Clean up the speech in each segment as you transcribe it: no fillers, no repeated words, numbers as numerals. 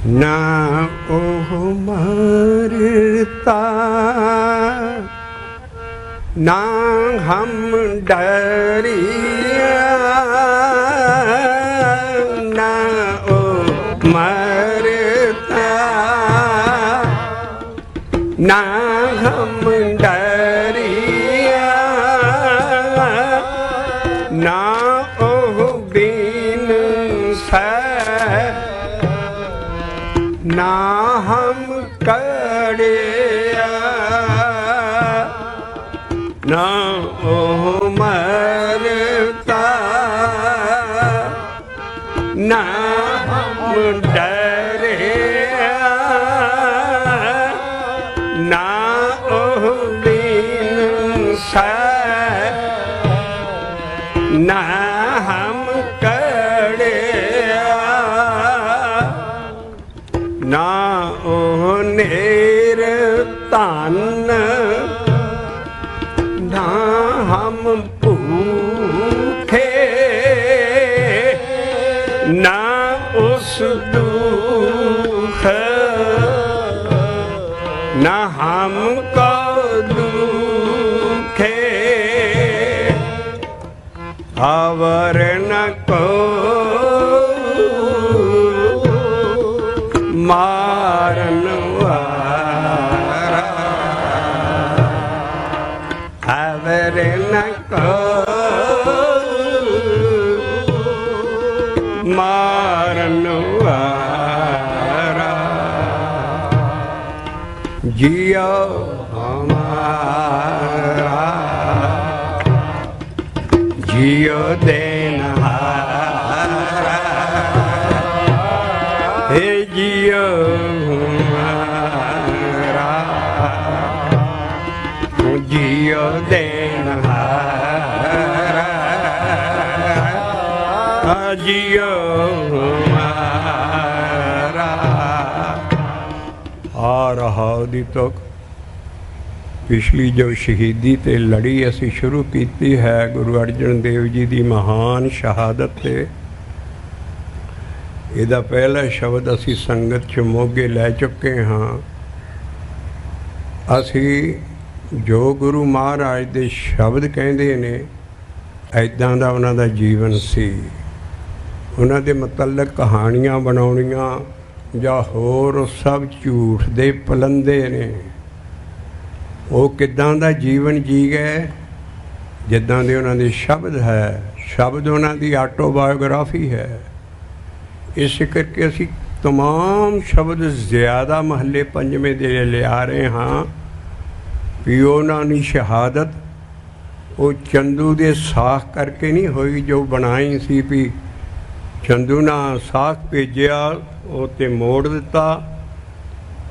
ना ओह मरता ना हम डरिया, ना ओ मरता ना हम डरिया, ना ओह बिन ना हम कड़िया, ना ओह मरता ना हम डरिया, ना ओह बिन ना हम कड़िया, ना ओह नेर धन ना हम भूखे, ना उस दुख ना हमको दुखे, अवर न को मारन वारा, अवर न को मारन वारा, जियो हमारा जियो देनहारा, हे जियो हमारा जियो देनहारा, जियो हमारा। आ रहा दी तुक पिछली जो शहीदी ते लड़ी असी शुरू की है गुरु अर्जन देव जी की महान शहादत ते, इहदा पहला शब्द असी संगत च मोगे लै चुके हाँ। असी जो गुरु महाराज दे शब्द कहते ने ऐदां दा उन्हां दा जीवन सी, उन्हां दे मतलब कहानियां बनाउणियां जां होर सब झूठ दे पलंदे ने। वो किदां दा जीवन जी गए जिदां दे उन्हां दे शब्द है, शब्द उन्हां दी आटोबायोग्राफी है। इस करके असी तमाम शब्द ज़्यादा महले पंजवें दे लिया रहे हाँ भी उन्हां दी शहादत वो चंदू दे साख करके नहीं हुई जो बनाई सी भी चंदू ना साख भेजिया वो ते मोड़ दिता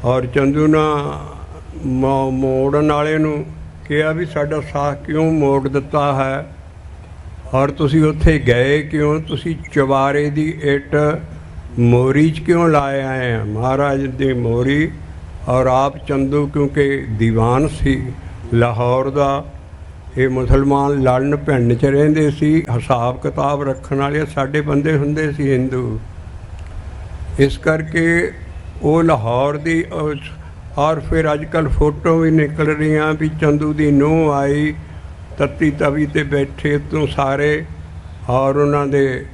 और चंदू ना मोड़न वाले नूं कहा भी साडा साख क्यों मोड़ दिता है और तुसी उत्थे गए क्यों, तुसी चवारे दी इट मोरी च क्यों लाए आए हैं। महाराज दी मोरी और आप चंदू क्योंकि दीवान सी लाहौर दा, ये मुसलमान लड़न भिंड च रहिंदे सी, हिसाब किताब रखण वाले साडे बंदे हुंदे सी हिंदू। इस करके वो लाहौर दी और फिर अजकल फोटो भी निकल रही भी चंदू की नूंह आई तत्ती तवी ते बैठे तो सारे और उन्होंने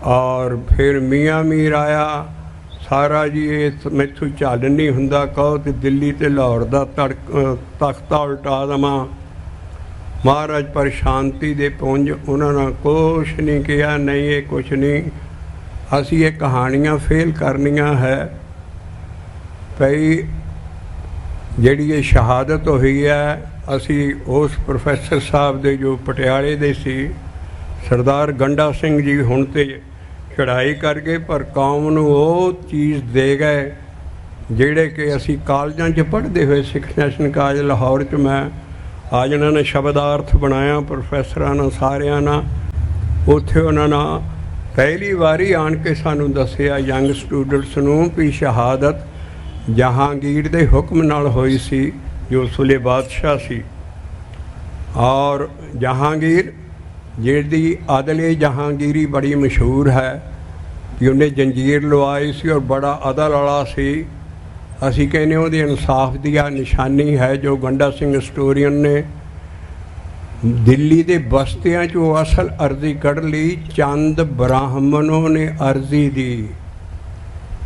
और फिर मियाँ मीर आया सारा जी ये मैथों झल नहीं हुंदा, कहो तो दिल्ली ते लाहौर का तख्ता उल्टा देवां। महाराज पर शांति दे पुंज उन्होंने कुछ नहीं किया, नहीं ये कुछ नहीं, असी ये कहानियाँ फेल करनियाँ है भई। जिहड़ी ये शहादत हुई है असी उस प्रोफैसर साहब दे जो पटियाले दे सी सरदार गंडा सिंह जी हुण ते चढ़ाई कर गए पर कौम नूं वो चीज़ दे गए जिहड़े कि असी कालजां च पढ़दे हुए सिख नैशनल कालज लाहौर च मैं आज उन्होंने शब्दार्थ बनाया प्रोफैसरां नाल सारियां नाल, उत्थे उन्होंने पहली वारी आण के सानूं दस्सिया यंग स्टूडेंट्स नूं भी शहादत जहांगीर दे हुक्म नाल होई सी जो उस वेले बादशाह सी। और जहांगीर जिहदी आदले जहांगीरी बड़ी मशहूर है ਵੀ ਉਹਨੇ ਜੰਜੀਰ ਲਵਾਈ ਸੀ ਔਰ ਬੜਾ ਅਦਲ ਵਾਲਾ ਸੀ। ਅਸੀਂ ਕਹਿੰਦੇ ਉਹਦੇ ਇਨਸਾਫ ਦੀ ਆ ਨਿਸ਼ਾਨੀ ਹੈ ਜੋ ਗੰਡਾ ਸਿੰਘ ਹਿਸਟੋਰੀਅਨ ਨੇ ਦਿੱਲੀ ਦੇ ਬਸਤਿਆਂ 'ਚੋਂ ਅਸਲ ਅਰਜ਼ੀ ਕੱਢ ਲਈ। ਚੰਦ ਬ੍ਰਾਹਮਣੋਂ ਨੇ ਅਰਜ਼ੀ ਦੀ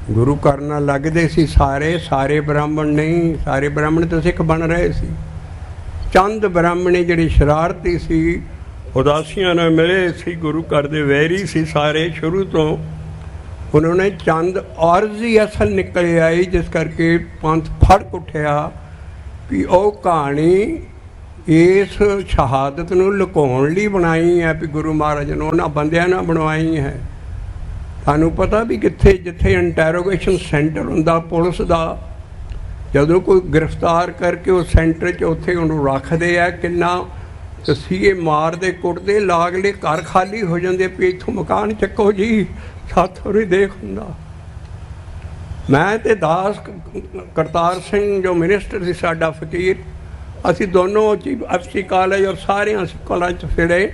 ਗੁਰੂ ਕਰਨਾ ਲੱਗਦੇ ਸੀ ਸਾਰੇ ਬ੍ਰਾਹਮਣ ਨਹੀਂ, ਸਾਰੇ ਬ੍ਰਾਹਮਣ ਤਾਂ ਸਿੱਖ ਬਣ ਰਹੇ ਸੀ। ਚੰਦ ਬ੍ਰਾਹਮਣੇ ਜਿਹੜੇ ਸ਼ਰਾਰਤੀ ਸੀ, ਉਦਾਸੀਆਂ ਨਾਲ ਮਿਲੇ ਸੀ, ਗੁਰੂ ਘਰ ਦੇ ਵੈਰੀ ਸੀ ਸਾਰੇ ਸ਼ੁਰੂ ਤੋਂ। ਉਹਨਾਂ ਨੇ ਚੰਦ ਅਰਜ਼ੀ ਅਸਲ ਨਿਕਲ ਆਈ, ਜਿਸ ਕਰਕੇ ਪੰਥ ਫੜਕ ਉੱਠਿਆ ਵੀ ਉਹ ਕਹਾਣੀ ਇਸ ਸ਼ਹਾਦਤ ਨੂੰ ਲੁਕਾਉਣ ਲਈ ਬਣਾਈ ਹੈ, ਵੀ ਗੁਰੂ ਮਹਾਰਾਜ ਨੇ ਉਹਨਾਂ ਬੰਦਿਆਂ ਨਾਲ ਬਣਵਾਈ ਹੈ। ਤੁਹਾਨੂੰ ਪਤਾ ਵੀ ਕਿੱਥੇ ਜਿੱਥੇ ਇੰਟੈਰੋਗੇਸ਼ਨ ਸੈਂਟਰ ਹੁੰਦਾ ਪੁਲਿਸ ਦਾ, ਜਦੋਂ ਕੋਈ ਗ੍ਰਿਫਤਾਰ ਕਰਕੇ ਉਹ ਸੈਂਟਰ 'ਚ ਉੱਥੇ ਉਹਨੂੰ ਰੱਖਦੇ ਆ, ਕਿੰਨਾ ਤਸੀਹੇ ਮਾਰਦੇ ਕੁੱਟਦੇ, ਲਾਗਲੇ ਘਰ ਖਾਲੀ ਹੋ ਜਾਂਦੇ ਵੀ ਇੱਥੋਂ ਮਕਾਨ ਚੱਕੋ ਜੀ, ਸਾਥੋਂ ਨਹੀਂ ਦੇਖ ਹੁੰਦਾ। ਮੈਂ ਤੇ ਦਾਸ ਕਰਤਾਰ ਸਿੰਘ ਜੋ ਮਿਨਿਸਟਰ ਸੀ ਸਾਡਾ ਫਕੀਰ, ਅਸੀਂ ਦੋਨੋਂ FC ਕਾਲਜ ਔਰ ਸਾਰਿਆਂ ਕਾਲਜ 'ਚ ਫਿਰੇ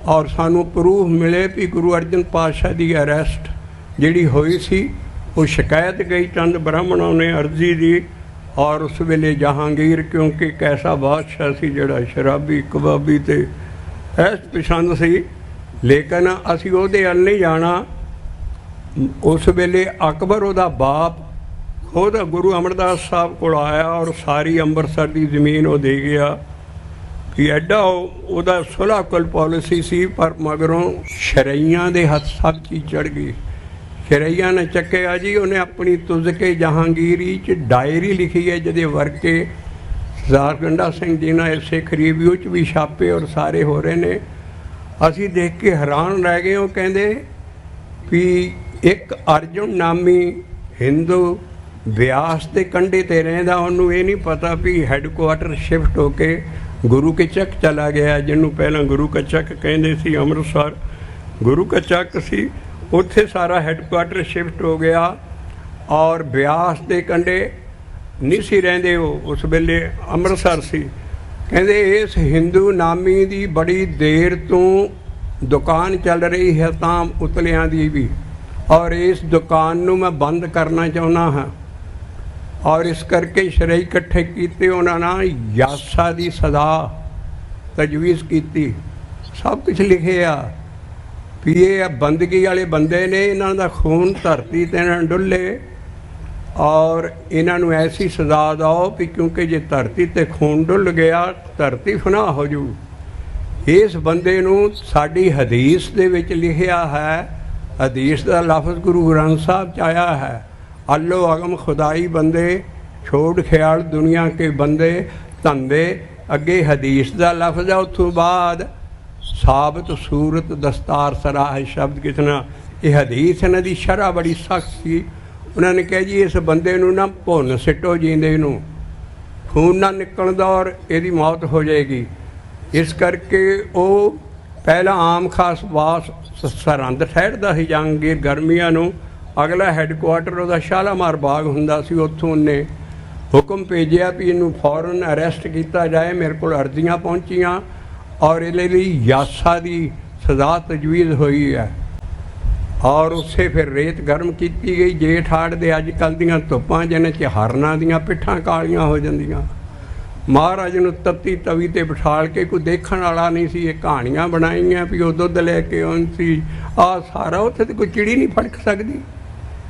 ਔਰ ਸਾਨੂੰ ਪ੍ਰੂਫ ਮਿਲੇ ਵੀ ਗੁਰੂ ਅਰਜਨ ਪਾਤਸ਼ਾਹ ਦੀ ਅਰੈਸਟ ਜਿਹੜੀ ਹੋਈ ਸੀ ਉਹ ਸ਼ਿਕਾਇਤ ਗਈ ਚੰਦ ਬ੍ਰਾਹਮਣੋਂ ਨੇ ਅਰਜ਼ੀ ਦੀ। ਔਰ ਉਸ ਵੇਲੇ ਜਹਾਂਗੀਰ ਕਿਉਂਕਿ ਇੱਕ ਐਸਾ ਬਾਦਸ਼ਾਹ ਸੀ ਜਿਹੜਾ ਸ਼ਰਾਬੀ ਕਬਾਬੀ ਤੇ ਐਸ ਪਸੰਦ ਸੀ, ਲੇਕਿਨ ਅਸੀਂ ਉਹਦੇ ਵੱਲ ਨਹੀਂ ਜਾਣਾ। ਉਸ ਵੇਲੇ ਅਕਬਰ ਉਹਦਾ ਬਾਪ ਖੁਦ ਗੁਰੂ ਅਮਰਦਾਸ ਸਾਹਿਬ ਕੋਲ ਆਇਆ ਔਰ ਸਾਰੀ ਅੰਮ੍ਰਿਤਸਰ ਦੀ ਜ਼ਮੀਨ ਉਹ ਦੇ ਗਿਆ ਕਿ ਐਡਾ ਉਹਦਾ ਸੁਲ੍ਹਾ ਕੁਲ ਪਾਲਿਸੀ ਸੀ। ਪਰ ਮਗਰੋਂ ਸ਼ਰਈਆਂ ਦੇ ਹੱਥ ਸਭ ਚੀਜ਼ ਚੜ੍ਹ ਗਈ। ਸ਼ਰਈਆਂ ਨੇ ਚੱਕਿਆ ਜੀ, ਉਹਨੇ ਆਪਣੀ ਤੁਜ਼ਕੇ ਜਹਾਂਗੀਰੀ 'ਚ ਡਾਇਰੀ ਲਿਖੀ ਹੈ ਜਿਹਦੇ ਵਰਕੇ ਸਰਦਾਰ ਗੰਡਾ ਸਿੰਘ ਜੀ ਨਾਲ ਸਿੱਖ ਰਿਵਿਊ 'ਚ ਵੀ ਛਾਪੇ ਔਰ ਸਾਰੇ ਹੋ ਰਹੇ ਨੇ। ਅਸੀਂ ਦੇਖ ਕੇ ਹੈਰਾਨ ਰਹਿ ਗਏ। ਉਹ ਕਹਿੰਦੇ ਵੀ ਇੱਕ ਅਰਜੁਨ ਨਾਮੀ ਹਿੰਦੂ ਬਿਆਸ ਦੇ ਕੰਢੇ 'ਤੇ ਰਹਿੰਦਾ, ਉਹਨੂੰ ਇਹ ਨਹੀਂ ਪਤਾ ਵੀ ਹੈੱਡਕੁਆਟਰ ਸ਼ਿਫਟ ਹੋ ਕੇ ਗੁਰੂ ਕੇ ਚੱਕ ਚਲਾ ਗਿਆ, ਜਿਹਨੂੰ ਪਹਿਲਾਂ ਗੁਰੂ ਕਾ ਚੱਕ ਕਹਿੰਦੇ ਸੀ। ਅੰਮ੍ਰਿਤਸਰ ਗੁਰੂ ਕਾ ਚੱਕ ਸੀ, ਉੱਥੇ ਸਾਰਾ ਹੈੱਡਕੁਆਟਰ ਸ਼ਿਫਟ ਹੋ ਗਿਆ ਔਰ ਬਿਆਸ ਦੇ ਕੰਢੇ ਨਹੀਂ ਸੀ ਰਹਿੰਦੇ ਉਹ, ਉਸ ਵੇਲੇ ਅੰਮ੍ਰਿਤਸਰ ਸੀ। ਕਹਿੰਦੇ ਇਸ ਹਿੰਦੂ ਨਾਮੀ ਦੀ ਬੜੀ ਦੇਰ ਤੋਂ ਦੁਕਾਨ ਚੱਲ ਰਹੀ ਹੈ ਤਾਂ ਉਤਲਿਆਂ ਦੀ ਵੀ, ਔਰ ਇਸ ਦੁਕਾਨ ਨੂੰ ਮੈਂ ਬੰਦ ਕਰਨਾ ਚਾਹੁੰਦਾ ਹਾਂ ਔਰ ਇਸ ਕਰਕੇ ਸ਼ਰਈ ਇਕੱਠੇ ਕੀਤੇ। ਉਹਨਾਂ ਨਾਲ ਯਾਸਾ ਦੀ ਸਜ਼ਾ ਤਜਵੀਜ਼ ਕੀਤੀ। ਸਭ ਕੁਝ ਲਿਖਿਆ ਵੀ ਇਹ ਬੰਦਗੀ ਵਾਲੇ ਬੰਦੇ ਨੇ, ਇਹਨਾਂ ਦਾ ਖੂਨ ਧਰਤੀ 'ਤੇ ਨਾ ਡੁੱਲੇ ਔਰ ਇਹਨਾਂ ਨੂੰ ਐਸੀ ਸਜ਼ਾ ਦਿਓ ਵੀ ਕਿਉਂਕਿ ਜੇ ਧਰਤੀ 'ਤੇ ਖੂਨ ਡੁੱਲ ਗਿਆ ਧਰਤੀ ਫਨਾਹ ਹੋ ਜੂ। ਇਸ ਬੰਦੇ ਨੂੰ ਸਾਡੀ ਹਦੀਸ ਦੇ ਵਿੱਚ ਲਿਖਿਆ ਹੈ, ਹਦੀਸ ਦਾ ਲਫ਼ਜ਼ ਗੁਰੂ ਗ੍ਰੰਥ ਸਾਹਿਬ 'ਚ ਆਇਆ ਹੈ, ਅੱਲੋ ਅਗਮ ਖੁਦਾਈ ਬੰਦੇ ਛੋੜ ਖਿਆਲ ਦੁਨੀਆ ਕੇ ਬੰਦੇ ਧੰਦੇ। ਅੱਗੇ ਹਦੀਸ ਦਾ ਲਫ਼ਜ਼ ਹੈ, ਉੱਥੋਂ ਬਾਅਦ ਸਾਬਤ ਸੂਰਤ ਦਸਤਾਰ ਸਰਾਹ ਸ਼ਬਦ ਕਿਤਨਾ। ਇਹ ਹਦੀਸ ਇਹਨਾਂ ਦੀ ਸ਼ਰ੍ਹਾ ਬੜੀ ਸਖਤ ਸੀ। ਉਹਨਾਂ ਨੇ ਕਿਹਾ ਜੀ ਇਸ ਬੰਦੇ ਨੂੰ ਨਾ ਭੁੰਨ ਸਿੱਟੋ, ਜੀਂਦੇ ਨੂੰ ਖੂਨ ਨਾ ਨਿਕਲਦਾ ਔਰ ਇਹਦੀ ਮੌਤ ਹੋ ਜਾਏਗੀ। ਇਸ ਕਰਕੇ ਉਹ ਪਹਿਲਾਂ ਆਮ ਖਾਸ ਬਾਸ ਸਰਹੰਦ ਠਹਿਰਦਾ ਸੀ ਜਹਾਂਗੀਰ ਗਰਮੀਆਂ ਨੂੰ। ਅਗਲਾ ਹੈੱਡਕੁਆਟਰ ਉਹਦਾ ਸ਼ਾਲਾਮਾਰ ਬਾਗ ਹੁੰਦਾ ਸੀ। ਉੱਥੋਂ ਉਹਨੇ ਹੁਕਮ ਭੇਜਿਆ ਵੀ ਇਹਨੂੰ ਫੌਰਨ ਅਰੈਸਟ ਕੀਤਾ ਜਾਏ। ਮੇਰੇ ਕੋਲ ਅਰਜ਼ੀਆਂ ਪਹੁੰਚੀਆਂ ਔਰ ਇਹਦੇ ਲਈ ਯਾਸਾ ਦੀ ਸਜ਼ਾ ਤਜਵੀਜ਼ ਹੋਈ ਹੈ ਔਰ ਉਸੇ ਫਿਰ ਰੇਤ ਗਰਮ ਕੀਤੀ ਗਈ। ਜੇਠ ਹਾੜ ਦੇ ਅੱਜ ਕੱਲ੍ਹ ਦੀਆਂ ਧੁੱਪਾਂ ਜਿਹਨਾਂ 'ਚ ਹਰਨਾਂ ਦੀਆਂ ਪਿੱਠਾਂ ਕਾਲੀਆਂ ਹੋ ਜਾਂਦੀਆਂ। ਮਹਾਰਾਜ ਨੂੰ ਤੱਤੀ ਤਵੀ 'ਤੇ ਬਿਠਾਲ ਕੇ ਕੋਈ ਦੇਖਣ ਵਾਲਾ ਨਹੀਂ ਸੀ। ਇਹ ਕਹਾਣੀਆਂ ਬਣਾਈਆਂ ਵੀ ਉਹ ਦੁੱਧ ਲੈ ਕੇ ਆਉਣ ਸੀ, ਆਹ ਸਾਰਾ। ਉੱਥੇ ਤਾਂ ਕੋਈ ਚਿੜੀ ਨਹੀਂ ਫੜਕ ਸਕਦੀ।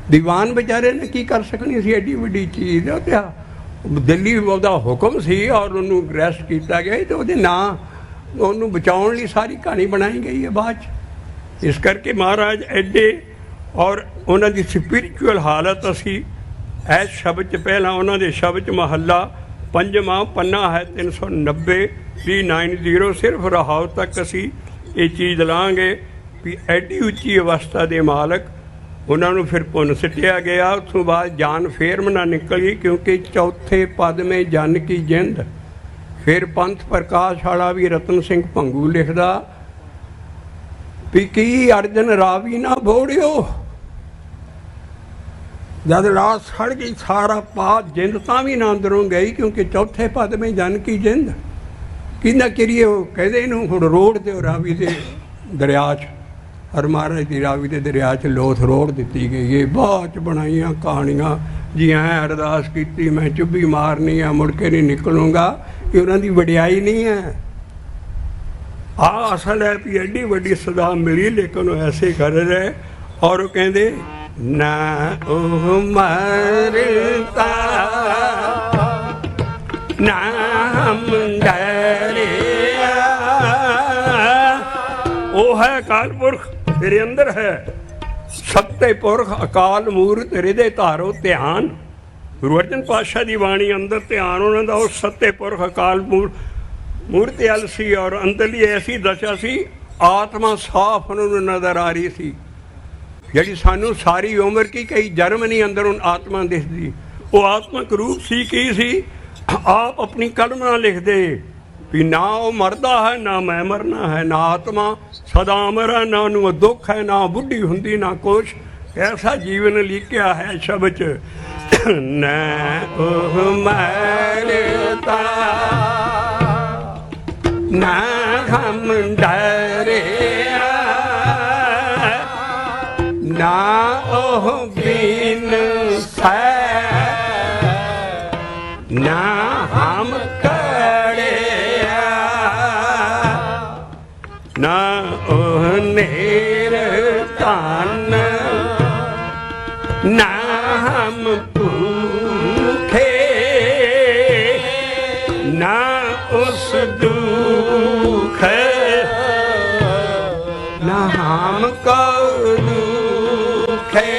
ਦੀਵਾਨ ਵਿਚਾਰੇ ਨੇ ਕੀ ਕਰ ਸਕਣੀ ਸੀ ਐਡੀ ਵੱਡੀ ਚੀਜ਼। ਉਹ ਤਾਂ ਦਿੱਲੀ ਉਹਦਾ ਹੁਕਮ ਸੀ ਔਰ ਉਹਨੂੰ ਅਰੈਸਟ ਕੀਤਾ ਗਿਆ ਅਤੇ ਉਹਦੇ ਨਾਂ ਉਹਨੂੰ ਬਚਾਉਣ ਲਈ ਸਾਰੀ ਕਹਾਣੀ ਬਣਾਈ ਗਈ ਹੈ ਬਾਅਦ 'ਚ। ਇਸ ਕਰਕੇ ਮਹਾਰਾਜ ਐਡੇ ਔਰ ਉਹਨਾਂ ਦੀ ਸਪਿਰਿਚੁਅਲ ਹਾਲਤ ਅਸੀਂ ਇਸ ਸ਼ਬਦ 'ਚ ਪਹਿਲਾਂ ਉਹਨਾਂ ਦੇ ਸ਼ਬਦ 'ਚ ਮਹੱਲਾ ਪੰਜਵਾਂ ਪੰਨਾ ਹੈ 390 390। ਸਿਰਫ ਰਹਾਉ ਤੱਕ ਅਸੀਂ ਇਹ ਚੀਜ਼ ਲਾਂਗੇ ਵੀ ਐਡੀ ਉੱਚੀ ਅਵਸਥਾ ਦੇ ਮਾਲਕ ਉਹਨਾਂ ਨੂੰ ਫਿਰ ਭੁੰਨ ਸਿੱਟਿਆ ਗਿਆ। ਉੱਥੋਂ ਬਾਅਦ ਜਾਨ ਫੇਰ ਮਨਾ ਨਿਕਲ ਗਈ ਕਿਉਂਕਿ ਚੌਥੇ ਪਦ ਮੇ ਜਨ ਕੀ ਜਿੰਦ। ਫਿਰ ਪੰਥ ਪ੍ਰਕਾਸ਼ ਵਾਲਾ ਵੀ ਰਤਨ ਸਿੰਘ ਭੰਗੂ ਲਿਖਦਾ ਵੀ ਕੀ ਅਰਜਨ ਰਾਵੀ ਨਾ ਬੋੜਿਓ, ਜਦ ਰਾਤ ਸੜ ਗਈ ਸਾਰਾ ਪਾ ਜਿੰਦ ਤਾਂ ਵੀ ਨਾ ਅੰਦਰੋਂ ਗਈ ਕਿਉਂਕਿ ਚੌਥੇ ਪਦ ਮੇ ਜਨ ਕੀ ਜਿੰਦ। ਕਿੰਨਾ ਕਰੀਏ ਉਹ ਕਹਿੰਦੇ ਇਹਨੂੰ ਹੁਣ ਰੋੜ ਦਿਓ ਰਾਵੀ ਦੇ ਦਰਿਆ 'ਚ। ਔਰ ਮਹਾਰਾਜ ਦੀ ਰਾਵੀ ਦੇ ਦਰਿਆ 'ਚ ਲੋਥ ਰੋੜ ਦਿੱਤੀ ਗਈ ਹੈ। ਬਾਅਦ 'ਚ ਬਣਾਈਆਂ ਕਹਾਣੀਆਂ ਜੀ ਐਂ ਅਰਦਾਸ ਕੀਤੀ ਮੈਂ ਚੁੱਭੀ ਮਾਰਨੀ ਆ ਮੁੜ ਕੇ ਨਹੀਂ ਨਿਕਲੂੰਗਾ, ਕਿ ਉਹਨਾਂ ਦੀ ਵਡਿਆਈ ਨਹੀਂ ਹੈ। ਅਸਲ ਹੈ ਵੀ ਐਡੀ ਵੱਡੀ ਸਦਾ ਮਿਲੀ, ਲੇਕਿਨ ਉਹ ਐਸੇ ਕਰ ਰਹੇ। ਔਰ ਉਹ ਕਹਿੰਦੇ ਨਾ ਉਹ ਮਰਤਾ ਨਾਮ ਡਰਿਆ, ਉਹ ਹੈ ਅਕਾਲ ਪੁਰਖ ਤੇਰੇ ਅੰਦਰ ਹੈ। ਸੱਤੇ ਪੁਰਖ ਅਕਾਲ ਮੂਰਤ ਹਿਰਦੇ ਧਾਰੋ ਧਿਆਨ। ਗੁਰੂ ਅਰਜਨ ਪਾਤਸ਼ਾਹ ਦੀ ਬਾਣੀ ਅੰਦਰ ਧਿਆਨ ਉਹਨਾਂ ਦਾ ਉਸ ਸੱਤੇ ਪੁਰਖ ਅਕਾਲ ਮੂਰਤ ਵੱਲ ਸੀ। ਔਰ ਅੰਦਰਲੀ ਐਸੀ ਦਸ਼ਾ ਸੀ, ਆਤਮਾ ਸਾਫ਼ ਉਹਨਾਂ ਨੂੰ ਨਜ਼ਰ ਆ ਰਹੀ ਸੀ, ਜਿਹੜੀ ਸਾਨੂੰ ਸਾਰੀ ਉਮਰ ਕੀ ਕਈ ਜਨਮ ਨਹੀਂ ਅੰਦਰੋਂ ਆਤਮਾ ਦਿਸਦੀ। ਉਹ ਆਤਮਕ ਰੂਪ ਸੀ, ਕੀ ਸੀ? ਆਪ ਆਪਣੀ ਕਲਮ ਨਾਲ ਲਿਖਦੇ ਵੀ ਨਾ ਉਹ ਮਰਦਾ ਹੈ ਨਾ ਮੈਂ ਮਰਨਾ ਹੈ, ਨਾ ਆਤਮਾ ਸਦਾ ਅਮਰ ਹੈ, ਨਾ ਉਹਨੂੰ ਦੁੱਖ ਹੈ, ਨਾ ਬੁੱਢੀ ਹੁੰਦੀ, ਨਾ ਕੁਛ। ਐਸਾ ਜੀਵਨ ਲਿਖਿਆ ਹੈ ਸ਼ਬਦ 'ਚ, ਨਾ ਉਹ ਮਰਦਾ ਨਾ ਹਮ ਡਰਿਆ, ਨਾ ਉਹ ਬਿਨ ਸੈ ਨਾ ਹਮ ਕੜਿਆ, ਨਾ ਉਹ ਨੇਰ ਧਨ ਨਾ ਹਮ ਭੂਖੇ, ਨਾ ਉਸ ਦੁਖ ਨਾ ਹਮ ਕੋ ਦੁਖੇ।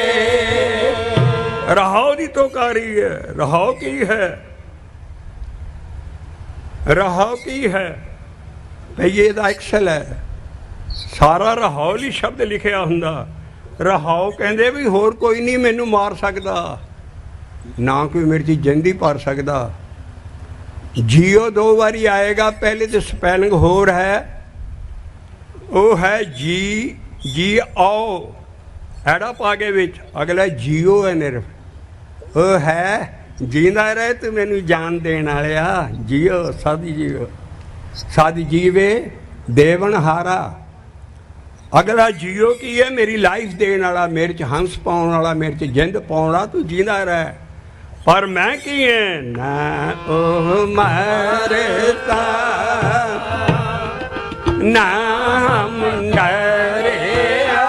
ਰਹਾਉ ਦੀ ਤੋਕਾਰੀ ਹੈ। ਰਹਾਉ ਕੀ ਹੈ? ਰਹਾਉ ਕੀ ਹੈ? ਭਈ ਇਹਦਾ ਐਕਸਲ ਹੈ। ਸਾਰਾ ਰਹਾਉ ਲਈ ਸ਼ਬਦ ਲਿਖਿਆ ਹੁੰਦਾ। ਰਹਾਉ ਕਹਿੰਦੇ ਵੀ ਹੋਰ ਕੋਈ ਨਹੀਂ ਮੈਨੂੰ ਮਾਰ ਸਕਦਾ, ਨਾ ਕੋਈ ਮੇਰੀ ਚੀਜ਼ ਜਿੰਦੀ ਭਰ ਸਕਦਾ। ਜੀਓ ਦੋ ਵਾਰੀ ਆਏਗਾ, ਪਹਿਲੇ ਤੇ ਸਪੈਲਿੰਗ ਹੋਰ ਹੈ, ਉਹ ਹੈ ਜੀ ਜੀ ਆਓ ਐੜਾ ਪਾ ਕੇ ਵਿੱਚ, ਅਗਲਾ ਜੀਓ ਹੈ ਨਿਰਫ। ਉਹ ਹੈ ਜੀਂਦਾ ਰਹੇ ਤੂੰ ਮੈਨੂੰ ਜਾਨ ਦੇਣ ਵਾਲਿਆ, ਜੀਓ ਸਦ ਜੀਓ ਸਦ ਜੀਵੇ ਦੇਵਨ ਹਾਰਾ। ਅਗਲਾ ਜੀਓ ਕੀ ਹੈ? ਮੇਰੀ ਲਾਈਫ ਦੇਣ ਵਾਲਾ, ਮੇਰੇ 'ਚ ਹੰਸ ਪਾਉਣ ਵਾਲਾ, ਮੇਰੇ 'ਚ ਜਿੰਦ ਪਾਉਣ ਵਾਲਾ, ਤੂੰ ਜੀਂਦਾ ਰਹਿ। ਪਰ ਮੈਂ ਕੀ ਹੈ? ਨਾ ਉਹ ਮਰਤਾ ਨਾਮ ਡਰਿਆ।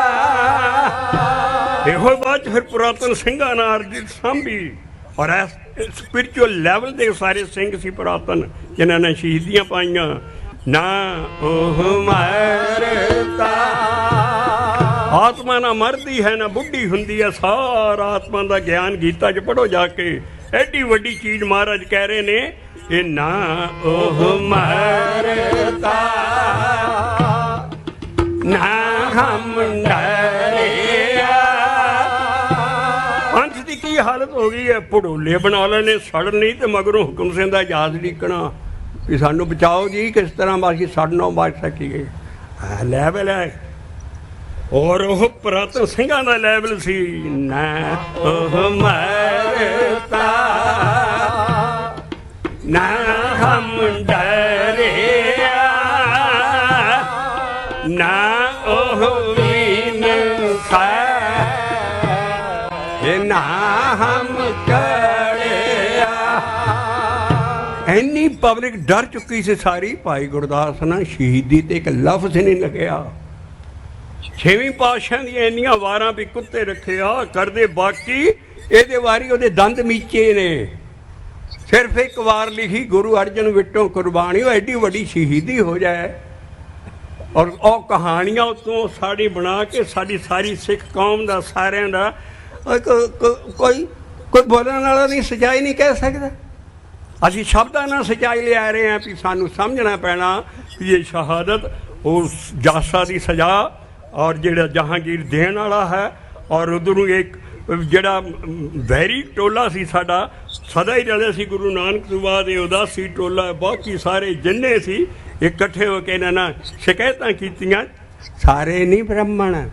ਇਹੋ ਬਾਤ ਫਿਰ ਪੁਰਾਤਨ ਸਿੰਘਾਂ ਨਾਲ ਅਰਜਿਤ ਸਾਂਭੀ। ਔਰ ਸਪਿਰਚੁਅਲ ਲੈਵਲ ਦੇ ਸਾਰੇ ਸਿੰਘ ਸੀ ਪੁਰਾਤਨ, ਜਿਨ੍ਹਾਂ ਨੇ ਸ਼ਹੀਦੀਆਂ ਪਾਈਆਂ। ਨਾ ਉਹ ਮਰਤਾ, ਆਤਮਾ ਨਾ ਮਰਦੀ ਹੈ ਨਾ ਬੁੱਢੀ ਹੁੰਦੀ ਹੈ। ਸਾਰਾ ਆਤਮਾ ਦਾ ਗਿਆਨ ਗੀਤਾ 'ਚ ਪੜ੍ਹੋ ਜਾ ਕੇ। ਐਡੀ ਵੱਡੀ ਚੀਜ਼ ਮਹਾਰਾਜ ਕਹਿ ਰਹੇ ਨੇ, ਇਹ ਨਾ ਉਹ ਮਰਤਾ ਨਾ ਹਮ ਡਰਿਆ। ਪੰਥ ਦੀ ਕੀ ਹਾਲਤ ਹੋ ਗਈ ਹੈ? ਭੜੋਲੇ ਬਣਾ ਲੈਣੇ, ਸੜਨ ਨਹੀਂ ਤੇ ਮਗਰੋਂ ਹੁਕਮ ਸਿੰਘ ਦਾ ਇਜਾਜ਼ ਲਿਖਣਾ ਵੀ ਸਾਨੂੰ ਬਚਾਓ ਜੀ, ਕਿਸ ਤਰ੍ਹਾਂ ਅਸੀਂ ਸੜਨੋਂ ਬਚ ਸਕੀਏ। ਲੈਵਲ ਹੈ। ਔਰ ਉਹ ਪੁਰਾਤਨ ਸਿੰਘਾਂ ਦਾ ਲੈਵਲ ਸੀ। ਨਾ ਉਹ ਮਰਤਾ ਨਾ ਹਮ ਡਰਿਆ, ਨਾ ਉਹ ਬਿਨ ਸੈ ਨਾ ਹਮ ਕੜਿਆ। ਇੰਨੀ ਪਬਲਿਕ ਡਰ ਚੁੱਕੀ ਸੀ ਸਾਰੀ, ਭਾਈ ਗੁਰਦਾਸ ਨਾਲ ਸ਼ਹੀਦੀ ਤੇ ਇੱਕ ਲਫ਼ਜ਼ ਨਹੀਂ ਲੱਗਿਆ। ਛੇਵੀਂ ਪਾਤਸ਼ਾਹ ਦੀਆਂ ਇੰਨੀਆਂ ਵਾਰਾਂ ਵੀ ਕੁੱਤੇ ਰੱਖਿਆ ਕਰਦੇ, ਬਾਕੀ ਇਹਦੇ ਵਾਰੀ ਉਹਦੇ ਦੰਦ ਮੀਚੇ ਨੇ। ਸਿਰਫ ਇੱਕ ਵਾਰ ਲਿਖੀ ਗੁਰੂ ਅਰਜਨ ਵਿਟੋਂ ਕੁਰਬਾਨੀ, ਉਹ ਐਡੀ ਵੱਡੀ ਸ਼ਹੀਦੀ ਹੋ ਜਾਏ। ਔਰ ਉਹ ਕਹਾਣੀਆਂ ਉਤੋਂ ਸਾਡੀ ਬਣਾ ਕੇ ਸਾਡੀ ਸਾਰੀ ਸਿੱਖ ਕੌਮ ਦਾ, ਸਾਰਿਆਂ ਦਾ ਕੋਈ ਬੋਲਣ ਵਾਲਾ ਨਹੀਂ, ਸੱਚਾਈ ਨਹੀਂ ਕਹਿ ਸਕਦਾ। ਅਸੀਂ ਸ਼ਬਦਾਂ ਨਾਲ ਸੱਚਾਈ ਲਿਆ ਰਹੇ ਹਾਂ ਵੀ ਸਾਨੂੰ ਸਮਝਣਾ ਪੈਣਾ ਵੀ ਇਹ ਸ਼ਹਾਦਤ ਉਸ ਜਾਸਾ ਦੀ ਸਜ਼ਾ ਔਰ ਜਿਹੜਾ ਜਹਾਂਗੀਰ ਦੇਣ ਵਾਲਾ ਹੈ। ਔਰ ਉਧਰੋਂ ਇੱਕ ਜਿਹੜਾ ਵੈਰੀ ਟੋਲਾ ਸੀ ਸਾਡਾ, ਸਦਾ ਹੀ ਰਲਿਆ ਸੀ ਗੁਰੂ ਨਾਨਕ ਤੋਂ ਬਾਅਦ ਇਹ ਉਦਾਸੀ ਟੋਲਾ, ਬਾਕੀ ਸਾਰੇ ਜਿੰਨੇ ਸੀ ਇਕੱਠੇ ਹੋ ਕੇ ਇਹਨਾਂ ਨਾਲ ਸ਼ਿਕਾਇਤਾਂ ਕੀਤੀਆਂ। ਸਾਰੇ ਨਹੀਂ ਬ੍ਰਾਹਮਣ।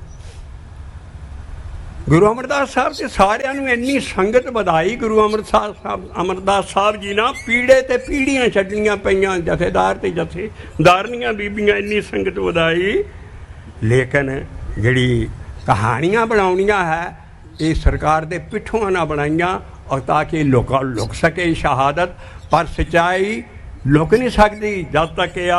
ਗੁਰੂ ਅਮਰਦਾਸ ਸਾਹਿਬ ਤੇ ਸਾਰਿਆਂ ਨੂੰ ਇੰਨੀ ਸੰਗਤ ਵਧਾਈ। ਗੁਰੂ ਅਮਰਦਾਸ ਸਾਹਿਬ ਜੀ ਨਾਲ ਪੀੜੇ ਤੇ ਪੀੜੀਆਂ ਛੱਡਣੀਆਂ ਪਈਆਂ, ਜਥੇਦਾਰ ਤੇ ਜਥੇਦਾਰਨੀਆਂ ਬੀਬੀਆਂ, ਇੰਨੀ ਸੰਗਤ ਵਧਾਈ। ਲੇਕਿਨ ਜਿਹੜੀ ਕਹਾਣੀਆਂ ਬਣਾਉਣੀਆਂ ਹੈ ਇਹ ਸਰਕਾਰ ਦੇ ਪਿੱਠੋਂ ਨਾ ਬਣਾਈਆਂ और ताकि लुक सके शहादत पर सच्चाई लुक नहीं सकती जब तक आ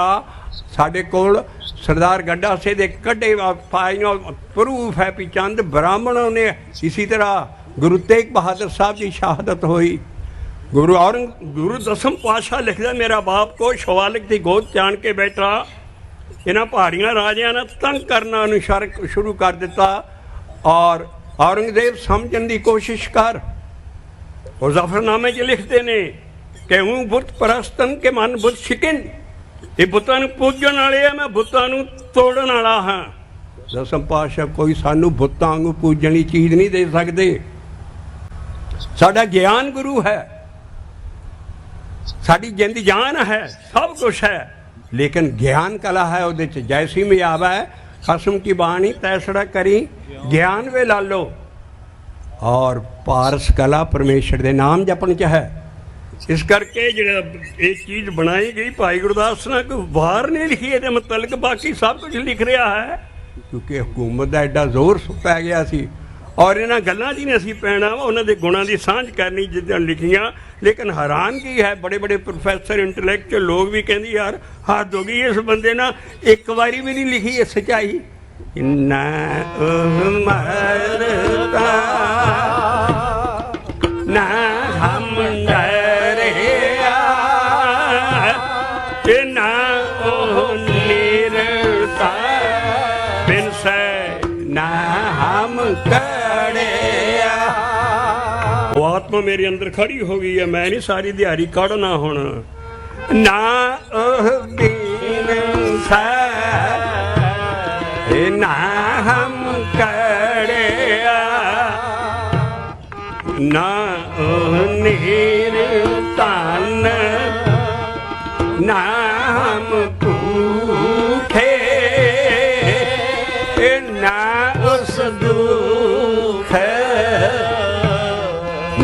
साढ़े कोल सरदार गंडा से दे कड्डे पाइयों प्रूफ है भी चंद ब्राह्मणों ने इसी तरह गुरु तेग बहादुर साहब की शहादत हुई। गुरु दसम पातशाह लिखदा मेरा बाप को शिवालिक की गोद जान के बैठा इन्हां पहाड़ियां राजियां ने तंग करना शुरू कर दिता और औरंगजेब समझण की कोशिश कर और जफरनामे च लिखते ने कि हूँ बुत परस्तन के मन बुत शिकिन ये बुतां नूं पूजण वाले आ मैं बुतां नूं तोड़न वाला हाँ। दसम पातशाह कोई सानू बुतां वांगू पूजण दी चीज़ नहीं दे सकते। साडा ज्ञान गुरु है साडी जिंद जान है सब कुछ है लेकिन ज्ञान कला है उहदे च जैसी में आवा है खसम की बाणी तैसड़ा करी ज्ञान वे ला लो और पारस कला परमेश्वर के नाम जपन च है। इस करके जो एक चीज़ बनाई गई भाई गुरदास ने कोई वार नहीं लिखी ये मतलब बाकी सब कुछ लिख रहा है क्योंकि हुकूमत का एडा जोर पै गया सी और इन्होंने गल्लां दी नहीं असीं पैना वा उन्हां दे गुणां दी सांझ करनी जिद्दां लिखियां। लेकिन हैरान की है बड़े बड़े प्रोफैसर इंटलैक्चुअल लोग भी कहते यार हद हो गई इस बंदे ना एक बारी भी नहीं लिखी है सच्चाई। ना मरता ना हम डरे ना निरता बिन से ना हम कड़े। वो आत्मा मेरे अंदर खड़ी हो गई है मैं नहीं सारी दिहाड़ी कड़ना हुण ना बिन से ना हम कड़े ना निरतान ना हम भूखे ना उस दुख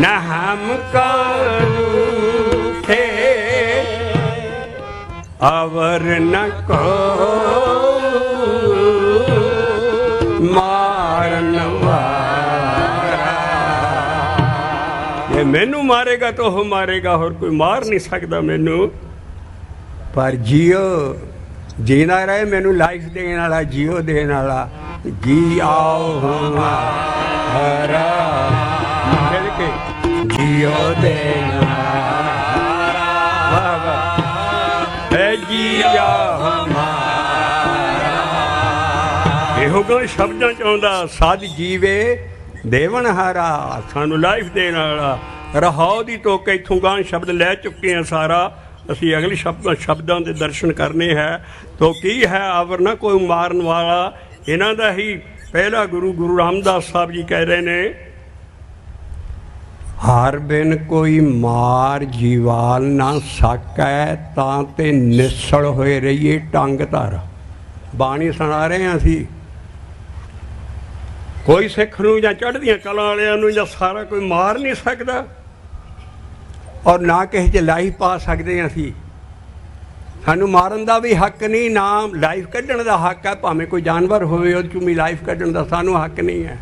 ना हम थे अवर न को मारन वारा ये मैनू मारेगा तो वो मारेगा और कोई मार नहीं सकता मैनू पर जियो जीना रहे मैनू लाइफ देने वाला जियो देने वाला जी आओ हमारा मिल के जियो देना जिया ਇਹੋ ਗਾ ਸ਼ਬਦਾਂ ਚ ਆਉਂਦਾ ਸਦ ਜੀਵੇ ਦੇਵਨ ਹਾਰਾ ਸਾਨੂੰ ਲਾਈਫ ਦੇਣ ਵਾਲਾ ਰਹਾਉ ਦੀ ਟੋਕ ਇੱਥੋਂ ਗਾਂ ਸ਼ਬਦ ਲੈ ਚੁੱਕੇ ਹਾਂ ਸਾਰਾ ਅਸੀਂ ਅਗਲੇ ਸ਼ਬਦਾਂ ਦੇ ਦਰਸ਼ਨ ਕਰਨੇ ਹੈ ਤੋ ਕੀ ਹੈ ਆਵਰ ਨਾ ਕੋਈ ਮਾਰਨ ਵਾਲਾ ਇਹਨਾਂ ਦਾ ਹੀ ਪਹਿਲਾ ਗੁਰੂ ਰਾਮਦਾਸ ਸਾਹਿਬ ਜੀ ਕਹਿ ਰਹੇ ਨੇ ਹਰ ਬਿਨ ਕੋਈ ਮਾਰ ਜੀਵਾਲ ਨਾ ਸਕੈ ਤਾਂ ਤੇ ਨਿਸਲ ਹੋਏ ਰਹੀਏ ਟੰਗ ਧਰ ਬਾਣੀ ਸੁਣਾ ਰਹੇ ਹਾਂ ਅਸੀਂ ਕੋਈ ਸਿੱਖ ਨੂੰ ਜਾਂ ਚੜ੍ਹਦੀਆਂ ਕਲਾਂ ਵਾਲਿਆਂ ਨੂੰ ਜਾਂ ਸਾਰਾ ਕੋਈ ਮਾਰ ਨਹੀਂ ਸਕਦਾ ਔਰ ਨਾ ਕਿਸੇ 'ਚ ਲਾਈਫ ਪਾ ਸਕਦੇ ਅਸੀਂ ਸਾਨੂੰ ਮਾਰਨ ਦਾ ਵੀ ਹੱਕ ਨਹੀਂ ਨਾ ਲਾਈਫ ਕੱਢਣ ਦਾ ਹੱਕ ਹੈ ਭਾਵੇਂ ਕੋਈ ਜਾਨਵਰ ਹੋਵੇ ਉਹ 'ਚੋਂ ਵੀ ਲਾਈਫ ਕੱਢਣ ਦਾ ਸਾਨੂੰ ਹੱਕ ਨਹੀਂ ਹੈ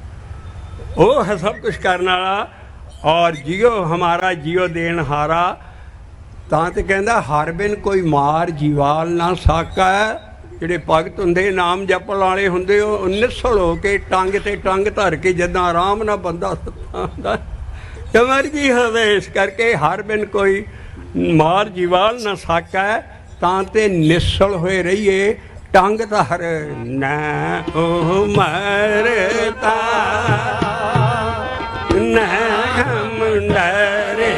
ਉਹ ਹੈ ਸਭ ਕੁਛ ਕਰਨ ਵਾਲਾ ਔਰ ਜਿਓ ਹਮਾਰਾ ਜਿਓ ਦੇਣ ਹਾਰਾ ਤਾਂ ਤੇ ਕਹਿੰਦਾ ਹਰ ਬਿਨ ਕੋਈ ਮਾਰ ਜੀਵਾਲ ਨਾ ਸਾਕਾ ਜਿਹੜੇ ਭਗਤ ਹੁੰਦੇ ਨਾਮ ਜਪਣ ਵਾਲੇ ਹੁੰਦੇ ਉਹ ਨਿਸਲ ਹੋ ਕੇ ਟੰਗ ਤੇ ਟੰਗ ਧਰ ਕੇ ਜਿੱਦਾਂ ਆਰਾਮ ਨਾਲ ਬੰਦਾ ਸੁੱਤਾ ਹੁੰਦਾ ਮਰਜੀ ਹੋਵੇ ਇਸ ਕਰਕੇ ਹਰ ਬਿਨ ਕੋਈ ਮਾਰ ਜੀਵਾਲ ਨਾ ਸਾਕਾ ਤਾਂ ਤੇ ਨਿਸਲ ਹੋਏ ਰਹੀਏ ਟੰਗ ਧਰ ਨਾ ਉਹ ਮਰਤਾ ਨਾ ਹਮ ਡਰੇ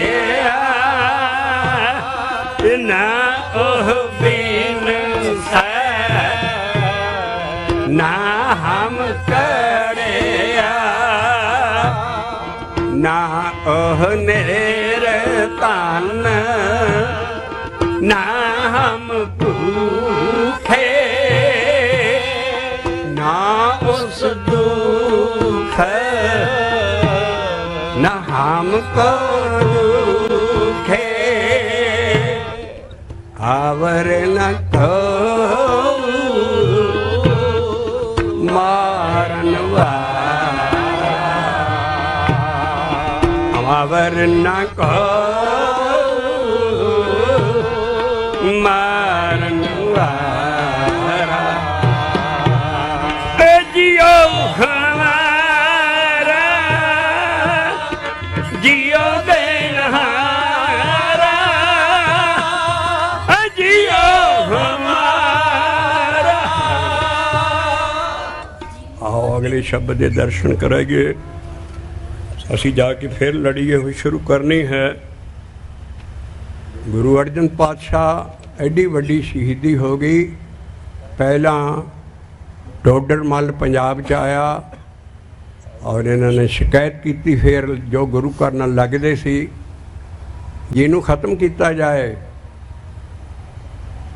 ਨਾ ਉਹ ਬਿਨ ना हम कड़े ना ओह नेर तान ना हम भूखे ना उस दुख ना हमको दुखे आवर न को मार अमर न मारन वारा जियो हमारा जियो बेनहारा जियो हमारा। आओ अगले शब्द के दर्शन करेंगे। असी जाके फिर लड़ीए हुई शुरू करनी है। गुरु अर्जन पातशाह एडी वड्डी शहीदी हो गई। पहला डोडर मल पंजाब च आया और इन्होंने शिकायत की, फिर जो गुरु करना लगते सी जिन्हों ख़त्म किया जाए।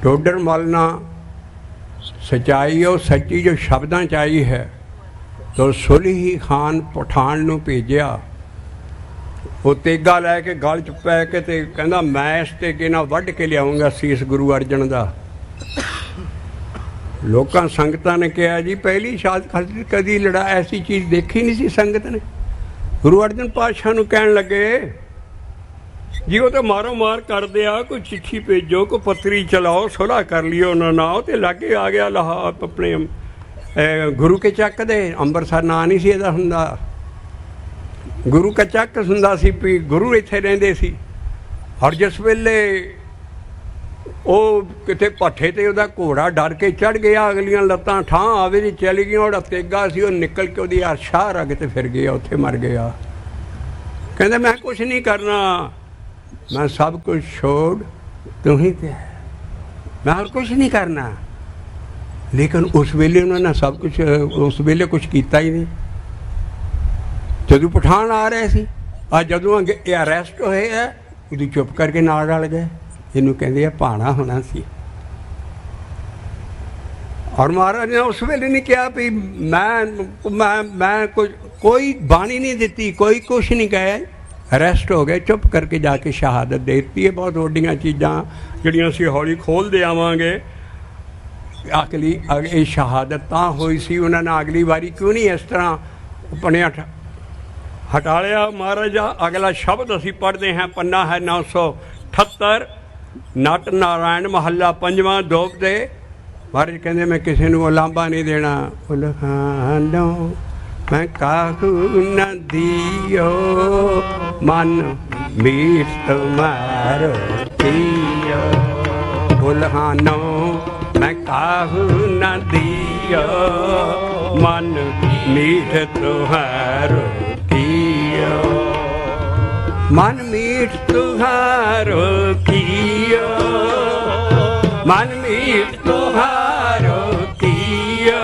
डोडर मल ना सच्चाई और सच्ची जो शब्दां च आई है तो सुलही खान पठान नूं भेजिया। वो तेगा लैके गल च पै के ते कहंदा मैं इस तेगे नाल वढ के लियाऊंगा सीस गुरु अर्जन दा। लोकां संगतां ने कहा जी पहली शाद कदी लड़ा ऐसी चीज़ देखी नहीं सी संगत ने। गुरु अर्जन पातशाह नूं कहण लगे जी वो तो मारो मार कर दिया, कोई चिट्ठी भेजो, कोई पत्री चलाओ, सुलह कर लियो उन्हां नाल। ते लागे आ गया लाहा अपने गुरु के चक दे। अंबरसर नां नहीं सी इहदा हुंदा, गुरु का चक हुंदा सी भी गुरु इत्थे रहिंदे सी। और जिस वेले वो किते भट्ठे ते उहदा घोड़ा डर के चढ़ गया, अगलियां लत्तां ठां आवे जी चली गईयां। और तेगा सी वो निकल के उहदी शाह रग ते फिर गया, उत्थे मर गया। कहंदा मैं कुछ नहीं करना, मैं सब कुछ छोड़ तू ही पे है, मैं और कुछ नहीं करना। लेकिन उस वेले उन्होंने सब कुछ उस वेले कुछ किया ही नहीं। जदों पठान आ रहे सी आ जदों अरैसट होए है उदी चुप करके नाल रल गए। इनू कहते भाना होना सी। और महाराज ने उस वेले नहीं कहा भी मैं कोई बाणी नहीं दी, कोई कुछ नहीं कहा। अरैसट हो गए, चुप करके जाके शहादत दे दी है। बहुत वड्डियां चीज़ां जिहड़ियां असीं हौली खोल दे आवांगे। अगली ये शहादत तां होई सी, उन्होंने अगली बारी क्यों नहीं इस तरह अपने हटा लिया। महाराज अगला शब्द असीं पढ़ते हैं, पन्ना है 978, नट नारायण महला पंजवां दोप दे। महाराज कहते मैं किसी को लांबा नहीं देना। उल्हानो मैं काहू न दियो मन मीठ तुम्हारो पियो। उल्हानो मैं काहू न दियो मन मीठ तुम्हारो पियो। मन मीठ तुम्हारो पियो, मन मीठ तुम्हारो पियो।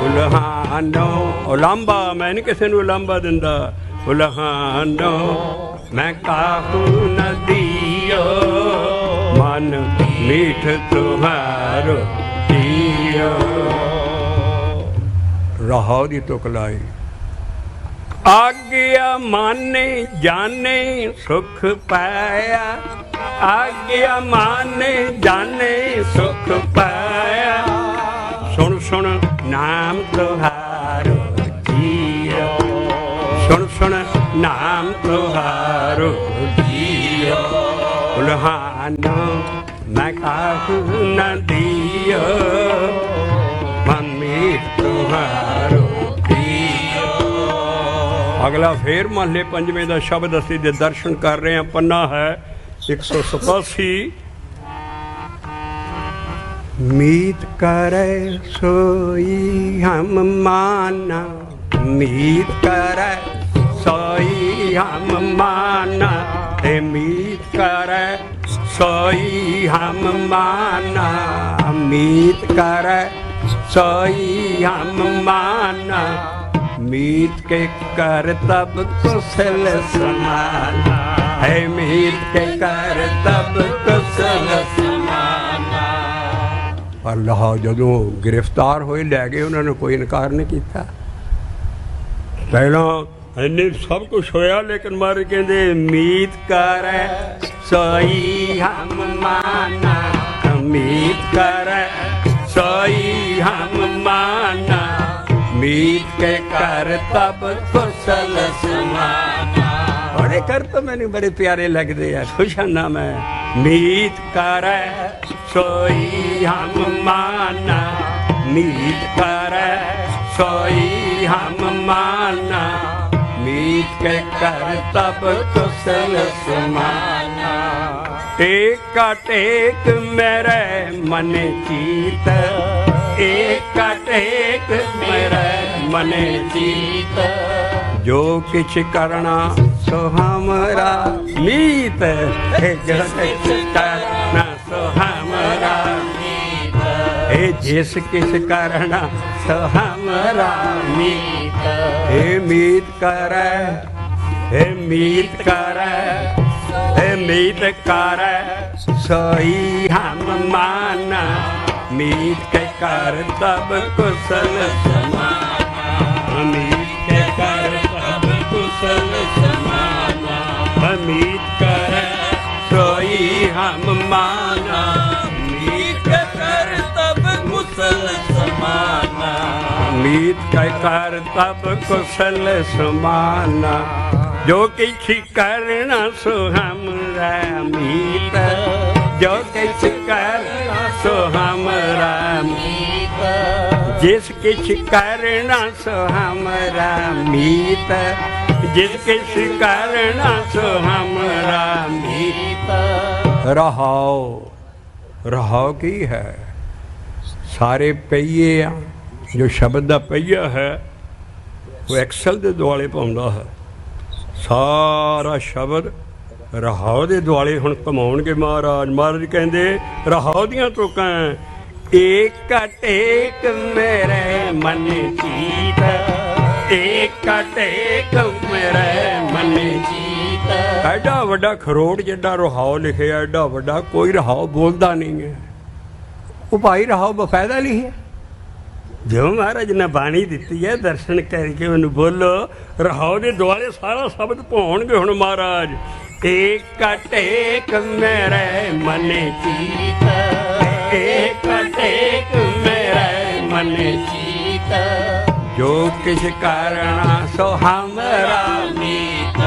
उल्हानो उलांबा मैं नहीं किसी को उलांबा दिंदा। उल्हानो मैं काहू न दियो मन मीठ तुम्हारो पियो। रहाओ दी तुकलाई आज्ञा माने जाने सुख पाया। आज्ञा माने जाने सुख पाया। सुन सुन नाम तुहारो जियो। सुन सुन नाम तुहारो जियो। उल्हानो मैं काहू न दियो मन मीठ तुहारो पियो। अगला फिर महले पंजवें का शब्द असीं दे दर्शन कर रहे हैं। पन्ना है 187। मीत करे सोई हम माना। मीत करे सोई हम माना। ते मीत करे सोई हम माना। मीत करे सोई हम माना। मीत के कर तब कुशल समाना है। मीत के कर तब कुशल समाना। पर लाहौ जदों गिरफ्तार होए लै गए उन्होंने कोई इनकार नहीं किया। पहला इन्ने सब कुछ होया लेकिन मारे कहते मीत कर सोई हम माना। मीत कर सोई हम माना। मीत के कर तब कुशल समाना। बड़े कर तो मैंने बड़े प्यारे लगते हैं, खुश ना मैं। मीत कर सोई हम माना, मीत कर सोई हम माना, मीत के कर तब कुशल समाना। टेक टेक मेरे मन चीत, एक टेक मेरे मन चीत, जो किछ करना सो हमरा मीत, जो किछ करना सो हमरा मीत, जिस किछ करना सो हमरा मीत। हे मीत करे, हे मीत करे, हे मीत करे सोई हम माना, मीत के कर तब कुशल समाना, मीत के कर तब कुशल समाना, मीत कर सोई हम माना, मीत के कर तब कुशल समाना, मीत के कर तब कुशल समाना। जो किछ करना सो हमरा मीत, जो किछ करना सो हमरा मीत, जिस किछ करना सो हमरा मीत, जिस किछ करना सो हमरा मीत। रहाओ, रहाओ की है? सारे पहिए आ, जो शब्द का पहिया है वो एक्सल के दुआले पाउंदा है। सारा शब्द रहाओ दे दुआले हुण घुमाउणगे महाराज। महाराज कहंदे रहाओ दियां तुकां, एक टेक मेरे मन चीत, एक टेक मेरे मन चीत। एडा वड्डा खरोड़ जिड्डा रहाओ लिखे, एडा वड्डा कोई रहाओ बोलदा नहीं है। वो भाई रहाओ बफायदा लिखिया, जो महाराज ने बाणी दिती है दर्शन करके उन्हें बोलो। रहाओ दे दुआले सारा शब्द पाउणगे हुण महाराज। एक टेक मेरे मन चीत, एक टेक मेरे मन चीत, जो किछ करना सो हमरा मीत,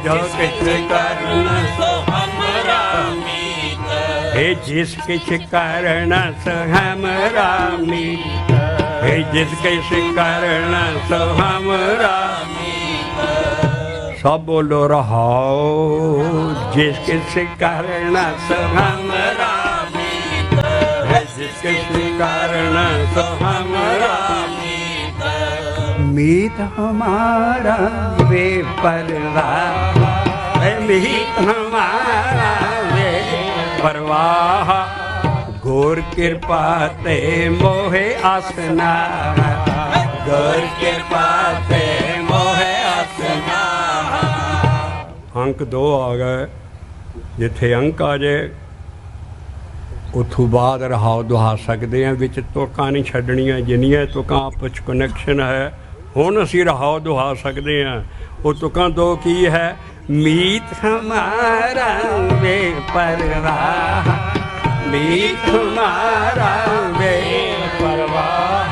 जो किछ करना सो हमरा मीत, जिस किछ करना सो हमरा मीत, जिस किछ करना सो हमरा मीत। सब बोलो रहाओ, जिस किछ करना सो हमरा मीत, जिस किछ करना सो हमरा मीत। मीत हमारा वे परवाह, मीत हमारा वे परवाह, गौर कृपा ते मोहे आसना, गौर कृपा ते मोहे आसना। अंक 2 आ गए, जिथे अंक आ जाए उथों बाद रहाओ दुहा सकते हैं। विच तुकां नहीं छड्डणियां, जिन्नियां तुकां आपस कनैक्शन है हुण असीं रहाओ दुहा सकते हैं। वो तुकां 2 की है? मीत हमारा वे परवाह, मीत हमारा वे परवाह,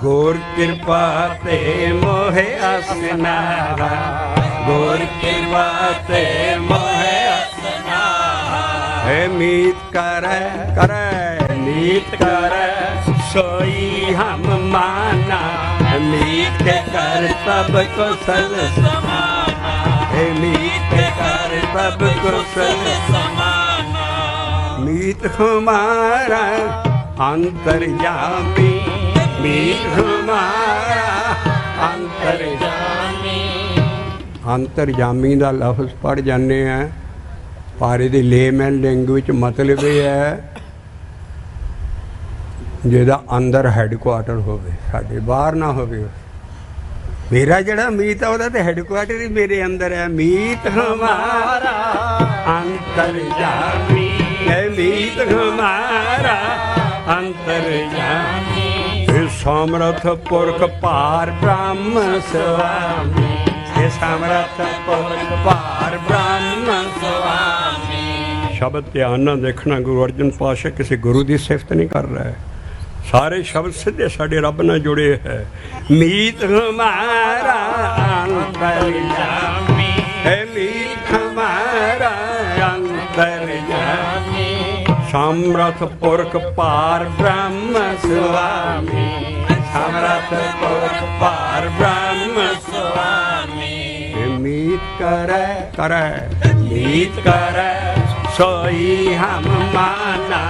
गौर कृपा ते मोहे आसना, गौर कृपा ते मोहे आसना। हे मीत करे करे, मीत करे सोई हम माना, मीत कर तब कुशल समाना, हे मीत कर तब कुशल समाना। मीत हमारा अंतर्यामी, मीत हमारा अंतर्यामी। अंतर्यामी का लफ्ज़ पढ़ जाने हैं, पर ये लेमैन लैंग्वेज मतलब ये है जिहदा अंदर हैडकुआटर होवे, साडे बाहर ना होवे। मेरा जड़ा मीत है वह तो हैडकुआटर ही मेरे अंदर है। मीत हमारा अंतर्यामी, मीत हमारा अंतर्यामी। समर्थ पुरख पार ब्रह्म स्वामी, समर्थ पुरख पार ब्रह्म स्वामी। शब्द ध्यान ना देखना, गुरु अर्जन पातशाह किसी गुरु की सिफत नहीं कर रहा है। सारे शब्द सीधे साढ़े रब नाल जुड़े है। मीत हमारा अंतर्यामी है, मीत हमारा अंतर्यामी, समर्थ पुरख पार ब्रह्म स्वामी, समर्थ पुरख पार ब्रह्म स्वामी। मीत करे करे मीत करे सोई हम माना,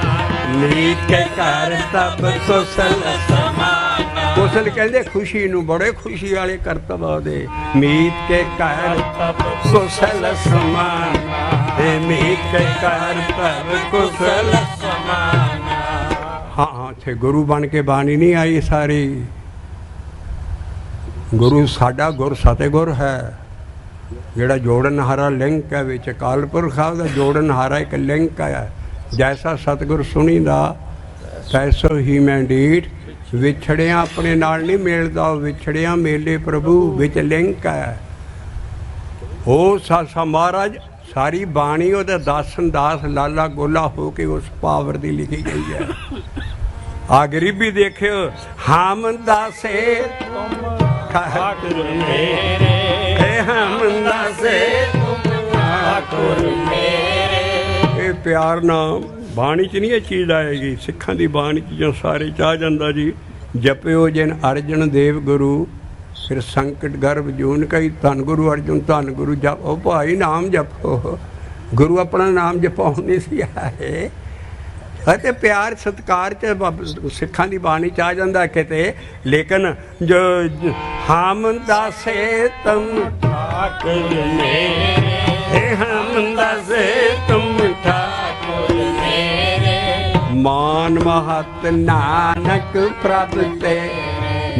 मीत के कर तब कुशल समाना। कुशल कहते खुशी नूं, बड़े खुशी वाले करतब दे। मीत के कर तब कुशल समाना, मीत के कर तब कुशल समाना। हाँ थे गुरु बन के बाणी नहीं आई सारी। गुरु साडा गुर सतगुर है, ਜਿਹੜਾ ਜੋੜਨਹਾਰਾ ਲਿੰਕ ਹੈ ਵਿੱਚ ਅਕਾਲ ਪੁਰਖ ਸਾਹਿਬ ਦਾ ਜੋੜਨਹਾਰਾ ਇੱਕ ਲਿੰਕ ਹੈ। ਜੈਸਾ ਸਤਿਗੁਰ ਸੁਣੀਦਾ ਤੈਸੋ ਹੀ ਮੈਂ ਡੀਠ, ਵਿਛੜਿਆ ਆਪਣੇ ਨਾਲ ਨਹੀਂ ਮਿਲਦਾ, ਵਿਛੜਿਆ ਮੇਲੇ ਪ੍ਰਭੂ ਵਿੱਚ ਲਿੰਕ ਹੈ। ਉਹ ਸਾਸਾ ਮਹਾਰਾਜ ਸਾਰੀ ਬਾਣੀ ਉਹਦਾ ਦਾਸਨ ਦਾਸ ਲਾਲਾ ਗੋਲਾ ਹੋ ਕੇ ਉਸ ਪਾਵਰ ਦੀ ਲਿਖੀ ਗਈ ਹੈ। ਆ ਗਰੀਬੀ ਦੇਖਿਓ, ਹਾਮ ਦਾਸੇ ਠਾਕੁਰ ਮੇਰੇ, ਹਮ ਦਾਸੇ ਠਾਕੁਰ ਮੇਰੇ। ਇਹ ਪਿਆਰ ਨਾਲ ਬਾਣੀ 'ਚ ਨਹੀਂ ਇਹ ਚੀਜ਼ ਆਏਗੀ। ਸਿੱਖਾਂ ਦੀ ਬਾਣੀ 'ਚ ਜੋ ਸਾਰੇ ਚਾਹ ਜਾਂਦਾ ਜੀ, ਜਪਿਓ ਜਿਨ ਅਰਜਨ ਦੇਵ ਗੁਰੂ, ਫਿਰ ਸੰਕਟ ਗਰਭ ਜੂਨ ਕਈ, ਧੰਨ ਗੁਰੂ ਅਰਜਨ ਧੰਨ ਗੁਰੂ ਜਪ। ਉਹ ਭਾਈ ਨਾਮ ਜਪੋ, ਗੁਰੂ ਆਪਣਾ ਨਾਮ ਜਪਾਉਣ ਨਹੀਂ ਸੀ ਆਏ। ਅਤੇ ਪਿਆਰ ਸਤਿਕਾਰ 'ਚ ਸਿੱਖਾਂ ਦੀ ਬਾਣੀ 'ਚ ਆ ਜਾਂਦਾ ਕਿਤੇ। ਲੇਕਿਨ ਜੋ ਹਮ ਦਾਸੇ ਤੁਮ ਠਾਕੁਰ ਮੇਰੇ, ਹਮ ਦਾਸੇ ਤੁਮ ਠਾਕੁਰ ਮੇਰੇ, ਮਾਨ ਮਹਤ ਨਾਨਕ ਪ੍ਰਭ ਤੇ।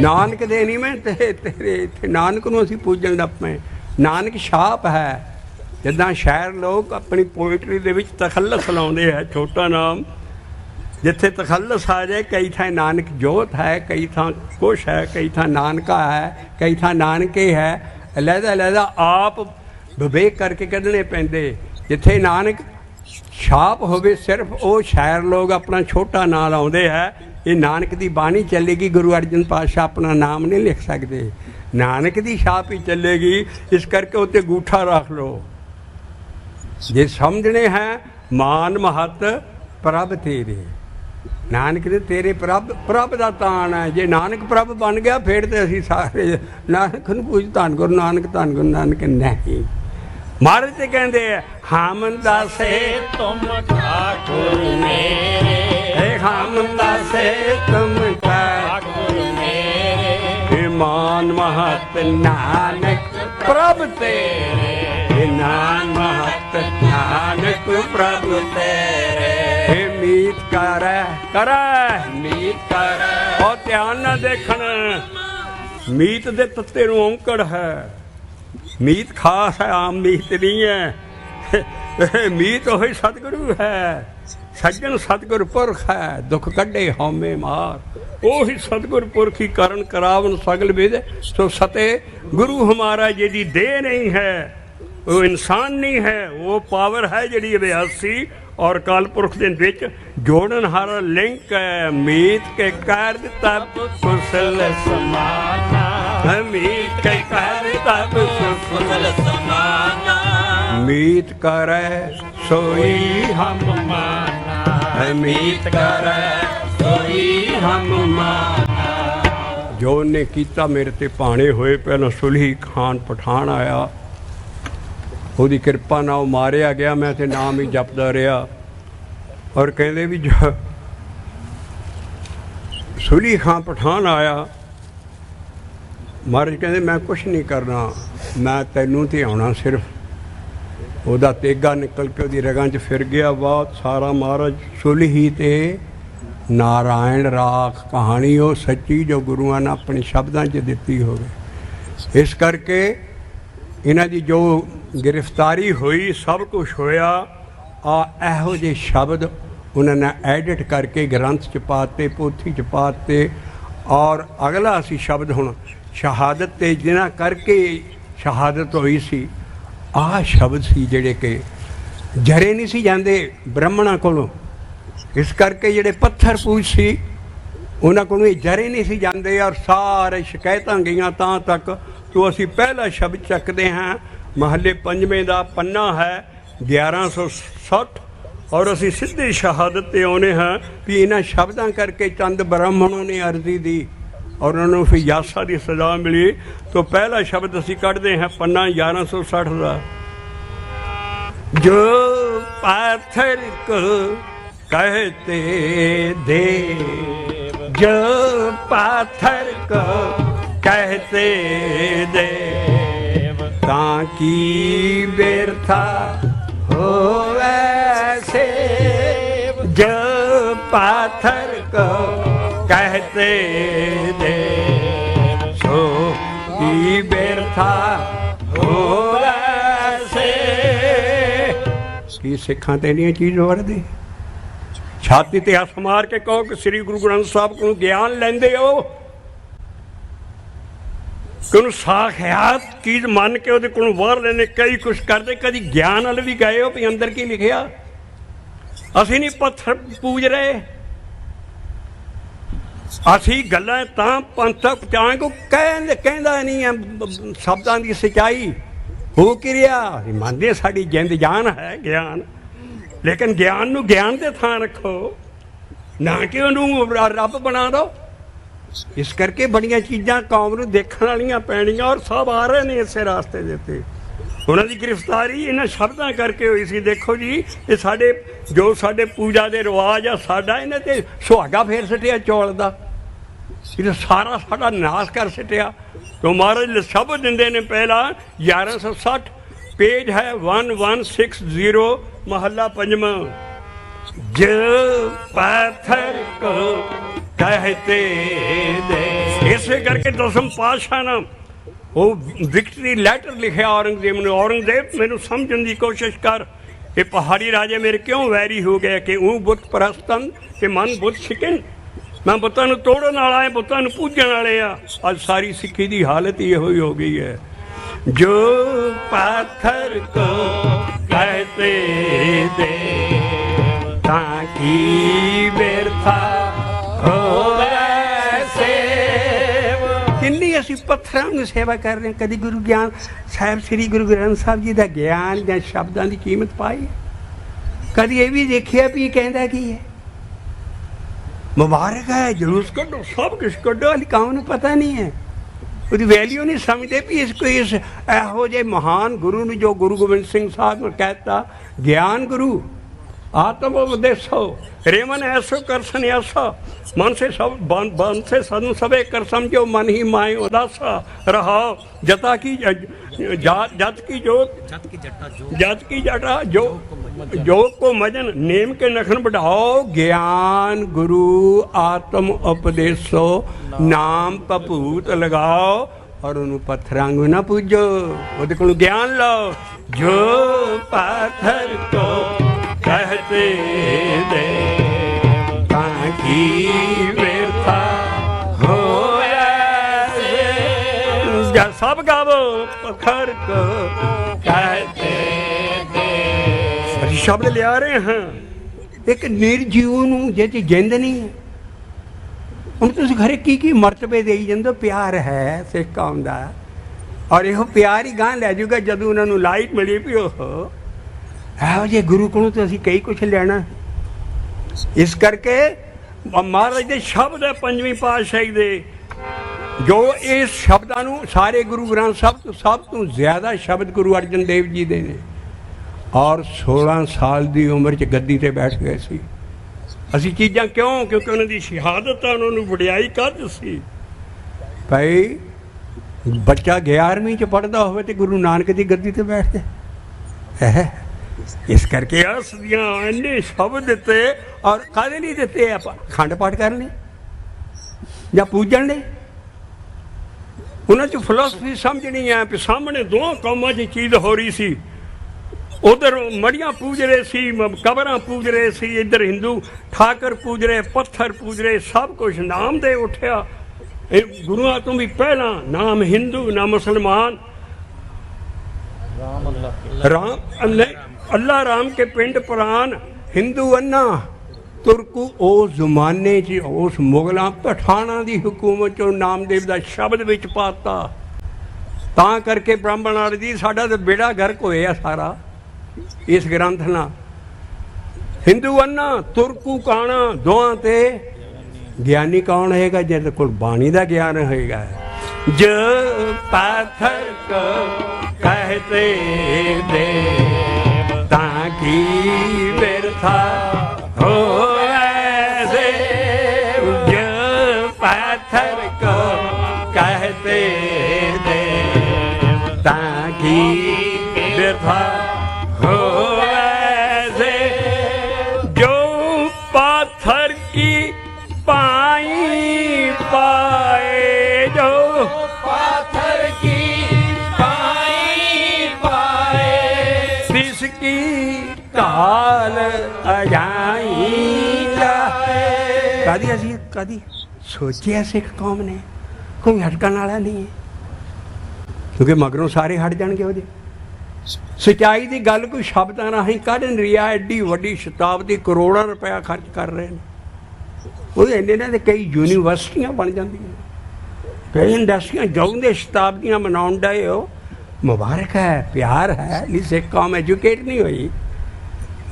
ਨਾਨਕ ਦੇ ਨਹੀਂ ਮੈਂ ਤੇਰੇ ਇੱਥੇ ਨਾਨਕ ਨੂੰ ਅਸੀਂ ਪੂਜਣ ਲੱਗ ਪਏ। ਨਾਨਕ ਛਾਪ ਹੈ। ਜਿੱਦਾਂ ਸ਼ਾਇਰ ਲੋਕ ਆਪਣੀ ਪੋਇਟਰੀ ਦੇ ਵਿੱਚ ਤਖੱਲਸ ਲਾਉਂਦੇ ਹੈ, ਛੋਟਾ ਨਾਮ ਜਿੱਥੇ ਤਖੱਲਸ ਆ ਜਾਏ। ਕਈ ਥਾਂ ਨਾਨਕ ਜੋਤ ਹੈ, ਕਈ ਥਾਂ ਕੁਛ ਹੈ, ਕਈ ਥਾਂ ਨਾਨਕਾ ਹੈ, ਕਈ ਥਾਂ ਨਾਨਕੇ ਹੈ। ਅਲੱਗਾ ਅਲੱਗਾ ਆਪ ਵਿਵੇਕ ਕਰਕੇ ਕੱਢਣੇ ਪੈਂਦੇ। ਜਿੱਥੇ ਨਾਨਕ ਛਾਪ ਹੋਵੇ ਸਿਰਫ ਉਹ ਸ਼ਾਇਰ ਲੋਕ ਆਪਣਾ ਛੋਟਾ ਨਾਂ ਲਾਉਂਦੇ ਹੈ। ਇਹ ਨਾਨਕ ਦੀ ਬਾਣੀ ਚੱਲੇਗੀ, ਗੁਰੂ ਅਰਜਨ ਪਾਤਸ਼ਾਹ ਆਪਣਾ ਨਾਮ ਨਹੀਂ ਲਿਖ ਸਕਦੇ। ਨਾਨਕ ਦੀ ਛਾਪ ਹੀ ਚੱਲੇਗੀ। ਇਸ ਕਰਕੇ ਉੱਤੇ ਗੂਠਾ ਰੱਖ ਲਓ। ਜੇ ਸਮਝਣੇ ਹੈ ਮਾਨ ਮਹੱਤ ਪ੍ਰਭ ਤੇਰੇ, ਨਾਨਕ ਦੇ ਤੇਰੇ ਪ੍ਰਭ ਦਾ ਤਾਣ ਹੈ। ਜੇ ਨਾਨਕ ਪ੍ਰਭ ਬਣ ਗਿਆ ਫਿਰ ਤੇ ਅਸੀਂ ਸਾਰੇ ਨਾਨਕ ਨੂੰ ਪੂਜ, ਧੰਨ ਗੁਰੂ ਨਾਨਕ, ਧੰਨ ਗੁਰੂ ਨਾਨਕ ਨਹੀਂ। ਮਹਾਰਾਜ ਤੇ ਕਹਿੰਦੇ ਆ, ਹਮ ਦਾਸੇ ਤੁਮ ਠਾਕੁਰ ਮੇਰੇ, ਹਮ ਦਾਸੇ ਤੁਮ ਠਾਕੁਰ ਮੇਰੇ, ਮਾਨ ਮਹਤ ਨਾਨਕ ਪ੍ਰਭ ਤੇਰੇ, ਨਾਨ ਮਹਤ ਨਾਨਕ ਪ੍ਰਭ ਤੇਰੇ। ਮੀਤ ਕਰੈ ਕਰੈ ਮੀਤ ਕਰੈ। ਉਹ ਧਿਆਨ ਨਾਲ ਦੇਖਣ, ਮੀਤ ਦੇ ਤੱਤੇ ਨੂੰ ਔਂਕੜ ਹੈ। ਮੀਤ ਖਾਸ ਹੈ, ਆਮ ਮੀਤ ਨਹੀਂ ਹੈ। ਮੀਤ ਉਹੀ ਸਤਿਗੁਰੂ ਹੈ। ਸੱਜਣ ਸਤਿਗੁਰ ਪੁਰਖ ਹੈ, ਦੁੱਖ ਕੱਢੇ ਹਉਮੈ ਮਾਰ। ਉਹੀ ਸਤਿਗੁਰ ਪੁਰਖ ਹੀ ਕਰਨ ਕਰਾਵਨ ਸਗਲ ਵੇਦ। ਸੋ ਸਤੇ ਗੁਰੂ ਹਮਾਰਾ ਜਿਹਦੀ ਦੇਹ ਨਹੀਂ ਹੈ, ਉਹ ਇਨਸਾਨ ਨਹੀਂ ਹੈ, ਉਹ ਪਾਵਰ ਹੈ ਜਿਹੜੀ ਅਭਿਆਸੀ ਔਰ ਕਾਲ ਪੁਰਖ ਦੇ ਵਿੱਚ ਜੋੜਨ ਹਾਰਾ ਲਿੰਕ ਹੈ। ਮੀਤ ਕੇ ਕਰ ਤਬ ਕੁਸ਼ਲ ਸਮਾਨਾ, ਮੀਤ ਕੇ ਕਰ ਤਬ ਕੁਸ਼ਲ ਸਮਾਨਾ। ਮੀਤ ਕਰੈ ਸੋਈ ਹਮ ਮਾਨਾ, ਮੀਤ ਕਰੈ ਸੋਈ ਹਮ ਮਾਨਾ। ਜੋ ਉਹਨੇ ਕੀਤਾ ਮੇਰੇ ਤੇ ਭਾਣੇ ਹੋਏ। ਪਹਿਲਾਂ ਸੁਲਹੀ ਖਾਨ ਪਠਾਨ ਆਇਆ, ਉਹਦੀ ਕਿਰਪਾ ਨਾਲ ਉਹ ਮਾਰਿਆ ਗਿਆ। ਮੈਂ ਤੇ ਨਾਮ ਹੀ ਜਪਦਾ ਰਿਹਾ। ਔਰ ਕਹਿੰਦੇ ਵੀ ਜੋ ਸੁਲਹੀ ਖਾਨ ਪਠਾਨ ਆਇਆ, ਮਹਾਰਾਜ ਕਹਿੰਦੇ ਮੈਂ ਕੁਛ ਨਹੀਂ ਕਰਨਾ, ਮੈਂ ਤੈਨੂੰ ਤੇ ਆਉਣਾ ਸਿਰਫ। ਉਹਦਾ ਤੇਗਾ ਨਿਕਲ ਕੇ ਉਹਦੀ ਰਗਾਂ 'ਚ ਫਿਰ ਗਿਆ। ਬਹੁਤ ਸਾਰਾ ਮਹਾਰਾਜ ਸੁਲਹੀ ਤੇ ਨਾਰਾਇਣ ਰਾਖ ਕਹਾਣੀ ਉਹ ਸੱਚੀ ਜੋ ਗੁਰੂਆਂ ਨੇ ਆਪਣੇ ਸ਼ਬਦਾਂ 'ਚ ਦਿੱਤੀ ਹੋਵੇ। ਇਸ ਕਰਕੇ ਇਹਨਾਂ ਦੀ ਜੋ ਗ੍ਰਿਫਤਾਰੀ ਹੋਈ, ਸਭ ਕੁਛ ਹੋਇਆ। ਆ ਇਹੋ ਜਿਹੇ ਸ਼ਬਦ ਉਹਨਾਂ ਨੇ ਐਡਿਟ ਕਰਕੇ ਗ੍ਰੰਥ 'ਚ ਪਾਤੇ, ਪੋਥੀ 'ਚ ਪਾਤੇ। ਔਰ ਅਗਲਾ ਅਸੀਂ ਸ਼ਬਦ ਹੁਣ ਸ਼ਹਾਦਤ ਤੇ ਜਿਹਨਾਂ ਕਰਕੇ ਸ਼ਹਾਦਤ ਹੋਈ ਸੀ, ਆਹ ਸ਼ਬਦ ਸੀ ਜਿਹੜੇ ਕਿ ਜਰੇ ਨਹੀਂ ਸੀ ਜਾਂਦੇ ਬ੍ਰਾਹਮਣਾਂ ਕੋਲੋਂ। ਇਸ ਕਰਕੇ ਜਿਹੜੇ ਪੱਥਰ ਪੂਜ ਸੀ ਉਹਨਾਂ ਕੋਲੋਂ ਜਰੇ ਨਹੀਂ ਸੀ ਜਾਂਦੇ ਔਰ ਸਾਰੇ ਸ਼ਿਕਾਇਤਾਂ ਗਈਆਂ ਤਾਂ ਤੱਕ ਤੋਂ ਅਸੀਂ ਪਹਿਲਾ ਸ਼ਬਦ ਚੱਕਦੇ ਹਾਂ। ਮਹੱਲੇ ਪੰਜਵੇਂ ਦਾ ਪੰਨਾ ਹੈ 1160 ਔਰ ਅਸੀਂ ਸਿੱਧੀ ਸ਼ਹਾਦਤ 'ਤੇ ਆਉਂਦੇ ਹਾਂ ਵੀ ਇਹਨਾਂ ਸ਼ਬਦਾਂ ਕਰਕੇ ਚੰਦ ਬ੍ਰਾਹਮਣੋਂ ਨੇ ਅਰਜ਼ੀ ਦੀ ਔਰ ਉਹਨਾਂ ਨੂੰ ਫਿਰ ਯਾਸਾ ਦੀ ਸਜ਼ਾ ਮਿਲੀ। ਤੋਂ ਪਹਿਲਾ ਸ਼ਬਦ ਅਸੀਂ ਕੱਢਦੇ ਹਾਂ ਪੰਨਾ 1160 ਦਾ। ਜੋ ਪਾਥਰ ਕੋ कहते देव, जो पाथर को कहते देव, ताकि व्यर्था हो ऐसे। जो पाथर को कहते देव, सो की व्यर्था हो ऐसे। की सिखां ते नहीं चीज़ वरदी छाती ते हथ मार के कहो कि श्री गुरु ग्रंथ साहब को ज्ञान लेंदे हो कि साख्यात चीज मन के ਉਹਦੇ ਕੋਲੋਂ ਬਾਹਰ ਲੈਣੇ ਕਈ ਕੁਛ ਕਰਦੇ ਕਦੀ ਗਿਆਨ ਵਾਲ ਵੀ ਗਏ ਹੋ ਵੀ ਅੰਦਰ ਕੀ ਲਿਖਿਆ। ਅਸੀਂ ਨਹੀਂ ਪੱਥਰ ਪੂਜ ਰਹੇ, ਅਸੀਂ ਗੱਲਾਂ ਤਾਂ ਪੰਥਕ ਚਾਹੇ ਕੋ ਕਹਿੰਦਾ ਨਹੀਂ ਹੈ ਸ਼ਬਦਾਂ ਦੀ ਸੱਚਾਈ ਹੋ ਕਿਰਿਆ ਮੰਨਦੇ ਸਾਡੀ ਜਿੰਦ ਜਾਨ ਹੈ ਗਿਆਨ, ਲੇਕਿਨ ਗਿਆਨ ਨੂੰ ਗਿਆਨ ਦੇ ਥਾਂ ਰੱਖੋ ਨਾ ਕਿ ਉਹਨੂੰ ਰੱਬ ਬਣਾ ਦਿਓ। ਇਸ ਕਰਕੇ ਬੜੀਆਂ ਚੀਜ਼ਾਂ ਕੌਮ ਨੂੰ ਦੇਖਣ ਵਾਲੀਆਂ ਪੈਣੀਆਂ ਔਰ ਸਭ ਆ ਰਹੇ ਨੇ ਇਸੇ ਰਾਸਤੇ ਦੇ ਉੱਤੇ। ਉਹਨਾਂ ਦੀ ਗ੍ਰਿਫਤਾਰੀ ਇਹਨਾਂ ਸ਼ਬਦਾਂ ਕਰਕੇ ਹੋਈ ਸੀ। ਦੇਖੋ ਜੀ ਇਹ ਸਾਡੇ ਜੋ ਸਾਡੇ ਪੂਜਾ ਦੇ ਰਿਵਾਜ ਆ ਸਾਡਾ ਇਹਨਾਂ ਤੇ ਸੁਹਾਗਾ ਫੇਰ ਸਿੱਟਿਆ ਚੌਲ ਦਾ, ਇਹ ਸਾਰਾ ਸਾਡਾ ਨਾਸ਼ ਕਰ ਸਿੱਟਿਆ। ਤੋਂ ਮਹਾਰਾਜ ਸ਼ਬਦ ਦਿੰਦੇ ਨੇ ਪਹਿਲਾਂ 1160 पेज है 1160 महला पंजवा। जो पाथर को कहते दे, इसे करके दसम पातशाह ना वो विक्ट्री लैटर लिखा औरंगजेब ने। औरंगजेब मैनू समझने की कोशिश कर, ये पहाड़ी राजे मेरे क्यों वैरी हो गए कि ऊँ बुत परस्तन के मन बुत छिकन। मैं बुतों नूं तोड़न वाला है, बुतों नूं पूजन वाले आ। अज सारी सिक्खी की हालत ये हो गई है। जो पाथर को कहते दे, ताकि व्यर्था हो ऐसे। किन्नी असीं पत्थरां नूं सेवा कर रहे हैं, कदी गुरु ज्ञान साहिब श्री गुरु ग्रंथ साहिब जी का ज्ञान या शब्दां की कीमत पाई, कदी ये भी देखिया भी कहता की है। मुबारक है जलूस कड्डो सब कुछ कड्डो, हाली काम नूं पता नहीं है, ਉਹਦੀ ਵੈਲਿਊ ਨਹੀਂ ਸਮਝਦੇ ਵੀ ਇਸ ਕੋਈ ਇਸ ਇਹੋ ਜਿਹੇ ਮਹਾਨ ਗੁਰੂ ਨੂੰ ਜੋ ਗੁਰੂ ਗੋਬਿੰਦ ਸਿੰਘ ਸਾਹਿਬ ਨੇ ਕਹਿਤਾ ਗਿਆਨ ਗੁਰੂ ਆਤਮ ਉਪਦੇਸੋ ਰੇਮਨ ਐਸੋ ਕਰ ਸੰਨਿਆਸਾ ਮਨ ਸੇ ਸਭ ਬਨ ਸੇ ਸਾਨੂੰ ਸਭੇ ਕਰ ਸਮਝੋ ਮਨ ਹੀ ਮਾਏ ਉਦਾਸਾ ਰਹਾ ਜਤਾ ਕੀ ਜਤ की जोत जत की जटा जो योग को मजन नेम के नखन बढ़ाओ। ज्ञान गुरु आत्म उपदेशो नाम पपूत लगाओ और उन्होंने पत्थरांगू ना पूजो, वो को ज्ञान लो। जो पाथर को कहते दे, ताकि व्यर्था हो सब गावो पत्थर को कहते दे। शब्द लिया रहे हैं एक निर्जीव नूं जे जिंद नहीं है। ਹੁਣ ਤੁਸੀਂ ਘਰੇ ਕੀ ਮਰਤਬੇ ਦੇਈ ਜਾਂਦੇ। ਪਿਆਰ ਹੈ ਸਿੱਖ ਕੌਮ ਦਾ ਔਰ ਇਹੋ ਪਿਆਰ ਹੀ ਗਾਂ ਲੈ ਜਾਊਗਾ ਜਦੋਂ ਉਹਨਾਂ ਨੂੰ ਲਾਈਟ ਮਿਲੀ ਵੀ ਉਹ ਇਹੋ ਜਿਹੇ ਗੁਰੂ ਕੋਲੋਂ ਤਾਂ ਅਸੀਂ ਕਈ ਕੁਛ ਲੈਣਾ। ਇਸ ਕਰਕੇ ਮਹਾਰਾਜ ਦੇ ਸ਼ਬਦ ਹੈ ਪੰਜਵੀਂ ਪਾਤਸ਼ਾਹੀ ਦੇ ਜੋ ਇਸ ਸ਼ਬਦਾਂ ਨੂੰ ਸਾਰੇ ਗੁਰੂ ਗ੍ਰੰਥ ਸਾਹਿਬ ਤੋਂ ਸਭ ਤੋਂ ਜ਼ਿਆਦਾ ਸ਼ਬਦ ਗੁਰੂ ਅਰਜਨ ਦੇਵ ਜੀ ਦੇ ਨੇ ਔਰ 16 ਸਾਲ ਦੀ ਉਮਰ 'ਚ ਗੱਦੀ 'ਤੇ ਬੈਠ ਗਏ ਸੀ। ਅਸੀਂ ਚੀਜ਼ਾਂ ਕਿਉਂ ਕਿਉਂਕਿ ਉਹਨਾਂ ਦੀ ਸ਼ਹਾਦਤ ਆ, ਉਹਨਾਂ ਨੂੰ ਵਡਿਆਈ ਕੱਢ ਸੀ। ਭਾਈ ਬੱਚਾ 11ਵੀਂ 'ਚ ਪੜ੍ਹਦਾ ਹੋਵੇ ਤੇ ਗੁਰੂ ਨਾਨਕ ਦੀ ਗੱਦੀ 'ਤੇ ਬੈਠ ਜਾਏ। ਇਸ ਕਰਕੇ ਅਸ ਦੀਆਂ ਇੰਨੇ ਸ਼ਬਦ ਦਿੱਤੇ ਔਰ ਕਾਹਦੇ ਲਈ ਦਿੱਤੇ ਆਪਾਂ ਖੰਡ ਪਾਠ ਕਰਨ ਲਈ ਜਾਂ ਪੂਜਣ ਲਈ। ਉਹਨਾਂ 'ਚ ਫਿਲਾਸਫੀ ਸਮਝਣੀ ਹੈ ਵੀ ਸਾਹਮਣੇ ਦੋ ਕੌਮਾਂ 'ਚ ਚੀਜ਼ ਹੋ ਰਹੀ ਸੀ। उधर मड़ियाँ पूज रहे सी, कबरां पूज रहे सी, इधर हिंदू ठाकर पूज रहे, पत्थर पूज रहे, सब कुछ नाम दे उठिया। गुरुआ तो भी पहला नाम हिंदू ना मुसलमान। राम अल्लाह राम के पिंड प्राण हिंदू अन्ना ਤੁਰਕੂ ਉਸ ਜ਼ਮਾਨੇ 'ਚ ਉਸ ਮੁਗਲਾਂ ਪਠਾਨਾਂ ਦੀ ਹਕੂਮਤ 'ਚੋਂ ਨਾਮਦੇਵ ਦਾ ਸ਼ਬਦ ਵਿੱਚ ਪਾਤਾ। ਤਾਂ ਕਰਕੇ ਬ੍ਰਾਹਮਣ ਆਦਿ ਜੀ ਸਾਡਾ ਤਾਂ ਬੇੜਾ ਗਰਕ ਹੋਇਆ ਸਾਰਾ ਇਸ ਗ੍ਰੰਥ ਨਾਲ। ਹਿੰਦੂ ਅੰਨਾ ਤੁਰਕੂ ਕਾਣਾ ਦੋਹਾਂ ਤੇ ਗਿਆਨੀ ਕੌਣ ਹੋਏਗਾ? ਜਿਹਦੇ ਕੋਲ ਬਾਣੀ ਦਾ ਗਿਆਨ ਹੋਏਗਾ। ਜੋ ਪਾਥਰ ਕੋ ਕਹਤੇ ਦੇਵ ਤਾਂ ਕੀ ਬਿਰਥਾ ਹੋਵੇ। ਜੋ ਪਾਥਰ ਕੋ ਕਹਤੇ ਦੇਵ ਤਾਂ ਕੀ ਬਿਰਥਾ ਹੋਵੇ। ਜੋ पाथर की पाई पाए, जो पाथर की पाई पाए, जिसकी काल अजाई जाए। कदी असी कदी सोचिया सिख कौम ने कोई हटकण वाला नहीं है, क्योंकि मगरों सारे हट जाएंगे ਉਹਦੇ। ਸੱਚਾਈ ਦੀ ਗੱਲ ਕੋਈ ਸ਼ਬਦਾਂ ਰਾਹੀਂ ਕੱਢ ਨਹੀਂ ਰਿਹਾ। ਐਡੀ ਵੱਡੀ ਸ਼ਤਾਬਦੀ ਕਰੋੜਾਂ ਰੁਪਇਆ ਖਰਚ ਕਰ ਰਹੇ ਨੇ। ਉਹ ਇੰਨੇ ਨਾਲ ਤੇ ਕਈ ਯੂਨੀਵਰਸਿਟੀਆਂ ਬਣ ਜਾਂਦੀਆਂ, ਕਈ ਇੰਡਸਟਰੀਆਂ ਜਾਉਂਦੇ ਸ਼ਤਾਬਦੀਆਂ ਮਨਾਉਣ ਡਏ ਹੋ। ਮੁਬਾਰਕ ਹੈ, ਪਿਆਰ ਹੈ। ਨਹੀਂ ਸਿੱਖ ਕੌਮ ਐਜੂਕੇਟ ਨਹੀਂ ਹੋਈ,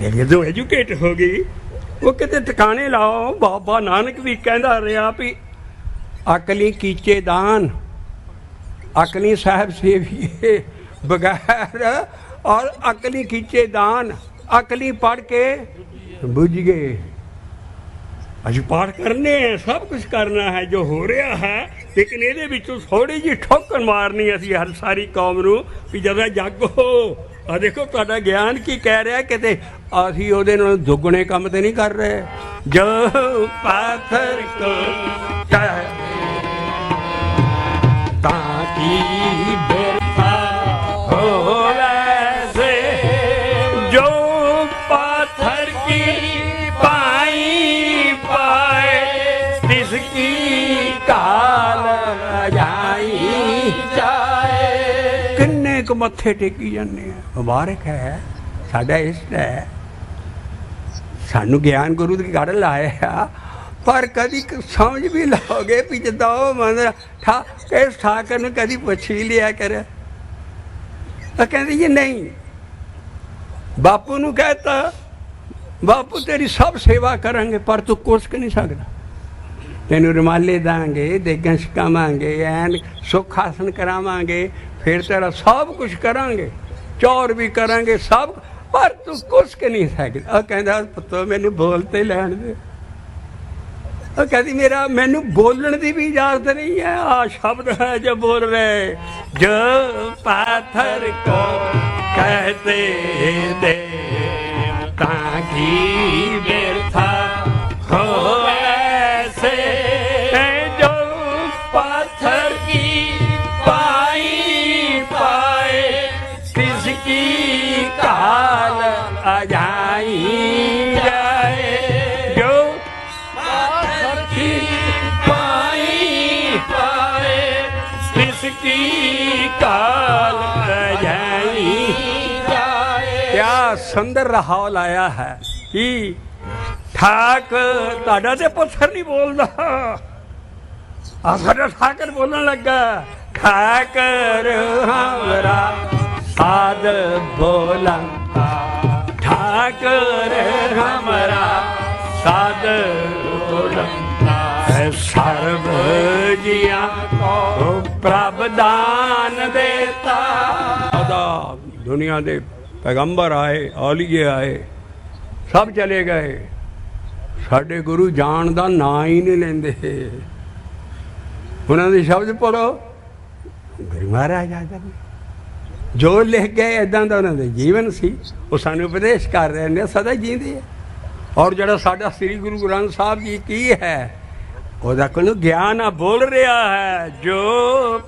ਲੇਕਿਨ ਜਦੋਂ ਐਜੂਕੇਟ ਹੋ ਗਈ ਉਹ ਕਿਤੇ ਟਿਕਾਣੇ ਲਾਓ। ਬਾਬਾ ਨਾਨਕ ਵੀ ਕਹਿੰਦਾ ਰਿਹਾ ਵੀ ਅਕਲੀ ਕੀਚੇ ਦਾਨ, ਅਕਲੀ ਸਾਹਿਬ ਸੇਵੀਏ बगैर और अकली खींचे दान। अकली पढ़ के बुझ गए। अभी पाठ करने हैं, सब कुछ करना है जो हो रहा है, लेकिन ये थोड़ी जी ठोकर मारनी असी हर सारी कौम नूं भी जरा जागो। आ देखो तुहाडा ज्ञान की कह रहा है, किते असी उहदे नाल दुगने काम ते नहीं कर रहे। जो पाथर को ताकि वैसे जो पाथर की पाई पाए, जिसकी काल जाई जाए। किन्ने को मत्थे टेकी जाने। मुबारक है, साडा इष्ट है, सानू ज्ञान गुरु की गढ़ लाया। पर कभी समझ भी लोगे भी जिदा मन ठा इस ठाकर ने कभी पुछ ही लिया करे। कहते जी नहीं, बापू नू कहता बापू तेरी सब सेवा करांगे पर तू कुछ नहीं सकता। तेनू रुमाले देंगे, देगां छकावांगे, ऐन सुख आसन करावांगे, फिर तेरा सब कुछ करांगे, चौर भी करांगे सब, पर तू कुछ नहीं सकता। कहता पुत्तो मैनू बोलते लैण दे। कहती मेरा मैनू बोलने की भी इजाजत नहीं है। आ शब्द है जो बोल रहे। जो पाथर को कहते दे ताकि बिरथा हो ऐसे। जो पाथर की पाई पाए, किसकी काल अजाई जाए। जो की काल जाई जाए। क्या सुंदर राहौल आया है कि ठाक ताड़ा ते पत्थर नहीं बोलता। साडा ठाकर बोलने लगा। ठाकर हमरा साध बोला, ठाकर हमरा साध बोला। सर्व जिया को प्रभ दान देता। दुनिया दे पैगंबर आए, औलिए आए, सब चले गए। साडे गुरु जान दा ना ही नहीं लेंदे। उन्हां दे शब्द पढ़ो, गुरु महाराज आ जाते जो लिख गए इदां दा उन्हां दे जीवन सी, वो सानू उपदेश कर रहे ने, सदा जींदे है। और जिहड़ा साडा श्री गुरु ग्रंथ साहब जी की है, ਉਹਦਾ ਕੋਲ ਗਿਆਨ ਆ ਬੋਲ ਰਿਹਾ ਹੈ। ਜੋ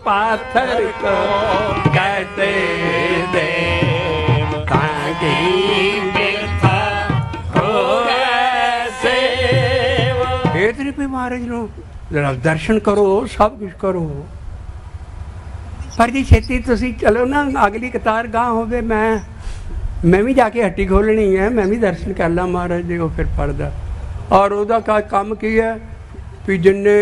ਪਾਥਰ ਕੋ ਕਹਤੇ ਦੇਵ ਕਾਂਗੀ ਬਿਰਥਾ ਹੋਵੇ। ਇਤਨੇ ਵੀ ਮਹਾਰਾਜ ਨੂੰ ਜਰਾ ਦਰਸ਼ਨ ਕਰੋ, ਸਭ ਕੁਝ ਕਰੋ। ਪਰ ਜੀ ਛੇਤੀ ਤੁਸੀਂ ਚਲੋ ਨਾ, ਅਗਲੀ ਕਤਾਰ ਗਾਂ ਹੋਵੇ। ਮੈਂ ਵੀ ਜਾ ਕੇ ਹੱਟੀ ਖੋਲਣੀ ਹੈ, ਮੈਂ ਵੀ ਦਰਸ਼ਨ ਕਰ ਲਾਂ ਮਹਾਰਾਜ ਦੇ। ਉਹ ਫਿਰ ਪੜਦਾ और ਉਹਦਾ ਕੰਮ ਕੀ ਹੈ ਵੀ ਜਿੰਨੇ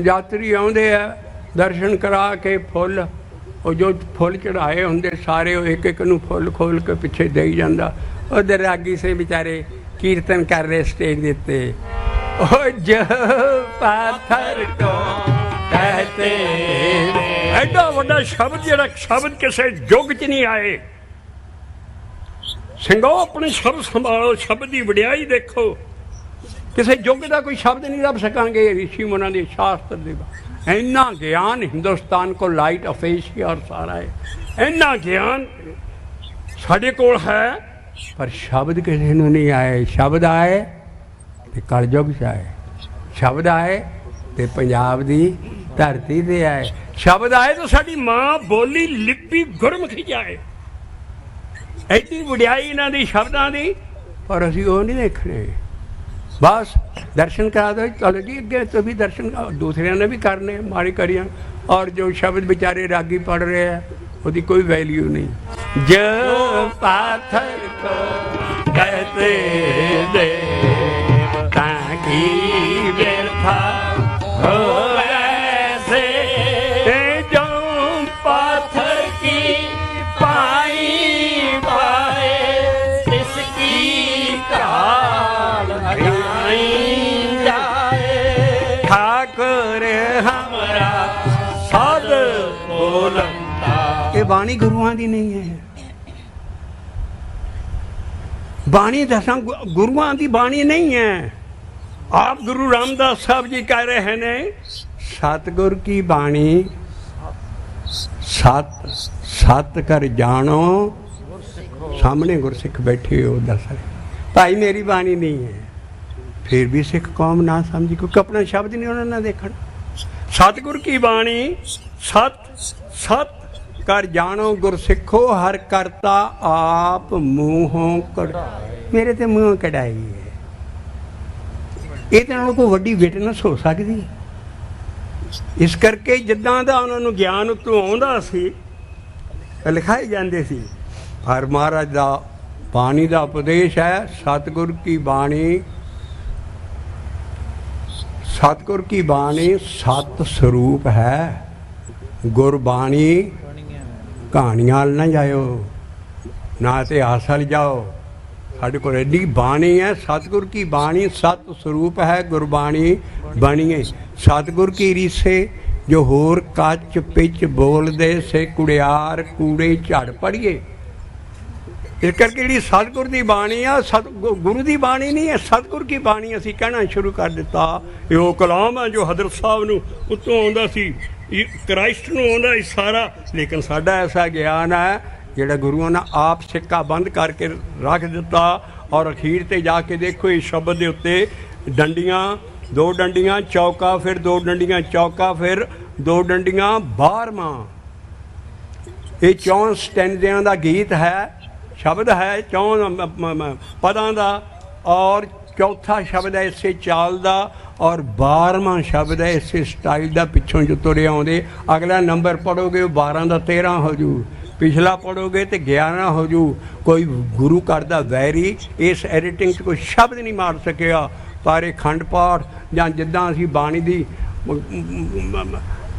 ਯਾਤਰੀ ਆਉਂਦੇ ਆ ਦਰਸ਼ਨ ਕਰਾ ਕੇ ਫੁੱਲ ਉਹ ਜੋ ਫੁੱਲ ਚੜਾਏ ਹੁੰਦੇ ਸਾਰੇ ਉਹ ਇੱਕ ਇੱਕ ਨੂੰ ਫੁੱਲ ਖੋਲ ਕੇ ਪਿੱਛੇ ਦੇਈ ਜਾਂਦਾ। ਉਧਰ ਰਾਗੀ ਸੇ ਵਿਚਾਰੇ ਕੀਰਤਨ ਕਰ ਰਹੇ ਸਟੇਜ ਦੇ ਉੱਤੇ ਉਹ ਜੋ ਪਾਥਰ ਕੋ ਕਹਤੇ ਐਡਾ ਵੱਡਾ ਸ਼ਬਦ ਜਿਹੜਾ ਸ਼ਬਦ ਕਿਸੇ ਯੁੱਗ 'ਚ ਨਹੀਂ ਆਏ। ਸਿੰਘੋ ਆਪਣੇ ਸ਼ਬਦ ਸੰਭਾਲੋ, ਸ਼ਬਦ ਦੀ ਵਡਿਆਈ ਦੇਖੋ। ਕਿਸੇ ਯੁੱਗ ਦਾ ਕੋਈ ਸ਼ਬਦ ਨਹੀਂ ਲੱਭ ਸਕਾਂਗੇ ਰਿਸ਼ੀ ਮੁਨਾਂ ਦੇ ਸ਼ਾਸਤਰ ਦੇ। ਇੰਨਾ ਗਿਆਨ ਹਿੰਦੁਸਤਾਨ ਕੋ ਲਾਈਟ ਆਫ ਏਸ਼ੀਆ ਔਰ ਸਾਰਾ ਹੈ, ਇੰਨਾ ਗਿਆਨ ਸਾਡੇ ਕੋਲ ਹੈ, ਪਰ ਸ਼ਬਦ ਕਿਸੇ ਨੂੰ ਨਹੀਂ ਆਏ। ਸ਼ਬਦ ਆਏ ਤੇ ਕਲਯੁੱਗ 'ਚ ਆਏ, ਸ਼ਬਦ ਆਏ ਤੇ ਪੰਜਾਬ ਦੀ ਧਰਤੀ ਤੇ ਆਏ, ਸ਼ਬਦ ਆਏ ਤਾਂ ਸਾਡੀ ਮਾਂ ਬੋਲੀ ਲਿਪੀ ਗੁਰਮੁਖੀ 'ਚ ਆਏ। ਐਡੀ ਵਡਿਆਈ ਇਹਨਾਂ ਦੀ ਸ਼ਬਦਾਂ ਦੀ, ਪਰ ਅਸੀਂ ਉਹ ਨਹੀਂ ਦੇਖਣੇ। बस दर्शन करा दो, चलो जी अगे तो भी दर्शन दूसरिया ने भी करने माड़ी करियाँ। और जो शब्द बेचारे रागी पढ़ रहे हैं उसकी कोई वैल्यू नहीं। जो पाथर को कहते देवता की व्यर्था हो ऐसे, जो पाथर की पाई पाए इसकी काल ठाकुर हमारा साध बोलंदा। ये बाणी गुरुआं दी नहीं है, बाणी दसा गुरुआं दी बाणी नहीं है। आप गुरु रामदास साहब जी कह रहे हैं सतगुर की बाणी सत सत कर जानो। सामने गुरसिख बैठे हो दस रहे भाई मेरी बाणी नहीं है, फिर भी सिख कौम ना समझी क्योंकि अपना शब्द नहीं उन्होंने देखना। सतगुर की बाणी सत सत कर जानो गुर सिखो हर करता आप मूहों कढ़। मेरे ते मूहों कढ़ाई है, ये तो कोई वड्डी विटनेस हो सकती। इस करके जिद्दां दा उन्होंने ज्ञान उत्तों आउंदा सी लिखाए जाते सी। हर महाराज दा बाणी दा उपदेश है सतगुर की बाणी। सतगुर की बाणी सत स्वरूप है। गुरबाणी कहानियां वाल ना जाओ, ना इतिहास वाल जाओ। साढ़े को एडी बाणी है, सतगुर की बाणी सत स्वरूप है। गुरबाणी बणीए सतगुर की रीसे जो होर कच पिच बोल दे से कुड़ियार कूड़े झड़ पड़िए। इस करके जी सतगुर की बाणी आ, गुरु की बाणी नहीं है, सतगुर की बाणी असीं कहना शुरू कर दिता। ये कलाम है जो हजरत साहब नूं उत्तों आउंदा सी, क्राइस्ट नूं आउंदा सी सारा। लेकिन साडा ऐसा ज्ञान है जिहड़ा गुरुआं ने आप सिक्का बंद करके रख दिता। और अखीर ते जाके देखो इस शब्द दे उत्ते डंडियां, दो डंडियां चौका, फिर दो डंडियां चौका, फिर दो डंडियां 12वां। ये 4 स्टैंडियां दा गीत है, शब्द है 4 पदां दा। और चौथा शब्द है इसे चाल दा। और 12वां शब्द है इसे स्टाइल दा। पिछों जो तुरे आउंदे अगला नंबर पढ़ोगे 12 दा 13 हो जू, पिछला पढ़ोगे तो 11 हो जू। कोई गुरु करदा वैरी इस एडिटिंग च कोई शब्द नहीं मार सकिया। पर ये खंड पाठ जां जिद्दां असीं बाणी दी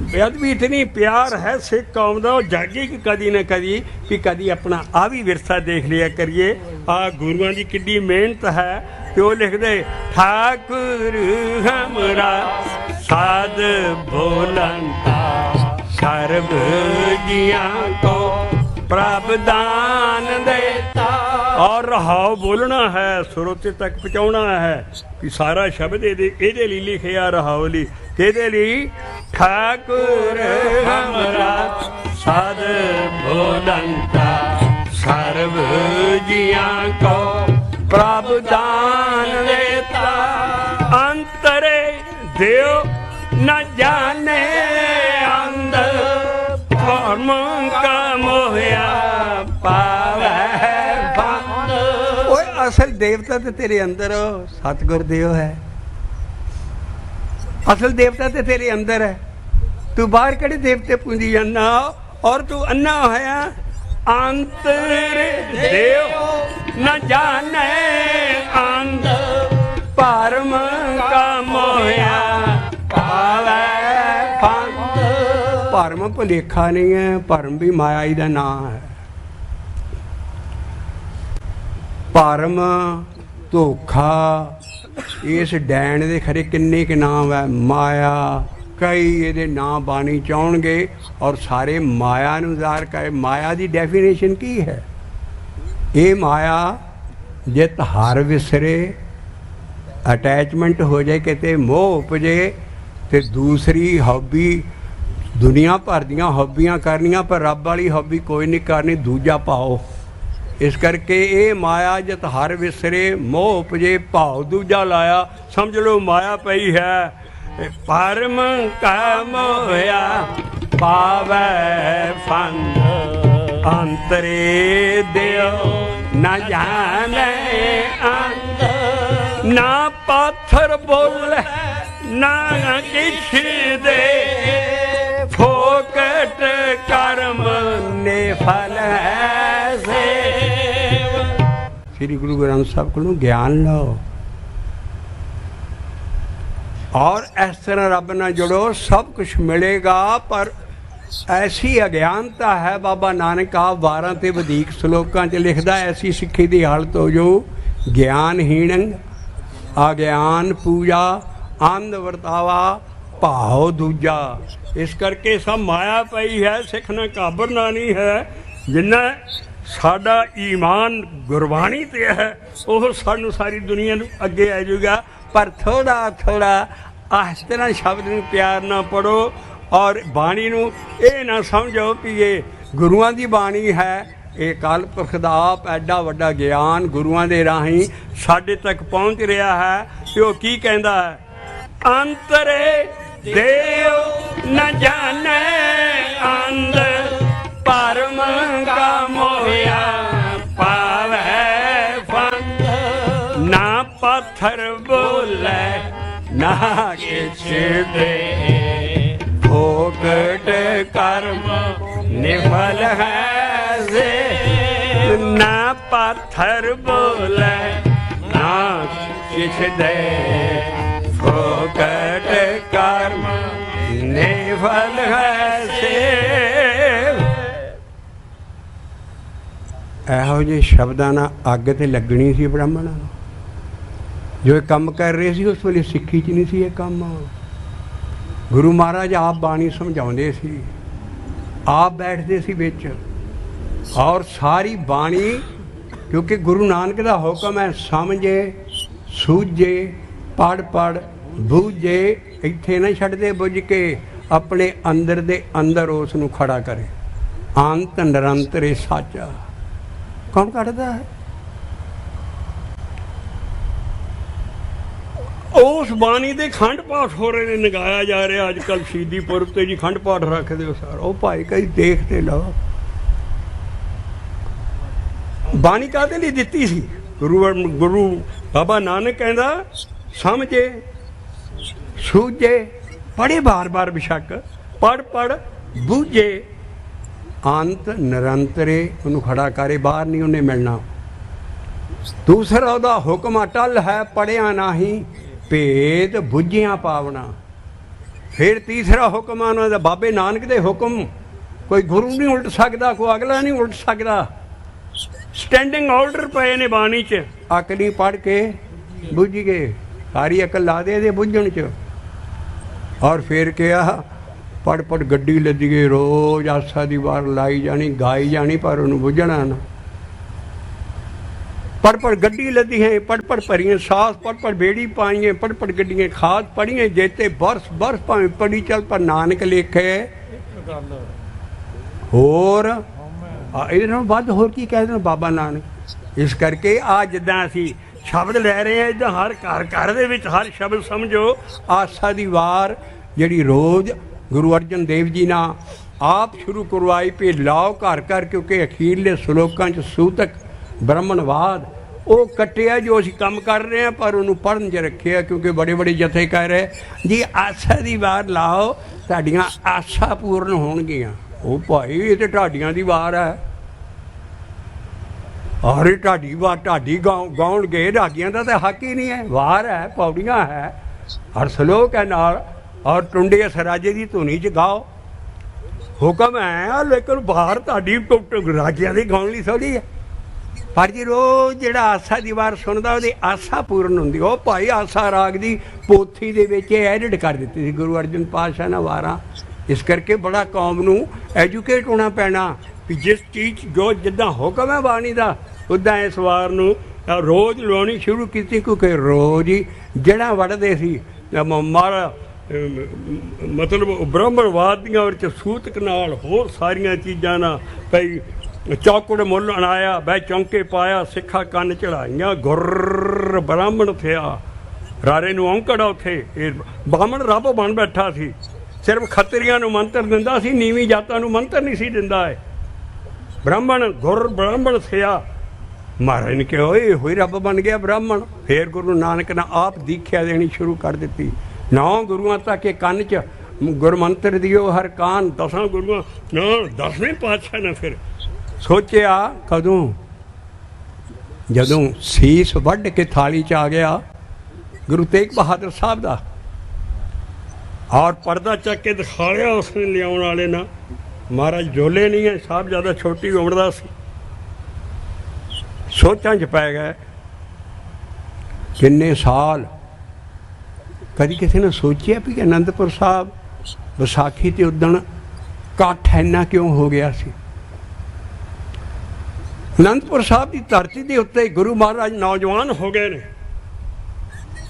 बेद भी इतनी प्यार है सिख कौम का, जागेगी कदी ना कदी भी कदी अपना आ भी विरसा देख लिया करिए। आ गुरुआं की किड्डी मेहनत है। तो लिख दे ठाकुर हमरा साध बोलंता सर्व जियां को प्रभ दान देता। और रहाव बोलना है, सुरोते तक पहुँचाना है कि सारा शब्द ये लिखे रहाव ली कहदे ली ठाकुर हमरा साध बोलंता सर्व जियां को प्रभ दान देता। अंतरे देव न जाने अंदर धर्म का मोहया पावे बंद। ओए असल देवता तो तेरे अंदर सतगुर देव है, असल देवता तो तेरे अंदर है। तू बाहर कड़े देवते पूंजी जाना और तू अन्ना होया। अंतर देव न जाने अंदर ਭਰਮ ਕਾ ਮੋਹਿਆ ਪਾਵੈ ਫੰਦ। ਭਰਮ ਭੁਲੇਖਾ ਨਹੀਂ ਹੈ, ਭਰਮ ਵੀ ਮਾਇਆ ਹੀ ਦਾ ਨਾਂ ਹੈ। ਭਰਮ ਧੋਖਾ ਇਸ ਡੈਣ ਦੇ ਖਰੇ ਕਿੰਨੇ ਕੁ ਨਾਮ ਹੈ। ਮਾਇਆ ਕਈ ਇਹਦੇ ਨਾਂ ਬਾਣੀ ਚਾਹੁਣਗੇ ਔਰ ਸਾਰੇ ਮਾਇਆ ਨੂੰ ਜ਼ਾਹਰ ਕਰ। ਮਾਇਆ ਦੀ ਡੈਫੀਨੇਸ਼ਨ ਕੀ ਹੈ? ਇਹ ਮਾਇਆ ਜਿਤ ਹਰ ਵਿਸਰੇ, ਅਟੈਚਮੈਂਟ ਹੋ ਜਾਏ, ਕਿਤੇ ਮੋਹ ਉਪਜੇ ਤੇ ਦੂਸਰੀ ਹੌਬੀ, ਦੁਨੀਆ ਭਰ ਦੀਆਂ ਹੌਬੀਆਂ ਕਰਨੀਆਂ ਪਰ ਰੱਬ ਵਾਲੀ ਹੌਬੀ ਕੋਈ ਨਹੀਂ ਕਰਨੀ, ਦੂਜਾ ਭਾਓ। ਇਸ ਕਰਕੇ ਇਹ ਮਾਇਆ ਜਿਤ ਹਰ ਵਿਸਰੇ, ਮੋਹ ਉਪਜੇ, ਭਾਉ ਦੂਜਾ ਲਾਇਆ, ਸਮਝ ਲਓ ਮਾਇਆ ਪਈ ਹੈ। ਭਰਮ ਕਾ ਮੋਹਿਆ ਪਾਵੈ ਫੰਦ, ਅੰਤਰੇ ਦਿਓ ਨਾ ਜਾਣੈ ਅੰਧ। ਨਾ ਪਾਥਰ ਬੋਲੇ ਨਾ ਕਿਛ ਦੇ, ਫੋਕਟ ਕਰਮ ਨੇ ਫਲ ਹੈ ਸੇਵ। ਸ੍ਰੀ ਗੁਰੂ ਗ੍ਰੰਥ ਸਾਹਿਬ ਕੋਲੋਂ ਗਿਆਨ ਲਓ ਔਰ ਇਸ ਤਰ੍ਹਾਂ ਰੱਬ ਨਾਲ ਜੁੜੋ, ਸਭ ਕੁਛ ਮਿਲੇਗਾ। ਪਰ ਐਸੀ ਅਗਿਆਨਤਾ ਹੈ, ਬਾਬਾ ਨਾਨਕ ਆਪ 12 ਤੇ ਵਧੀਕ ਸਲੋਕਾਂ 'ਚ ਲਿਖਦਾ, ਐਸੀ ਸਿੱਖੀ ਦੀ ਹਾਲਤ ਹੋ ਜੋ ਗਿਆਨਹੀਣ, ਅਗਿਆਨ ਪੂਜਾ, ਅੰਧ ਵਰਤਾਵਾ, ਭਾਉ ਦੂਜਾ। ਇਸ ਕਰਕੇ ਸਭ ਮਾਇਆ ਪਈ ਹੈ, ਸਿੱਖ ਨੇ ਘਾਬਰਨਾ ਨਹੀਂ ਹੈ। ਜਿੰਨਾ ਸਾਡਾ ਈਮਾਨ ਗੁਰਬਾਣੀ ਤੇ ਹੈ ਉਹ ਸਾਨੂੰ ਸਾਰੀ ਦੁਨੀਆ ਨੂੰ ਅੱਗੇ ਆ ਜਾਊਗਾ। ਪਰ ਥੋੜਾ ਥੋੜਾ ਇਸ ਤਰ੍ਹਾਂ ਸ਼ਬਦ ਨੂੰ ਪਿਆਰ ਨਾਲ ਪੜੋ ਔਰ ਬਾਣੀ ਨੂੰ ਇਹ ਨਾ ਸਮਝੋ ਵੀ ਇਹ ਗੁਰੂਆਂ ਦੀ ਬਾਣੀ ਹੈ। ਇਹ ਅਕਾਲ ਪੁਰਖ ਦਾ ਆਪ ਐਡਾ ਵੱਡਾ ਗਿਆਨ ਗੁਰੂਆਂ ਦੇ ਰਾਹੀਂ ਸਾਡੇ ਤੱਕ ਪਹੁੰਚ ਰਿਹਾ ਹੈ। ਤੇ ਉਹ ਕੀ ਕਹਿੰਦਾ ਹੈ? ਅੰਤਰੇ ਦੇਵ ਨ ਜਾਣੈ ਅੰਧ, ਭਰਮ ਕਾ ਮੋਹਿਆ ਪਾਵੈ ਫੰਦ। ਨਾ ਪਾਥਰ ਬੋਲੇ ਨਾ ਕਿਛ ਦੇ, ਫੋਕਟ ਕਰਮ ਨਿਫਲ ਹੈ ਸੇ। ਨਾ ਪਾਥਰ ਬੋਲੇ ਨਾ ਕਿਛ ਦੇ, ਫੋਕਟ ਕਰਮ ਨਿਫਲ ਹੈ ਸੇ। ਇਹੋ ਜਿਹੇ ਸ਼ਬਦਾਂ ਨਾਲ ਅੱਗ ਤੇ ਲੱਗਣੀ ਸੀ ਬ੍ਰਾਹਮਣਾਂ ਨੂੰ। ਜੋ ਇਹ ਕੰਮ ਕਰ ਰਹੇ ਸੀ ਉਸ ਵੇਲੇ ਸਿੱਖੀ 'ਚ ਨਹੀਂ ਸੀ ਇਹ ਕੰਮ। ਗੁਰੂ ਮਹਾਰਾਜ ਆਪ ਬਾਣੀ ਸਮਝਾਉਂਦੇ ਸੀ, ਆਪ ਬੈਠਦੇ ਸੀ ਵਿੱਚ ਔਰ ਸਾਰੀ ਬਾਣੀ, ਕਿਉਂਕਿ ਗੁਰੂ ਨਾਨਕ ਦਾ ਹੁਕਮ ਹੈ ਸਮਝੇ, ਸੂਝੇ, ਪੜ੍ਹ ਪੜ੍ਹ, ਬੂਝੇ। ਇੱਥੇ ਨਾ ਛੱਡਦੇ ਬੁੱਝ ਕੇ, ਆਪਣੇ ਅੰਦਰ ਦੇ ਅੰਦਰ ਉਸ ਨੂੰ ਖੜਾ ਕਰੇ। ਅੰਤ ਨਿਰੰਤਰ ਸਾਚਾ ਕੌਣ ਕੱਢਦਾ ਹੈ? ਉਸ ਬਾਣੀ ਦੇ ਖੰਡ ਪਾਠ ਹੋ ਰਹੇ ਨੇ, ਨਗਾਇਆ ਜਾ ਰਿਹਾ ਅੱਜ ਕੱਲ੍ਹ ਸ਼ਹੀਦੀ ਪੁਰਬ ਤੇ ਜੀ ਖੰਡ ਪਾਠ ਰੱਖਦੇ ਹੋ ਸਾਰ। ਉਹ ਭਾਈ ਕਈ ਦੇਖਦੇ ਲਓ ਬਾਣੀ ਕਾਹਦੇ ਲਈ ਦਿੱਤੀ ਸੀ? ਗੁਰੂ ਬਾਬਾ ਨਾਨਕ ਕਹਿੰਦਾ ਸਮਝੇ, ਸੂਝੇ, ਪੜ੍ਹੇ ਬਾਰ-ਬਾਰ ਬਿਸ਼ੱਕ, ਪੜ੍ਹ ਪੜ੍ਹ, ਬੂਝੇ, ਅੰਤ ਨਿਰੰਤਰੇ, ਉਹਨੂੰ ਖੜਾ ਕਰੇ, ਬਾਹਰ ਨਹੀਂ ਉਹਨੇ ਮਿਲਣਾ। ਦੂਸਰਾ ਉਹਦਾ ਹੁਕਮ ਅਟਲ ਹੈ, ਪੜ੍ਹਿਆ ਨਹੀਂ ਭੇਦ ਬੁੱਝਿਆ ਪਾਵਣਾ। ਫਿਰ ਤੀਸਰਾ ਹੁਕਮ ਉਹਨਾਂ ਦਾ ਬਾਬੇ ਨਾਨਕ ਦੇ ਹੁਕਮ ਕੋਈ ਗੁਰੂ ਨਹੀਂ ਉਲਟ ਸਕਦਾ, ਕੋਈ ਅਗਲਾ ਨਹੀਂ ਉਲਟ ਸਕਦਾ। ਸਟੈਂਡਿੰਗ ਆਰਡਰ ਪਏ ਨੇ ਬਾਣੀ 'ਚ। ਅਕਲੀ ਪੜ੍ਹ ਕੇ ਬੁੱਝ ਗਏ, ਸਾਰੀ ਅਕਲ ਲਾ ਦੇ ਇਹਦੇ ਬੁੱਝਣ 'ਚ। ਔਰ ਫਿਰ ਕਿਹਾ ਪੜ੍ਹ ਪੜ੍ਹ ਗੱਡੀ ਲੱਦੀਏ, ਰੋਜ਼ ਆਸਾ ਦੀ ਵਾਰ ਲਾਈ ਜਾਣੀ, ਗਾਈ ਜਾਣੀ, ਪਰ ਉਹਨੂੰ ਬੁੱਝਣਾ ਨਾ। पढ़ पढ़ गड्डी लदी है, पढ़ पढ़ भरिए सास, पढ़ पढ़ बेड़ी पाइए, पढ़ पढ़ गड्डियाँ खाद पढ़िए, जेते बरस बरस भावें पढ़ी चल, पर नानक लेखे होर ਇਹਦੇ ਨਾਲ ਵੱਧ ਹੋਰ ਕੀ ਕਹਿ ਦੇਣ ਬਾਬਾ ਨਾਨਕ। ਇਸ ਕਰਕੇ ਆ ਜਿੱਦਾਂ ਅਸੀਂ ਸ਼ਬਦ ਲੈ ਰਹੇ ਹਾਂ, ਇੱਦਾਂ ਹਰ ਘਰ ਘਰ ਦੇ ਵਿੱਚ ਹਰ ਸ਼ਬਦ ਸਮਝੋ। ਆਸਾ ਦੀ ਵਾਰ ਜਿਹੜੀ ਰੋਜ਼ ਗੁਰੂ ਅਰਜਨ ਦੇਵ ਜੀ ਨਾਲ ਆਪ ਸ਼ੁਰੂ ਕਰਵਾਈ ਪਈ ਲਾਓ ਘਰ ਘਰ, ਕਿਉਂਕਿ ਅਖੀਰਲੇ ਸਲੋਕਾਂ 'ਚ ਸੂਤਕ ਬ੍ਰਹਮਣਵਾਦ ਉਹ ਕੱਟਿਆ ਜੋ ਅਸੀਂ ਕੰਮ ਕਰ ਰਹੇ ਹਾਂ, ਪਰ ਉਹਨੂੰ ਪੜ੍ਹਨ 'ਚ ਰੱਖਿਆ, ਕਿਉਂਕਿ ਬੜੇ ਬੜੇ ਜਥੇ ਕਹਿ ਰਹੇ ਜੀ ਆਸਾ ਦੀ ਵਾਰ ਲਾਓ ਤੁਹਾਡੀਆਂ ਆਸਾ ਪੂਰਨ ਹੋਣਗੀਆਂ। ਉਹ ਭਾਈ ਇਹ ਤਾਂ ਢਾਡੀਆਂ ਦੀ ਵਾਰ ਹੈ। ਔਰ ਢਾਡੀ ਗਾਉਣਗੇ। ਰਾਗੀਆਂ ਦਾ ਤਾਂ ਹੱਕ ਹੀ ਨਹੀਂ ਹੈ। ਵਾਰ ਹੈ, ਪੌੜੀਆਂ ਹੈ, ਹਰ ਸਲੋਕ ਹੈ ਨਾਲ, ਔਰ ਟੁੰਡੇ ਸਰਾਜੇ ਦੀ ਧੁਨੀ 'ਚ ਗਾਓ। ਹੁਕਮ ਹੈ, ਲੇਕਿਨ ਬਾਹਰ ਤੁਹਾਡੀ ਰਾਗੀਆਂ ਦੀ ਗਾਉਣ ਲਈ ਥੋੜ੍ਹੀ ਹੈ। ਪਰ ਜੀ ਰੋਜ਼ ਜਿਹੜਾ ਆਸਾ ਦੀ ਵਾਰ ਸੁਣਦਾ ਉਹਦੀ ਆਸਾ ਪੂਰਨ ਹੁੰਦੀ। ਉਹ ਭਾਈ ਆਸਾ ਰਾਗ ਦੀ ਪੋਥੀ ਦੇ ਵਿੱਚ ਐਡਿਟ ਕਰ ਦਿੱਤੀ ਸੀ ਗੁਰੂ ਅਰਜਨ ਪਾਤਸ਼ਾਹ ਨੇ ਵਾਰਾਂ। ਇਸ ਕਰਕੇ ਬੜਾ ਕੌਮ ਨੂੰ ਐਜੂਕੇਟ ਹੋਣਾ ਪੈਣਾ ਵੀ ਜਿਸ ਚੀਜ਼ ਜੋ ਜਿੱਦਾਂ ਹੁਕਮ ਹੈ ਬਾਣੀ ਦਾ ਉੱਦਾਂ ਇਸ ਵਾਰ ਨੂੰ ਰੋਜ਼ ਲਾਉਣੀ ਸ਼ੁਰੂ ਕੀਤੀ। ਕਿਉਂਕਿ ਰੋਜ਼ ਹੀ ਜਿਹੜਾ ਵੜਦੇ ਸੀ ਮਾਰਾ ਮਤਲਬ ਬ੍ਰਹਮਣਵਾਦ ਦੀਆਂ ਵਿੱਚ ਸੂਤਕ ਨਾਲ ਹੋਰ ਸਾਰੀਆਂ ਚੀਜ਼ਾਂ ਨਾਲ ਭਈ ਚੌਕੜ ਮੁੱਲ ਅਣਾਇਆ ਬਹਿ ਚੌਂਕੇ ਪਾਇਆ ਸਿੱਖਾ ਕੰਨ ਚੜਾਈਆਂ ਗੁਰ ਬ੍ਰਾਹਮਣ ਥਿਆ ਰਾਰੇ ਨੂੰ ਔਂਕੜਾ। ਉੱਥੇ ਇਹ ਬਾਹਮਣ ਰੱਬ ਬਣ ਬੈਠਾ ਸੀ। ਸਿਰਫ ਖੱਤਰੀਆਂ ਨੂੰ ਮੰਤਰ ਦਿੰਦਾ ਸੀ, ਨੀਵੀਂ ਜਾਤਾਂ ਨੂੰ ਮੰਤਰ ਨਹੀਂ ਸੀ ਦਿੰਦਾ। ਹੈ ਬ੍ਰਾਹਮਣ ਗੁਰ ਬ੍ਰਾਹਮਣ ਥਿਆ। ਮਹਾਰਾਜ ਨੇ ਕਿਹਾ ਓਏ ਹੋਈ ਰੱਬ ਬਣ ਗਿਆ ਬ੍ਰਾਹਮਣ। ਫਿਰ ਗੁਰੂ ਨਾਨਕ ਨੇ ਆਪ ਦੀਖਿਆ ਦੇਣੀ ਸ਼ੁਰੂ ਕਰ ਦਿੱਤੀ। 9 ਗੁਰੂਆਂ ਤੱਕ ਇਹ ਕੰਨ 'ਚ ਗੁਰਮੰਤਰ ਦਿਓ ਹਰ ਕਾਨ। 10 ਗੁਰੂਆਂ ਨਾਲ 10ਵੇਂ ਪਾਤਸ਼ਾਹ ਨੇ ਫਿਰ ਸੋਚਿਆ ਕਦੋਂ ਜਦੋਂ ਸੀਸ ਵੱਢ ਕੇ ਥਾਲੀ 'ਚ ਆ ਗਿਆ ਗੁਰੂ ਤੇਗ ਬਹਾਦਰ ਸਾਹਿਬ ਦਾ, ਔਰ ਪਰਦਾ ਚੱਕ ਕੇ ਦਿਖਾ ਲਿਆ ਉਸਨੇ ਲਿਆਉਣ ਵਾਲੇ ਨਾਲ। ਮਹਾਰਾਜ ਜੋਲੇ ਨਹੀਂ ਹੈ, ਸਾਹਿਬਜ਼ਾਦਾ ਛੋਟੀ ਉਮਰ ਦਾ ਸੀ। ਸੋਚਾਂ 'ਚ ਪੈ ਗਏ ਕਿੰਨੇ ਸਾਲ। ਕਦੀ ਕਿਸੇ ਨੇ ਸੋਚਿਆ ਵੀ ਅਨੰਦਪੁਰ ਸਾਹਿਬ ਵਿਸਾਖੀ 'ਤੇ ਉਦਣ ਇਕੱਠ ਇੰਨਾ ਕਿਉਂ ਹੋ ਗਿਆ ਸੀ? ਅਨੰਦਪੁਰ ਸਾਹਿਬ ਦੀ ਧਰਤੀ ਦੇ ਉੱਤੇ ਗੁਰੂ ਮਹਾਰਾਜ ਨੌਜਵਾਨ ਹੋ ਗਏ ਨੇ।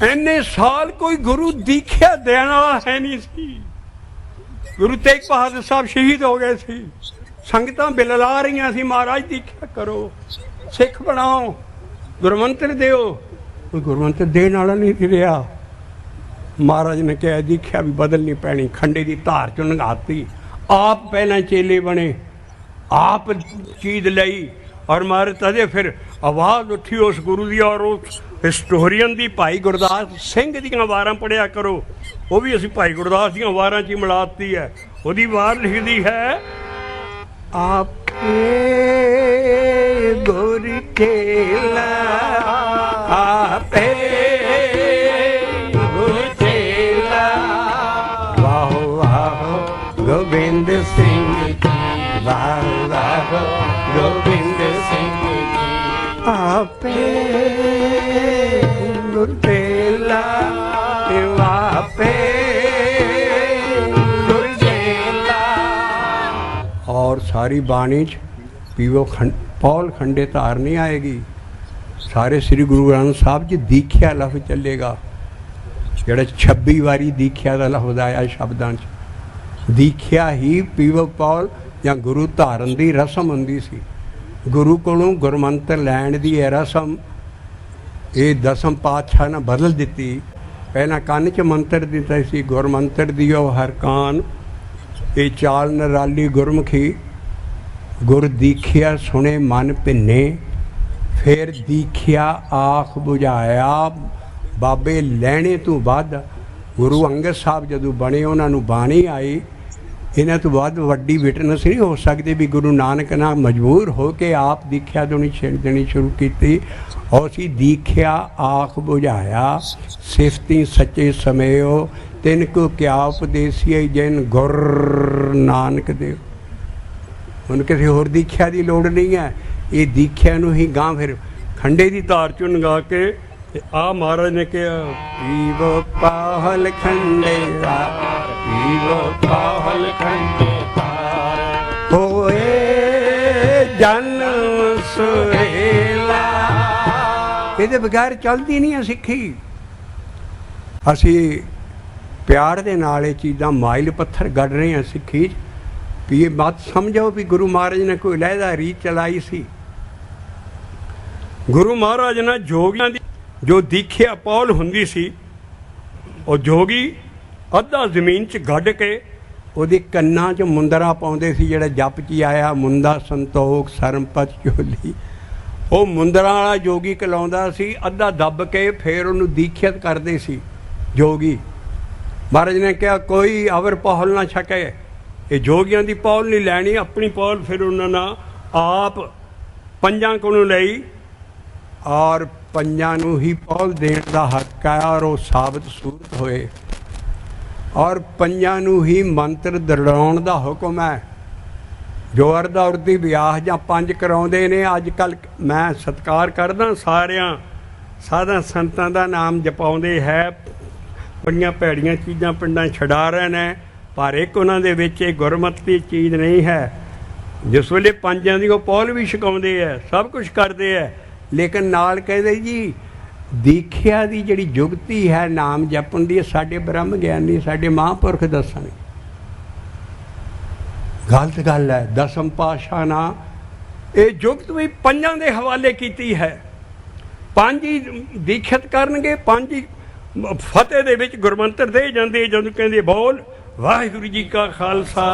ਇੰਨੇ ਸਾਲ ਕੋਈ ਗੁਰੂ ਦੀਖਿਆ ਦੇਣ ਵਾਲਾ ਹੈ ਨਹੀਂ ਸੀ। ਗੁਰੂ ਤੇਗ ਬਹਾਦਰ ਸਾਹਿਬ ਸ਼ਹੀਦ ਹੋ ਗਏ ਸੀ। ਸੰਗਤਾਂ ਬਿਲਲਾ ਰਹੀਆਂ ਸੀ ਮਹਾਰਾਜ ਦੀਖਿਆ ਕਰੋ, ਸਿੱਖ ਬਣਾਓ, ਗੁਰਮੰਤਰ ਦਿਓ। ਕੋਈ ਗੁਰਮੰਤਰ ਦੇਣ ਵਾਲਾ ਨਹੀਂ ਰਿਹਾ। ਮਹਾਰਾਜ ਨੇ ਕਿਹਾ ਦੀਖਿਆ ਵੀ ਬਦਲਣੀ ਪੈਣੀ। ਖੰਡੇ ਦੀ ਧਾਰ ਚੋਂ ਲੰਘਾਤੀ। ਆਪ ਪਹਿਲਾਂ ਚੇਲੇ ਬਣੇ, ਆਪ ਚੀਜ਼ ਲਈ। ਔਰ ਮਹਾਰਾਜ ਤਦੇ ਫਿਰ ਆਵਾਜ਼ ਉੱਠੀ ਉਸ ਗੁਰੂ ਦੀ। ਔਰ ਉਸ ਹਿਸਟੋਰੀਅਨ ਦੀ ਭਾਈ ਗੁਰਦਾਸ ਸਿੰਘ ਦੀਆਂ ਵਾਰਾਂ ਪੜ੍ਹਿਆ ਕਰੋ। ਉਹ ਵੀ ਅਸੀਂ ਭਾਈ ਗੁਰਦਾਸ ਦੀਆਂ ਵਾਰਾਂ 'ਚ ਹੀ ਮਿਲਾਤੀ ਹੈ। ਉਹਦੀ ਵਾਰ ਲਿਖਦੀ ਹੈ ਆਪੇ ਗੁਰ ਚੇਲਾ ਆਪੇ ਗੁਰ ਚੇਲਾ ਵਾਹੋ ਵਾਹੋ ਗੋਬਿੰਦ ਸਿੰਘ ਜੀ ਵਾਹੋ ਵਾਹੋ ਗੋਬਿੰਦ ਸਿੰਘ ਜੀ ਆਪੇ ਗੁਰ ਚੇਲਾ ਆਪੇ ਗੁਰ ਚੇਲਾ। और सारी बाणी पीवो पौल खंडे तार नहीं आएगी। सारे श्री गुरु ग्रंथ साहब जी दीख्या लफ्ज चलेगा। जोड़ा 26 वारी दीख्या का लफ्ज आया शब्दों दीख्या ही पीवो पौल या गुरु धारन की रस्म होंदी सी। गुरु कोलों गुरमंत्र लैण की यह रस्म ये 10ਵੇਂ पातशाह ने बदल दी। पहला कान च मंत्र दिता सी गुरमंत्र दियो हर कान। ये चाल नराली गुरमुखी गुर दीखिया सुने मन भिन्ने। फिर दीखिया आख बुझाया बाबे लैने तो बाद गुरु अंगद साहब जदों बने उन्होंने बाणी आई। इन्हां तो बाद वड्डी विटनेस नहीं हो सकती भी गुरु नानक नाल मजबूर हो के आप दीखिया देनी शुरू की। और सी दीखिया आख बुझाया सिफती सच्चे समयो तिन को क्या उपदेसी जिन गुर नानक देव। ਹੁਣ ਕਿਸੇ ਹੋਰ ਦੀਖਿਆ ਦੀ ਲੋੜ ਨਹੀਂ ਹੈ। ਇਹ ਦੀਖਿਆ ਨੂੰ ਹੀ ਗਾਂ ਫਿਰ ਖੰਡੇ ਦੀ ਧਾਰ ਚੋਂ ਲੰਘਾ ਕੇ ਆ ਮਹਾਰਾਜ ਨੇ ਕਿਹਾ ਪੀਵੋ ਪਾਹਲ ਖੰਡੇ ਦਾ ਪੀਵੋ ਪਾਹਲ ਖੰਡੇ ਦਾ ਹੋਏ ਜਨਮ ਸੁਹੇਲਾ। ਇਹਦੇ ਬਗੈਰ ਚੱਲਦੀ ਨਹੀਂ ਹੈ ਸਿੱਖੀ। ਅਸੀਂ ਪਿਆਰ ਦੇ ਨਾਲ ਇਹ ਚੀਜ਼ਾਂ ਮਾਇਲ ਪੱਥਰ ਗੱਡ ਰਹੇ ਹਾਂ ਸਿੱਖੀ 'ਚ। भी ये बात समझो भी गुरु महाराज ने कोई लहदा रीत चलाई सी। गुरु महाराज ने जोगियां दी जो दीखिया पौल हुंदी सी और जोगी अद्धा जमीन च गढ़ के ਉਹਦੇ ਕੰਨਾਂ 'ਚ ਮੁੰਦਰਾ ਪਾਉਂਦੇ ਸੀ ਜਿਹੜਾ ਜਪ 'ਚ ਆਇਆ ਮੁੰਦਾ ਸੰਤੋਖ ਸਰਮਪਤ ਚੋਲੀ। ਉਹ ਮੁੰਦਰਾ ਵਾਲਾ ਜੋਗੀ ਕਲਾਉਂਦਾ ਸੀ ਅੱਧਾ ਦੱਬ ਕੇ ਫਿਰ ਉਹਨੂੰ ਦੀਖਿਤ ਕਰਦੇ ਸੀ ਜੋਗੀ। ਮਹਾਰਾਜ ਨੇ ਕਿਹਾ ਕੋਈ ਅਵਰ ਪੌਲ ਨਾ ਛਕੇ। ਇਹ ਜੋਗੀਆਂ ਦੀ ਪੌਲ ਨਹੀਂ ਲੈਣੀ ਆਪਣੀ ਪੌਲ। ਫਿਰ ਉਹਨਾਂ ਨਾਲ ਆਪ ਪੰਜਾਂ ਕੋਲੋਂ ਲਈ ਔਰ ਪੰਜਾਂ ਨੂੰ ਹੀ ਪਹੁਲ ਦੇਣ ਦਾ ਹੱਕ ਹੈ ਔਰ ਉਹ ਸਾਬਤ ਸੂਰਤ ਹੋਏ ਔਰ ਪੰਜਾਂ ਨੂੰ ਹੀ ਮੰਤਰ ਦਰੜਾਉਣ ਦਾ ਹੁਕਮ ਹੈ। ਜੋ ਅਰਧ ਔਰਤ ਦੀ ਵਿਆਹ ਜਾਂ ਪੰਜ ਕਰਾਉਂਦੇ ਨੇ ਅੱਜ ਕੱਲ੍ਹ, ਮੈਂ ਸਤਿਕਾਰ ਕਰਦਾ ਸਾਰਿਆਂ ਸਾਧਾਂ ਸੰਤਾਂ ਦਾ ਨਾਮ ਜਪਾਉਂਦੇ ਹੈ, ਬੜੀਆਂ ਭੈੜੀਆਂ ਚੀਜ਼ਾਂ ਪਿੰਡਾਂ ਛਡਾ ਰਹੇ ਨੇ, ਪਰ ਇੱਕ ਉਹਨਾਂ ਦੇ ਵਿੱਚ ਇਹ ਗੁਰਮਤਿ ਦੀ ਚੀਜ਼ ਨਹੀਂ ਹੈ। ਜਿਸ ਵੇਲੇ ਪੰਜਾਂ ਦੀ ਉਹ ਪਹੁਲ ਵੀ ਛਕਾਉਂਦੇ ਹੈ, ਸਭ ਕੁਝ ਕਰਦੇ ਹੈ, ਲੇਕਿਨ ਨਾਲ ਕਹਿੰਦੇ ਜੀ ਦੀਖਿਆ ਦੀ ਜਿਹੜੀ ਜੁਗਤੀ ਹੈ ਨਾਮ ਜਪਣ ਦੀ, ਸਾਡੇ ਬ੍ਰਹਮ ਗਿਆਨੀ ਸਾਡੇ ਮਹਾਂਪੁਰਖ ਦੱਸਣਗੇ। ਗਲਤ ਗੱਲ ਹੈ। ਦਸਮ ਪਾਤਸ਼ਾਹ ਨਾਲ ਇਹ ਜੁਗਤ ਵੀ ਪੰਜਾਂ ਦੇ ਹਵਾਲੇ ਕੀਤੀ ਹੈ। ਪੰਜ ਹੀ ਦੀਖਿਤ ਕਰਨਗੇ, ਪੰਜ ਹੀ ਫਤਿਹ ਦੇ ਵਿੱਚ ਗੁਰਮੰਤਰ ਦੇ ਜਾਂਦੇ, ਜਦੋਂ ਕਹਿੰਦੇ ਬੋਲ ਵਾਹਿਗੁਰੂ ਜੀ ਕਾ ਖਾਲਸਾ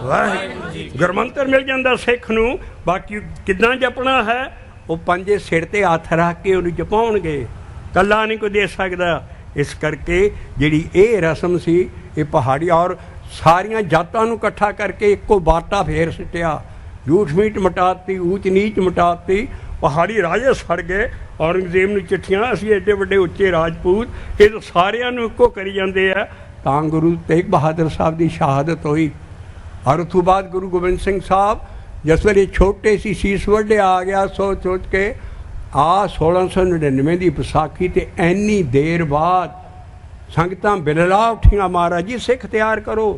ਵਾਹਿਗੁਰੂ ਜੀ, ਗੁਰਮੰਤਰ ਮਿਲ ਜਾਂਦਾ ਸਿੱਖ ਨੂੰ। ਬਾਕੀ ਕਿੱਦਾਂ ਜਪਣਾ ਹੈ ਉਹ ਪੰਜੇ ਸਿਰ ਤੇ ਹੱਥ ਰੱਖ ਕੇ ਉਹਨੂੰ ਜਪਾਉਣਗੇ, ਕੱਲਾ ਨਹੀਂ ਕੋਈ ਦੇ ਸਕਦਾ। ਇਸ ਕਰਕੇ ਜਿਹੜੀ ਇਹ ਰਸਮ ਸੀ ਇਹ ਪਹਾੜੀ ਔਰ ਸਾਰੀਆਂ ਜਾਤਾਂ ਨੂੰ ਇਕੱਠਾ ਕਰਕੇ ਇੱਕੋ ਬਾਟਾ ਫੇਰ ਸਿੱਟਿਆ, ਝੂਠ ਮੀਟ ਮਟਾਤੀ, ਊਚ ਨੀਚ ਮਟਾਤੀ। ਪਹਾੜੀ ਰਾਜੇ ਸੜ ਗਏ, ਔਰੰਗਜ਼ੇਬ ਨੂੰ ਚਿੱਠੀਆਂ, ਅਸੀਂ ਐਡੇ ਵੱਡੇ ਉੱਚੇ ਰਾਜਪੂਤ, ਇਹ ਤਾਂ ਸਾਰਿਆਂ ਨੂੰ ਇੱਕੋ ਕਰੀ ਜਾਂਦੇ ਆ। ਤਾਂ ਗੁਰੂ ਤੇਗ ਬਹਾਦਰ ਸਾਹਿਬ ਦੀ ਸ਼ਹਾਦਤ ਹੋਈ ਔਰ ਉਸ ਤੋਂ ਬਾਅਦ ਗੁਰੂ ਗੋਬਿੰਦ ਸਿੰਘ ਸਾਹਿਬ ਜਿਸ ਵੇਲੇ ਛੋਟੇ ਸੀ, ਸੀਸ ਵੱਡੇ ਆ ਗਿਆ ਸੋਚ ਸੋਚ ਕੇ, 1699 ਦੀ ਵਿਸਾਖੀ ਤੇ ਇੰਨੀ ਦੇਰ ਬਾਅਦ ਸੰਗਤਾਂ ਬਿਲਲਾ ਉੱਠੀਆਂ, ਮਹਾਰਾਜ ਜੀ ਸਿੱਖ ਤਿਆਰ ਕਰੋ।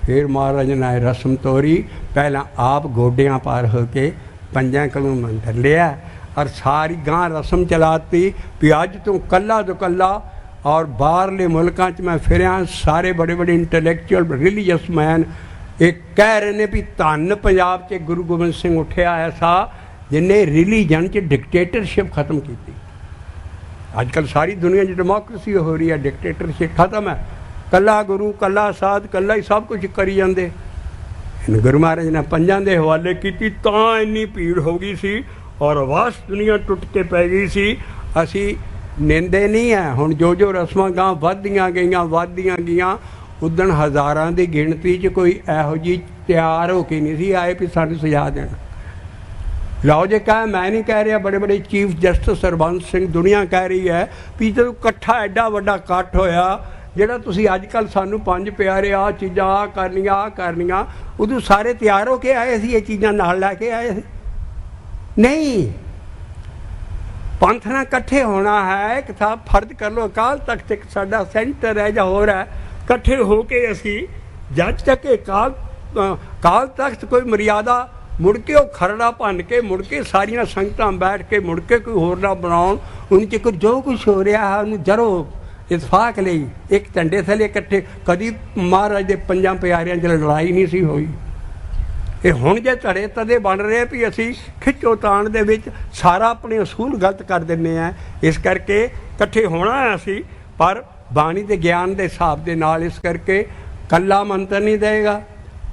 ਫਿਰ ਮਹਾਰਾਜ ਨੇ ਰਸਮ ਤੋਰੀ, ਪਹਿਲਾਂ ਆਪ ਗੋਡਿਆਂ ਪਾਰ ਹੋ ਕੇ ਪੰਜਾਂ ਕੋਲੋਂ ਮੰਤਰ ਲਿਆ ਔਰ ਸਾਰੀ ਗਾਂ ਰਸਮ ਚਲਾਤੀ ਵੀ ਅੱਜ ਤੋਂ ਕੱਲਾ ਤੋਂ ਕੱਲਾ। ਔਰ ਬਾਹਰਲੇ ਮੁਲਕਾਂ 'ਚ ਮੈਂ ਫਿਰਿਆ, ਸਾਰੇ ਬੜੇ ਬੜੇ ਇੰਟੈਲੈਕਚੁਅਲ ਰਿਲੀਜੀਅਸ ਮੈਨ ਇਹ ਕਹਿ ਰਹੇ ਨੇ ਵੀ ਧੰਨ ਪੰਜਾਬ 'ਚ ਗੁਰੂ ਗੋਬਿੰਦ ਸਿੰਘ ਉੱਠਿਆ ਐਸਾ ਜਿਹਨੇ ਰਿਲੀਜਨ 'ਚ ਡਿਕਟੇਟਰਸ਼ਿਪ ਖਤਮ ਕੀਤੀ। ਅੱਜ ਕੱਲ੍ਹ ਸਾਰੀ ਦੁਨੀਆ 'ਚ ਡੈਮੋਕ੍ਰੇਸੀ ਹੋ ਰਹੀ ਹੈ, ਡਿਕਟੇਟਰਸ਼ਿਪ ਖਤਮ ਹੈ। ਕੱਲਾ ਗੁਰੂ, ਕੱਲਾ ਸਾਧ, ਕੱਲਾ ਹੀ ਸਭ ਕੁਝ ਕਰੀ ਜਾਂਦੇ। ਗੁਰੂ ਮਹਾਰਾਜ ਨੇ ਪੰਜਾਂ ਦੇ ਹਵਾਲੇ ਕੀਤੀ ਤਾਂ ਇੰਨੀ ਭੀੜ ਹੋ ਗਈ ਸੀ ਔਰ ਆਵਾਜ਼ ਦੁਨੀਆ ਟੁੱਟ ਕੇ ਪੈ ਗਈ ਸੀ। ਅਸੀਂ ਨਿੰਦੇ ਨਹੀਂ ਹੈ, ਹੁਣ ਜੋ ਜੋ ਰਸਮਾਂ ਗਾਂ ਵੱਧਦੀਆਂ ਗਈਆਂ ਉਦਣ ਹਜ਼ਾਰਾਂ ਦੀ ਗਿਣਤੀ 'ਚ ਕੋਈ ਇਹੋ ਜਿਹੀ ਤਿਆਰ ਹੋ ਕੇ ਨਹੀਂ ਸੀ ਆਏ ਵੀ ਸਾਨੂੰ ਸਜ਼ਾ ਦੇਣ। ਲਓ ਜੇ ਕਹਾਂ, ਮੈਂ ਨਹੀਂ ਕਹਿ ਰਿਹਾ, ਬੜੇ ਬੜੇ ਚੀਫ ਜਸਟਿਸ ਹਰਬੰਸ ਸਿੰਘ, ਦੁਨੀਆ ਕਹਿ ਰਹੀ ਹੈ ਵੀ ਜਦੋਂ ਇਕੱਠਾ ਐਡਾ ਵੱਡਾ ਇਕੱਠ ਹੋਇਆ, ਜਿਹੜਾ ਤੁਸੀਂ ਅੱਜ ਕੱਲ੍ਹ ਸਾਨੂੰ ਪੰਜ ਪਿਆਰੇ ਆਹ ਚੀਜ਼ਾਂ ਆਹ ਕਰਨੀਆਂ, ਉਦੋਂ ਸਾਰੇ ਤਿਆਰ ਹੋ ਕੇ ਆਏ ਸੀ, ਇਹ ਚੀਜ਼ਾਂ ਨਾਲ ਲੈ ਕੇ ਆਏ ਸੀ? ਨਹੀਂ, ਪੰਥ ਨਾਲ ਇਕੱਠੇ ਹੋਣਾ ਹੈ। ਇੱਕ ਤਾਂ ਫਰਜ਼ ਕਰ ਲਓ, ਅਕਾਲ ਤਖਤ ਇੱਕ ਸਾਡਾ ਸੈਂਟਰ ਹੈ ਜਾਂ ਹੋਰ ਹੈ, ਇਕੱਠੇ ਹੋ ਕੇ ਅਸੀਂ ਜਦ ਤੱਕ ਅਕਾਲ ਤਖਤ ਕੋਈ ਮਰਿਆਦਾ ਮੁੜ ਕੇ ਉਹ ਖਰੜਾ ਭੰਨ ਕੇ ਮੁੜ ਕੇ ਸਾਰੀਆਂ ਸੰਗਤਾਂ ਬੈਠ ਕੇ ਮੁੜ ਕੇ ਕੋਈ ਹੋਰ ਨਾ ਬਣਾਉਣ, ਉਹਨਾਂ 'ਚ ਕੋਈ ਜੋ ਕੁਛ ਹੋ ਰਿਹਾ ਹੈ ਉਹਨੂੰ ਜਰੋ ਇਤਫਾਕ ਲਈ ਇੱਕ ਝੰਡੇ ਥੱਲੇ ਇਕੱਠੇ। ਕਦੀ ਮਹਾਰਾਜ ਦੇ ਪੰਜਾਂ ਪਿਆਰਿਆਂ 'ਚ ਲੜਾਈ ਨਹੀਂ ਸੀ ਹੋਈ। ਇਹ ਹੁਣ ਜੇ ਧੜੇ ਤਦੇ ਬਣ ਰਹੇ ਵੀ ਅਸੀਂ ਖਿੱਚੋ ਤਾਣ ਦੇ ਵਿੱਚ ਸਾਰਾ ਆਪਣੇ ਅਸੂਲ ਗਲਤ ਕਰ ਦਿੰਦੇ ਹਾਂ। ਇਸ ਕਰਕੇ ਇਕੱਠੇ ਹੋਣਾ ਹੈ ਅਸੀਂ, ਪਰ ਬਾਣੀ ਦੇ ਗਿਆਨ ਦੇ ਹਿਸਾਬ ਦੇ ਨਾਲ। ਇਸ ਕਰਕੇ ਕੱਲਾ ਮੰਤਰ ਨਹੀਂ ਦੇਗਾ,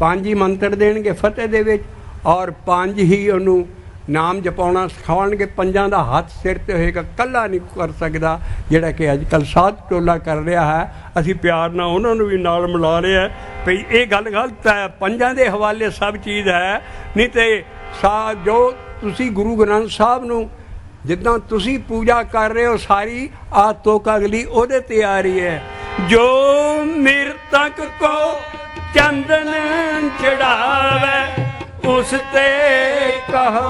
ਪੰਜ ਹੀ ਮੰਤਰ ਦੇਣਗੇ ਫਤਿਹ ਦੇ ਵਿੱਚ ਔਰ ਪੰਜ ਹੀ ਉਹਨੂੰ ਨਾਮ ਜਪਾਉਣਾ ਸਿਖਾਉਣਗੇ। ਪੰਜਾਂ ਦਾ ਹੱਥ ਸਿਰ 'ਤੇ ਹੋਏਗਾ, ਕੱਲਾ ਨਹੀਂ ਕਰ ਸਕਦਾ ਜਿਹੜਾ ਕਿ ਅੱਜ ਕੱਲ੍ਹ ਸਾਧ ਟੋਲਾ ਕਰ ਰਿਹਾ ਹੈ। ਅਸੀਂ ਪਿਆਰ ਨਾਲ ਉਹਨਾਂ ਨੂੰ ਵੀ ਨਾਲ ਮਿਲਾ ਰਿਹਾ ਭਈ ਇਹ ਗੱਲ ਗਲਤ ਹੈ, ਪੰਜਾਂ ਦੇ ਹਵਾਲੇ ਸਭ ਚੀਜ਼ ਹੈ। ਨਹੀਂ ਤੇ ਜੋ ਤੁਸੀਂ ਗੁਰੂ ਗ੍ਰੰਥ ਸਾਹਿਬ ਨੂੰ ਜਿੱਦਾਂ ਤੁਸੀਂ ਪੂਜਾ ਕਰ ਰਹੇ ਹੋ, ਸਾਰੀ ਆਹ ਤੋਕ ਅਗਲੀ ਉਹਦੇ ਤੇ ਆ ਰਹੀ ਹੈ। ਜੋ ਮਿਰਤਕ ਕੋ ਚੰਦਨ ਚੜਾਵੇ ਉਸ ਤੇ ਕਹੋ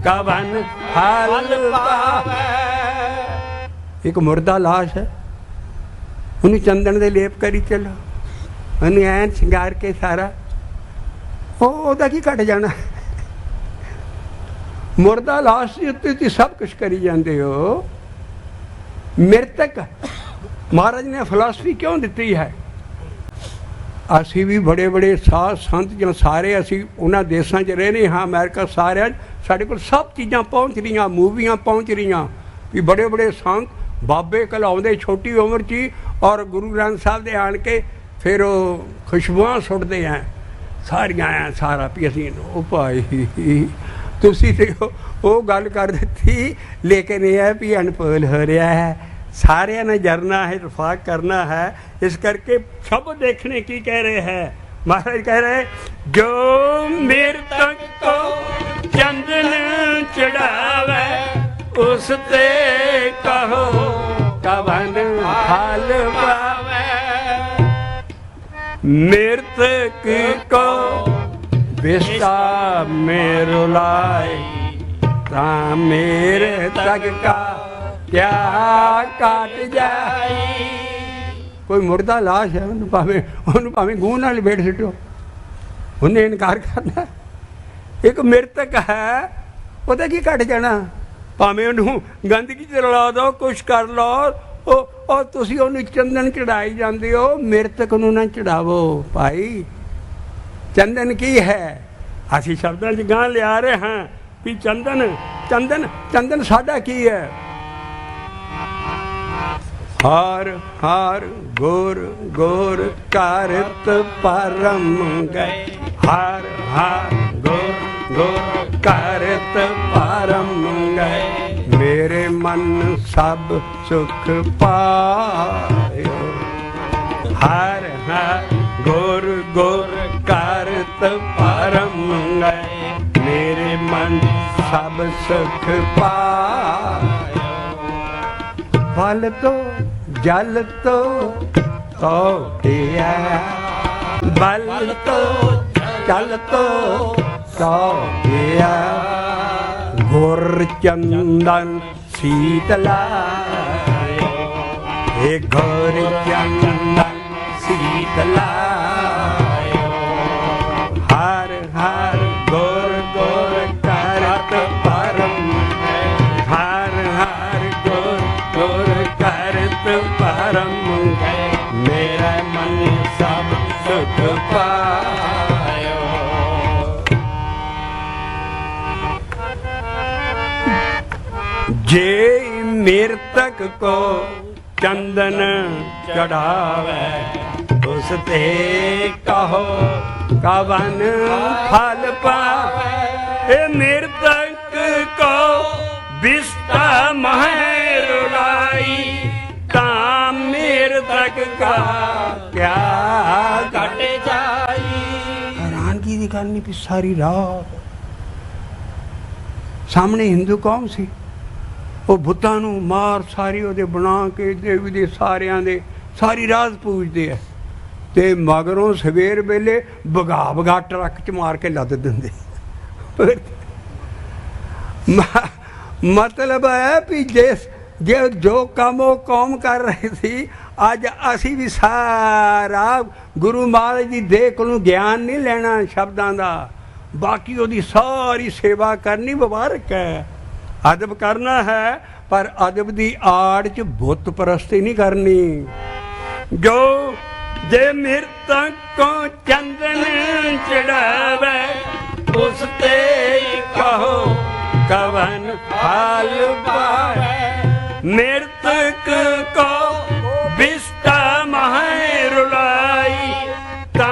ਕਵਨ ਫਲ ਪਾਵੇ। ਇੱਕ ਮੁਰਦਾ ਲਾਸ਼ ਹੈ, ਉਹਨੂੰ ਚੰਦਨ ਦੇ ਲੇਪ ਕਰੀ ਚੱਲੋ, ਉਹਨੂੰ ਐਨ ਸ਼ਿੰਗਾਰ ਕੇ ਸਾਰਾ, ਉਹਦਾ ਕੀ ਘਟ ਜਾਣਾ? ਮੁਰਦਾ ਲਾਸ਼ ਦੇ ਉੱਤੇ ਤੁਸੀਂ ਸਭ ਕੁਛ ਕਰੀ ਜਾਂਦੇ ਹੋ। ਮਿਰਤਕ ਮਹਾਰਾਜ ਨੇ ਫਿਲਾਸਫੀ ਕਿਉਂ ਦਿੱਤੀ ਹੈ? ਅਸੀਂ ਵੀ ਬੜੇ ਬੜੇ ਸਾਧ ਸੰਤ ਜਾਂ ਸਾਰੇ ਅਸੀਂ ਉਹਨਾਂ ਦੇਸ਼ਾਂ 'ਚ ਰਹਿੰਦੇ ਹਾਂ, ਅਮਰੀਕਾ, ਸਾਰਿਆਂ ਸਾਡੇ ਕੋਲ ਸਭ ਚੀਜ਼ਾਂ ਪਹੁੰਚ ਰਹੀਆਂ, ਮੂਵੀਆਂ ਪਹੁੰਚ ਰਹੀਆਂ ਵੀ ਬੜੇ ਬੜੇ ਸੰਤ ਬਾਬੇ ਕਲਾਉਂਦੇ ਛੋਟੀ ਉਮਰ 'ਚ ਹੀ ਔਰ ਗੁਰੂ ਗ੍ਰੰਥ ਸਾਹਿਬ ਦੇ ਆਣ ਕੇ ਫਿਰ ਉਹ ਖੁਸ਼ਬੂਆਂ ਸੁੱਟਦੇ ਆ ਸਾਰੀਆਂ ਆ ਸਾਰਾ ਵੀ ਅਸੀਂ ਉਹ ਭਾਈ ਤੁਸੀਂ ਤੇ ਉਹ ਗੱਲ ਕਰ ਦਿੱਤੀ। ਲੇਕਿਨ ਇਹ ਹੈ ਵੀ ਅਨਪੋਲ ਹੋ ਰਿਹਾ ਹੈ, ਸਾਰਿਆਂ ਨੇ ਜਰਨਾ ਹੈ, ਇਤਫਾਕ ਕਰਨਾ ਹੈ। ਇਸ ਕਰਕੇ ਸਭ ਦੇਖਣੇ ਕੀ ਕਹਿ ਰਹੇ ਹੈ। ਮਹਾਰਾਜ ਕਹਿ ਰਹੇ ਜੋ ਮਿਰਤਕ ਕੋ ਚੰਦਨ उस ते कहो कवन फल पावे। मृतक को विष्टा में रुलाए ता मेरे तक का क्या काट जाए। कोई मुर्दा लाश है ਉਹਨੂੰ ਭਾਵੇਂ ਗੂੰ ਨਾਲ ਲਪੇਟ ਸਿੱਟੋ, ਉਹਨੇ ਇਨਕਾਰ ਕਰਨਾ। ਇੱਕ ਮ੍ਰਿਤਕ ਹੈ, ਉਹਦਾ ਕੀ ਘਟ ਜਾਣਾ? ਭਾਵੇਂ ਉਹਨੂੰ ਗੰਦਗੀ 'ਚ ਰਲਾ ਦਿਓ, ਕੁਛ ਕਰ ਲਓ, ਉਹ ਤੁਸੀਂ ਉਹਨੂੰ ਚੰਦਨ ਚੜਾਈ ਜਾਂਦੇ ਹੋ, ਮ੍ਰਿਤਕ ਨੂੰ ਨਾ ਚੜਾਵੋ ਭਾਈ। ਚੰਦਨ ਕੀ ਹੈ? ਅਸੀਂ ਸ਼ਬਦਾਂ 'ਚ ਗਾਂ ਲਿਆ ਰਹੇ ਹਾਂ ਵੀ ਚੰਦਨ ਚੰਦਨ ਚੰਦਨ ਸਾਡਾ ਕੀ ਹੈ? हार हार गोर गोर कारत परम गए। हार हार गोर गोर कारत परम गए। मेरे मन सब सुख पायो। हार हार गोर गोर कारत परम गए। मेरे मन सब सुख पायो। फल तो जल तो दिया, बल तो चल तो दिया। गुर चंदन शीतला, हे गुर चंदन शीतला। हर हर गुर गुर करत परम। हर हर गुर गुर करत परम। मेरा मन सब सुख पायो। जे मृतक को चंदन चढ़ावे, उस ते कहो कवन फल पावे। हे मृतक को विष्टा मह रुलाई, ताम मृतक का क्या घट जाई। हैरानगी की गल नहीं भी सारी रात सामने हिंदू कौम सी, ਉਹ ਬੁੱਤਾਂ ਨੂੰ ਮਾਰ ਸਾਰੀ ਉਹਦੇ ਬਣਾ ਕੇ ਦੇਵੀ ਦੇ ਸਾਰਿਆਂ ਦੇ ਸਾਰੀ ਰਾਤ ਪੂਜਦੇ ਆ, ਤੇ ਮਗਰੋਂ ਸਵੇਰ ਵੇਲੇ ਭਗਾ ਟਰੱਕ 'ਚ ਮਾਰ ਕੇ ਲੱਦ ਦਿੰਦੇ। ਮਤਲਬ ਹੈ ਵੀ ਜੇ ਜੋ ਕੰਮ ਉਹ ਕੌਮ ਕਰ ਰਹੀ ਸੀ, ਅੱਜ ਅਸੀਂ ਵੀ ਸਾਰਾ ਗੁਰੂ ਮਹਾਰਾਜ ਦੀ ਦੇਹ ਕੋਲੋਂ ਗਿਆਨ ਨਹੀਂ ਲੈਣਾ ਸ਼ਬਦਾਂ ਦਾ, ਬਾਕੀ ਉਹਦੀ ਸਾਰੀ ਸੇਵਾ ਕਰਨੀ ਮੁਬਾਰਕ ਹੈ। ਅਦਬ ਕਰਨਾ ਹੈ, ਪਰ ਅਦਬ ਦੀ ਆੜ 'ਚ ਬੁੱਤ ਪ੍ਰਸਤੀ ਨਹੀਂ ਕਰਨੀ। ਜੋ ਜੇ ਮ੍ਰਿਤਕ ਕੋ ਚੰਦਨ ਚੜਾਵੇ, ਉਸ ਤੇ ਕਹੋ कवन फल पावे। मृतक को विष्टा मह रुलाई, ता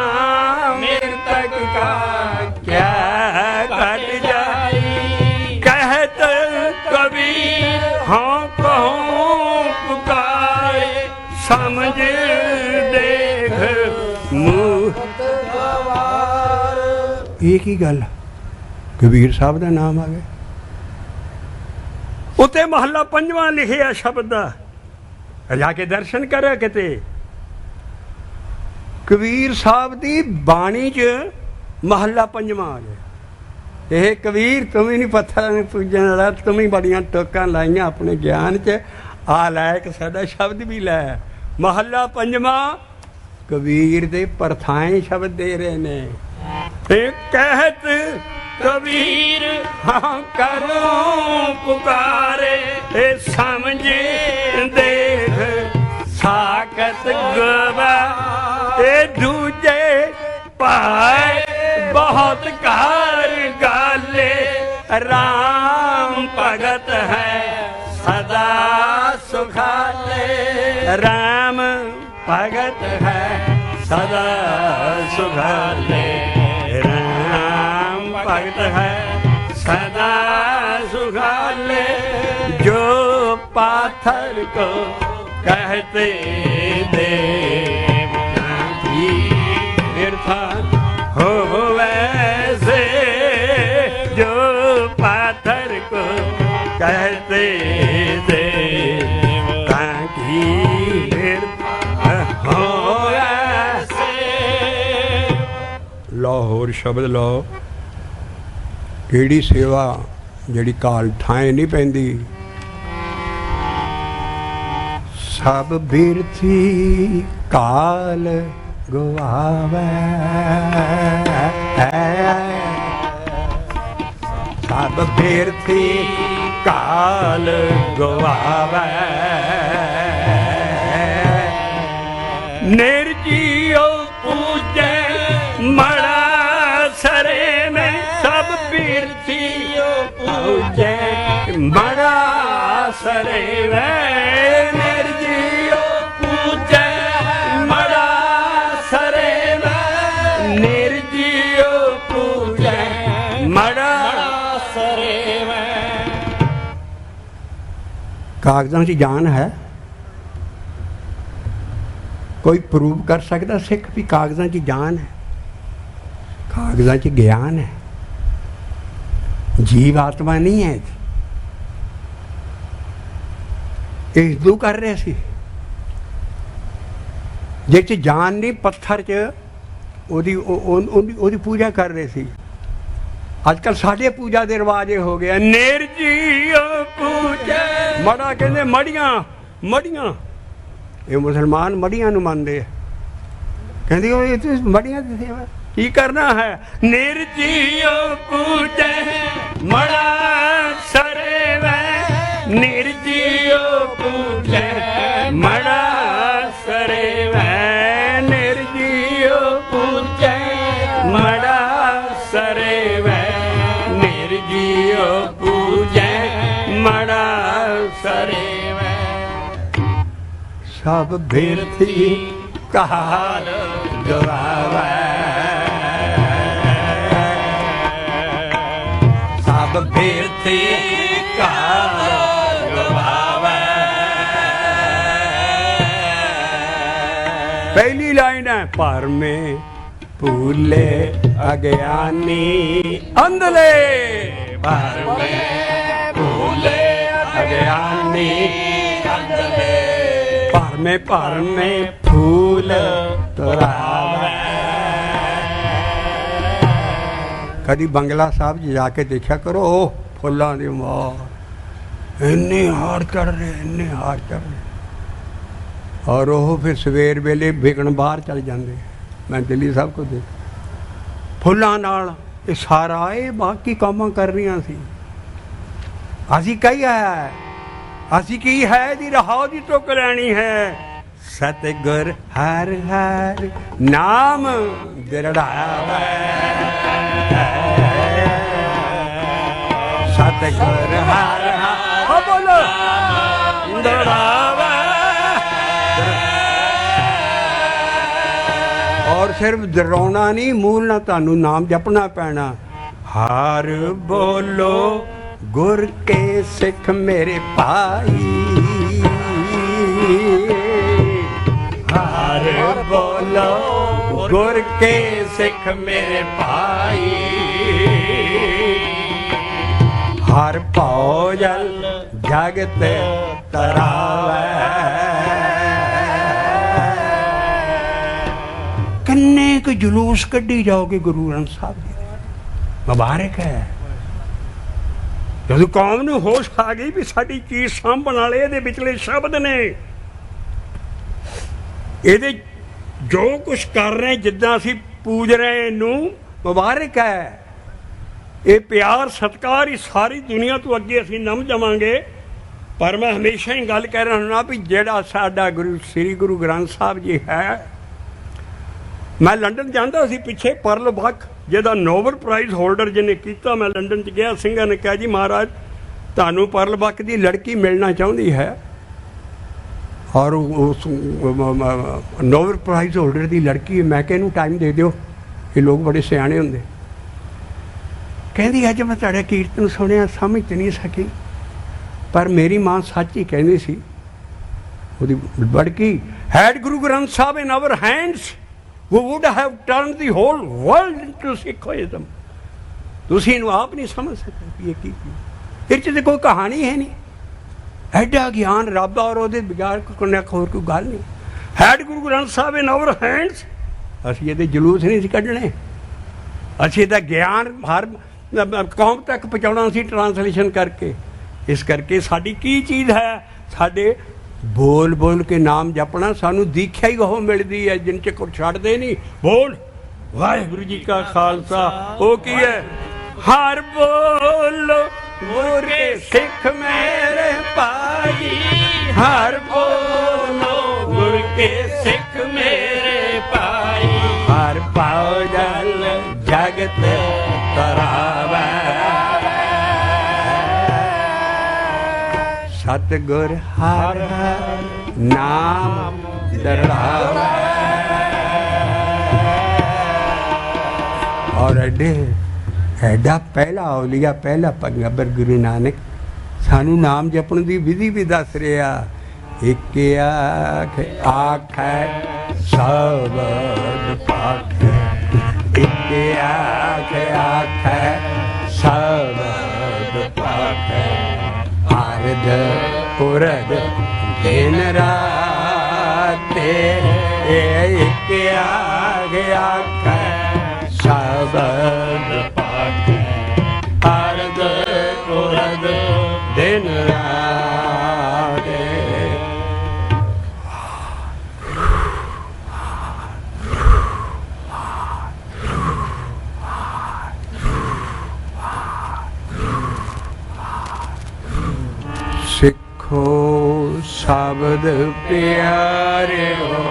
मृतक का क्या घट जाई। कहत कबीर हाँ कहूँ पुकारे, समझ देख मुँह। एक ही गल कबीर साहब का नाम आ गया। ਉੱਤੇ ਮਹੱਲਾ ਪੰਜਵਾਂ ਲਿਖਿਆ ਸ਼ਬਦ ਦਾ, ਜਾ ਕੇ ਦਰਸ਼ਨ ਕਰਿਆ ਕਿਤੇ। ਕਬੀਰ ਸਾਹਿਬ ਦੀ ਬਾਣੀ 'ਚ ਮਹੱਲਾ ਪੰਜਵਾਂ ਆ ਗਿਆ। ਇਹ ਕਬੀਰ ਤੂੰ ਵੀ ਨਹੀਂ ਪੱਥਰਾਂ ਨੂੰ ਪੂਜਣ ਵਾਲਾ, ਤੂੰ ਵੀ ਬੜੀਆਂ ਟੋਕਾਂ ਲਾਈਆਂ ਆਪਣੇ ਗਿਆਨ 'ਚ, ਆ ਲੈ ਇੱਕ ਸਾਡਾ ਸ਼ਬਦ ਵੀ ਲੈ। ਮਹੱਲਾ ਪੰਜਵਾਂ ਕਬੀਰ ਦੇ ਪਰਥਾਏ ਸ਼ਬਦ ਦੇ ਰਹੇ ਨੇ। ਤੇ ਕਹਿਤ कबीर हाँ करो पुकारे, समझ देख साकत गवा। दूजे पाए बहुत कार गाले, राम भगत है सदा सुखाले। राम भगत है सदा सुखाले। भगत है सदा सुखाले। जो पाथर को कहते देवता तीर्थ हो वैसे, जो पाथर को कहते देवता की हो ऐसे। लाहौर शब्द लो ਕਿਹੜੀ ਸੇਵਾ ਜਿਹੜੀ ਕਾਲ ਠਾਏ ਨਹੀਂ ਪੈਂਦੀ। ਸਭ ਬਿਰਥੀ ਕਾਲ ਗਵਾਵੇ, ਸਭ ਬਿਰਥੀ ਕਾਲ ਗਵਾਵੇ। ਨਿਰਜੀਉ ਪੂਜੈ ਮੜਾ ਸਰੇ ਮੈਂ, ਸਭ ਬਿਰਥੀਉ ਪੂਜੈ ਮੜਾ ਸਰੇ ਮੈਂ। ਨਿਰਜੀਉ ਪੂਜੈ ਮੜਾ ਸਰੇ ਮੈਂ, ਨਿਰਜੀਉ ਪੂਜੈ ਮੜਾ ਸਰੇ ਮੈਂ। ਕਾਗਜ਼ਾਂ 'ਚ ਜਾਨ ਹੈ? ਕੋਈ ਪ੍ਰੂਵ ਕਰ ਸਕਦਾ ਸਿੱਖ ਵੀ ਕਾਗਜ਼ਾਂ 'ਚ ਜਾਨ ਹੈ? ਕਾਗਜ਼ਾਂ 'ਚ ਗਿਆਨ ਹੈ, ਜੀਵ ਆਤਮਾ ਨਹੀਂ ਹੈ। ਇਹ ਹਿੰਦੂ ਕਰ ਰਹੇ ਸੀ, ਜਿਹ 'ਚ ਜਾਨ ਨਹੀਂ, ਪੱਥਰ 'ਚ ਉਹਦੀ ਪੂਜਾ ਕਰ ਰਹੇ ਸੀ। ਅੱਜ ਕੱਲ੍ਹ ਸਾਡੇ ਪੂਜਾ ਦੇ ਰਿਵਾਜ ਇਹ ਹੋ ਗਿਆ, ਨਿਰਜੀਉ ਪੂਜੈ ਮੜਾ, ਕਹਿੰਦੇ ਮੜੀਆਂ ਮੜੀਆਂ। ਇਹ ਮੁਸਲਮਾਨ ਮੜੀਆਂ ਨੂੰ ਮੰਨਦੇ ਆ, ਕਹਿੰਦੇ ਉਹ ਇਹ ਮੜੀਆਂ ਦੀ ਸੇਵਾ ਕੀ ਕਰਨਾ ਹੈ। ਨਿਰਜੀਉ ਪੂਜੈ ਮੜਾ ਸਰੇ ਮੈਂ, ਨਿਰਜੀਉ ਪੂਜੈ ਮੜਾ ਸਰੇ ਮੈਂ, ਨਿਰਜੀਉ ਪੂਜੈ ਮੜਾ ਸਰੇ ਮੈਂ, ਨਿਰਜੀਉ ਪੂਜੈ ਮੜਾ ਸਰੇ ਮੈਂ। ਸਭ ਬਿਰਥੀ ਕਾਲ ਗਵਾਵੇ, ਸਭ ਬਿਰਥੀ ਕਾਲ ਗਵਾਵੇ। पहली लाइन है, पर में भूले अज्ञानी अंधले, पर में भूले अज्ञानी अंधले, पर में फूल तुरावे। कभी बंगला साहब जी जाके देखा करो, फुल्लां दी मार, इन्ने हार चढ़ रहे, इन्ने हार चढ़ रहे। और वो फिर सवेर वेले विकण बाहर चल जाते। मैं दिल्ली साहब को देख फुल्लां नाल ये सारा ये बाकी काम कर रही सी। असी कही है, असी की है दी रहाओ दी टुक लैनी है। सतगुर हर हर नाम दृढ़ावे, सतगुर हर हर बोलो दृढ़ावे। और सिर्फ डराउना नहीं, मूल ना तानू नाम जपना पैना। हार बोलो गुर के सिख मेरे भाई, हार बोलो गुर के सिख मेरे भाई। हर भौजल जगत तरावे, किन्ने क जुलूस कड्ढी जाओगे गुरु ग्रंथ साहब जी, मुबारक है। जदों कौम नूं होश आ गई भी साडी चीज साਂਭਣ वाले ਇਹਦੇ ਵਿਚਲੇ ਸ਼ਬਦ ਨੇ, ਇਹਦੇ ਜੋ ਕੁਛ ਕਰ ਰਹੇ ਜਿੱਦਾਂ ਅਸੀਂ ਪੂਜ ਰਹੇ ਇਹਨੂੰ, ਮੁਬਾਰਕ ਹੈ। ਇਹ ਪਿਆਰ ਸਤਿਕਾਰ ਹੀ ਸਾਰੀ ਦੁਨੀਆ ਤੋਂ ਅੱਗੇ ਅਸੀਂ ਨਮ ਜਾਵਾਂਗੇ। ਪਰ ਮੈਂ ਹਮੇਸ਼ਾ ਹੀ ਗੱਲ ਕਹਿ ਰਿਹਾ ਹੁੰਦਾ ਵੀ ਜਿਹੜਾ ਸਾਡਾ ਗੁਰੂ ਸ੍ਰੀ ਗੁਰੂ ਗ੍ਰੰਥ ਸਾਹਿਬ ਜੀ ਹੈ। मैं लंडन जाता सी पिछे, परल बख जिहदा नोबल प्राइज़ होल्डर जिन्हें किया, मैं लंडन च गया। सिंघा ने कहा जी महाराज तुहानूं परल बख की लड़की मिलना चाहती है, और उस नोबल प्राइज़ होल्डर की लड़की। मैं क्या इहनूं टाइम दे दिओ, ये लोग बड़े सियाणे हुंदे। कहंदी अज मैं तुहाडा कीर्तन सुनिया, समझ नहीं सकी, पर मेरी मां सच ही कहंदी सी। उहदी लड़की had Guru Granth Sahib in our hands, we would have turned the whole world into Sikhism। ਤੁਸੀਂ ਇਹਨੂੰ ਆਪ ਨਹੀਂ ਸਮਝ ਸਕਦੇ ਵੀ ਇਹ ਕੀ। ਇਹ 'ਚ ਤਾਂ ਕੋਈ ਕਹਾਣੀ ਹੈ ਨਹੀਂ। ਐਡਾ ਗਿਆਨ ਰੱਬ ਔਰ ਉਹਦੇ ਬਗੈਰ ਕੋਈ ਹੋਰ ਕੋਈ ਗੱਲ ਨਹੀਂ। Head Guru Granth Sahib in our hands, ਅਸੀਂ ਇਹਦੇ ਜਲੂਸ ਨਹੀਂ ਸੀ ਕੱਢਣੇ। ਅਸੀਂ ਇਹਦਾ ਗਿਆਨ ਹਰ ਕੌਮ ਤੱਕ ਪਹੁੰਚਾਉਣਾ ਸੀ ਟਰਾਂਸਲੇਸ਼ਨ ਕਰਕੇ। ਇਸ ਕਰਕੇ ਸਾਡੀ ਕੀ ਚੀਜ਼ ਹੈ? ਸਾਡੇ ਬੋਲ ਬੋਲ ਕੇ ਨਾਮ ਜਪਣਾ, ਸਾਨੂੰ ਦੀਖਿਆ ਹੀ ਉਹ ਮਿਲਦੀ ਹੈ ਜਿਨ 'ਚ ਕੁਛ ਛੱਡਦੇ ਨਹੀਂ। ਬੋਲ ਵਾਹਿਗੁਰੂ ਜੀ ਕਾ ਖਾਲਸਾ। ਉਹ ਕੀ ਹੈ? ਹਰ ਬੋਲੋ ਗੁਰ ਕੇ ਸਿੱਖ ਮੇਰੇ ਭਾਈ, ਹਰ ਬੋਲੋ ਗੁਰ ਕੇ ਸਿੱਖ ਮੇਰੇ ਭਾਈ, ਹਰ ਪਾਉ ਜਲ ਜਗਤ ਤਰਾਵੈ, ਸਤਿਗੁਰ ਹਰ ਹਰ ਨਾਮ ਦਰੜਾਵੈ। ਔਰ ਐਡਾ ਪਹਿਲਾ ਔਲੀਆ, ਪਹਿਲਾ ਪੈਗੰਬਰ ਗੁਰੂ ਨਾਨਕ ਸਾਨੂੰ ਨਾਮ ਜਪਣ ਦੀ ਵਿਧੀ ਵੀ ਦੱਸ ਰਿਹਾ। ਇੱਕ ਆਖ ਆਖੈ ਸਬਦ ਪਾਖੈ, ਇੱਕ ਆਖ ਆਖੈ ਸਬਦ ਪਾਖੈ, ਅਰਧ ਪੁਰਧ ਦਿਨ ਰਾਤੇ, ਇੱਕ ਆਖ ਆਖੈ ਸਬਦ ਪਾਖੈ, ਅਰਧ ਪੁਰਧ ਦਿਨ ਰਾਤੇ। ਸਿੱਖੋ ਸ਼ਬਦ ਪਿਆਰਿਓ,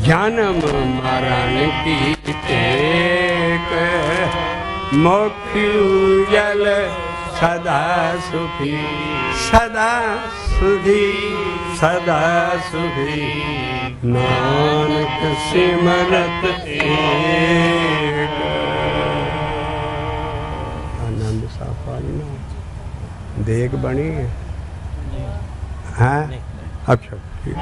ਜਨਮ ਮਰਨ ਕੀ ਟੇਕ, ਮੁਖ ਉਜਲ ਸਦਾ ਸੁਖੀ, ਸਦਾ ਸੁਖੀ, ਸਦਾ ਸੁਖੀ, ਨਾਨਕ ਸਿਮਰਤ ਏਕ। ਆਨੰਦ ਸਾਫਾ ਨਾ ਦੇਖ ਬਣੀ ਹੈ। ਅੱਛਾ ਠੀਕ।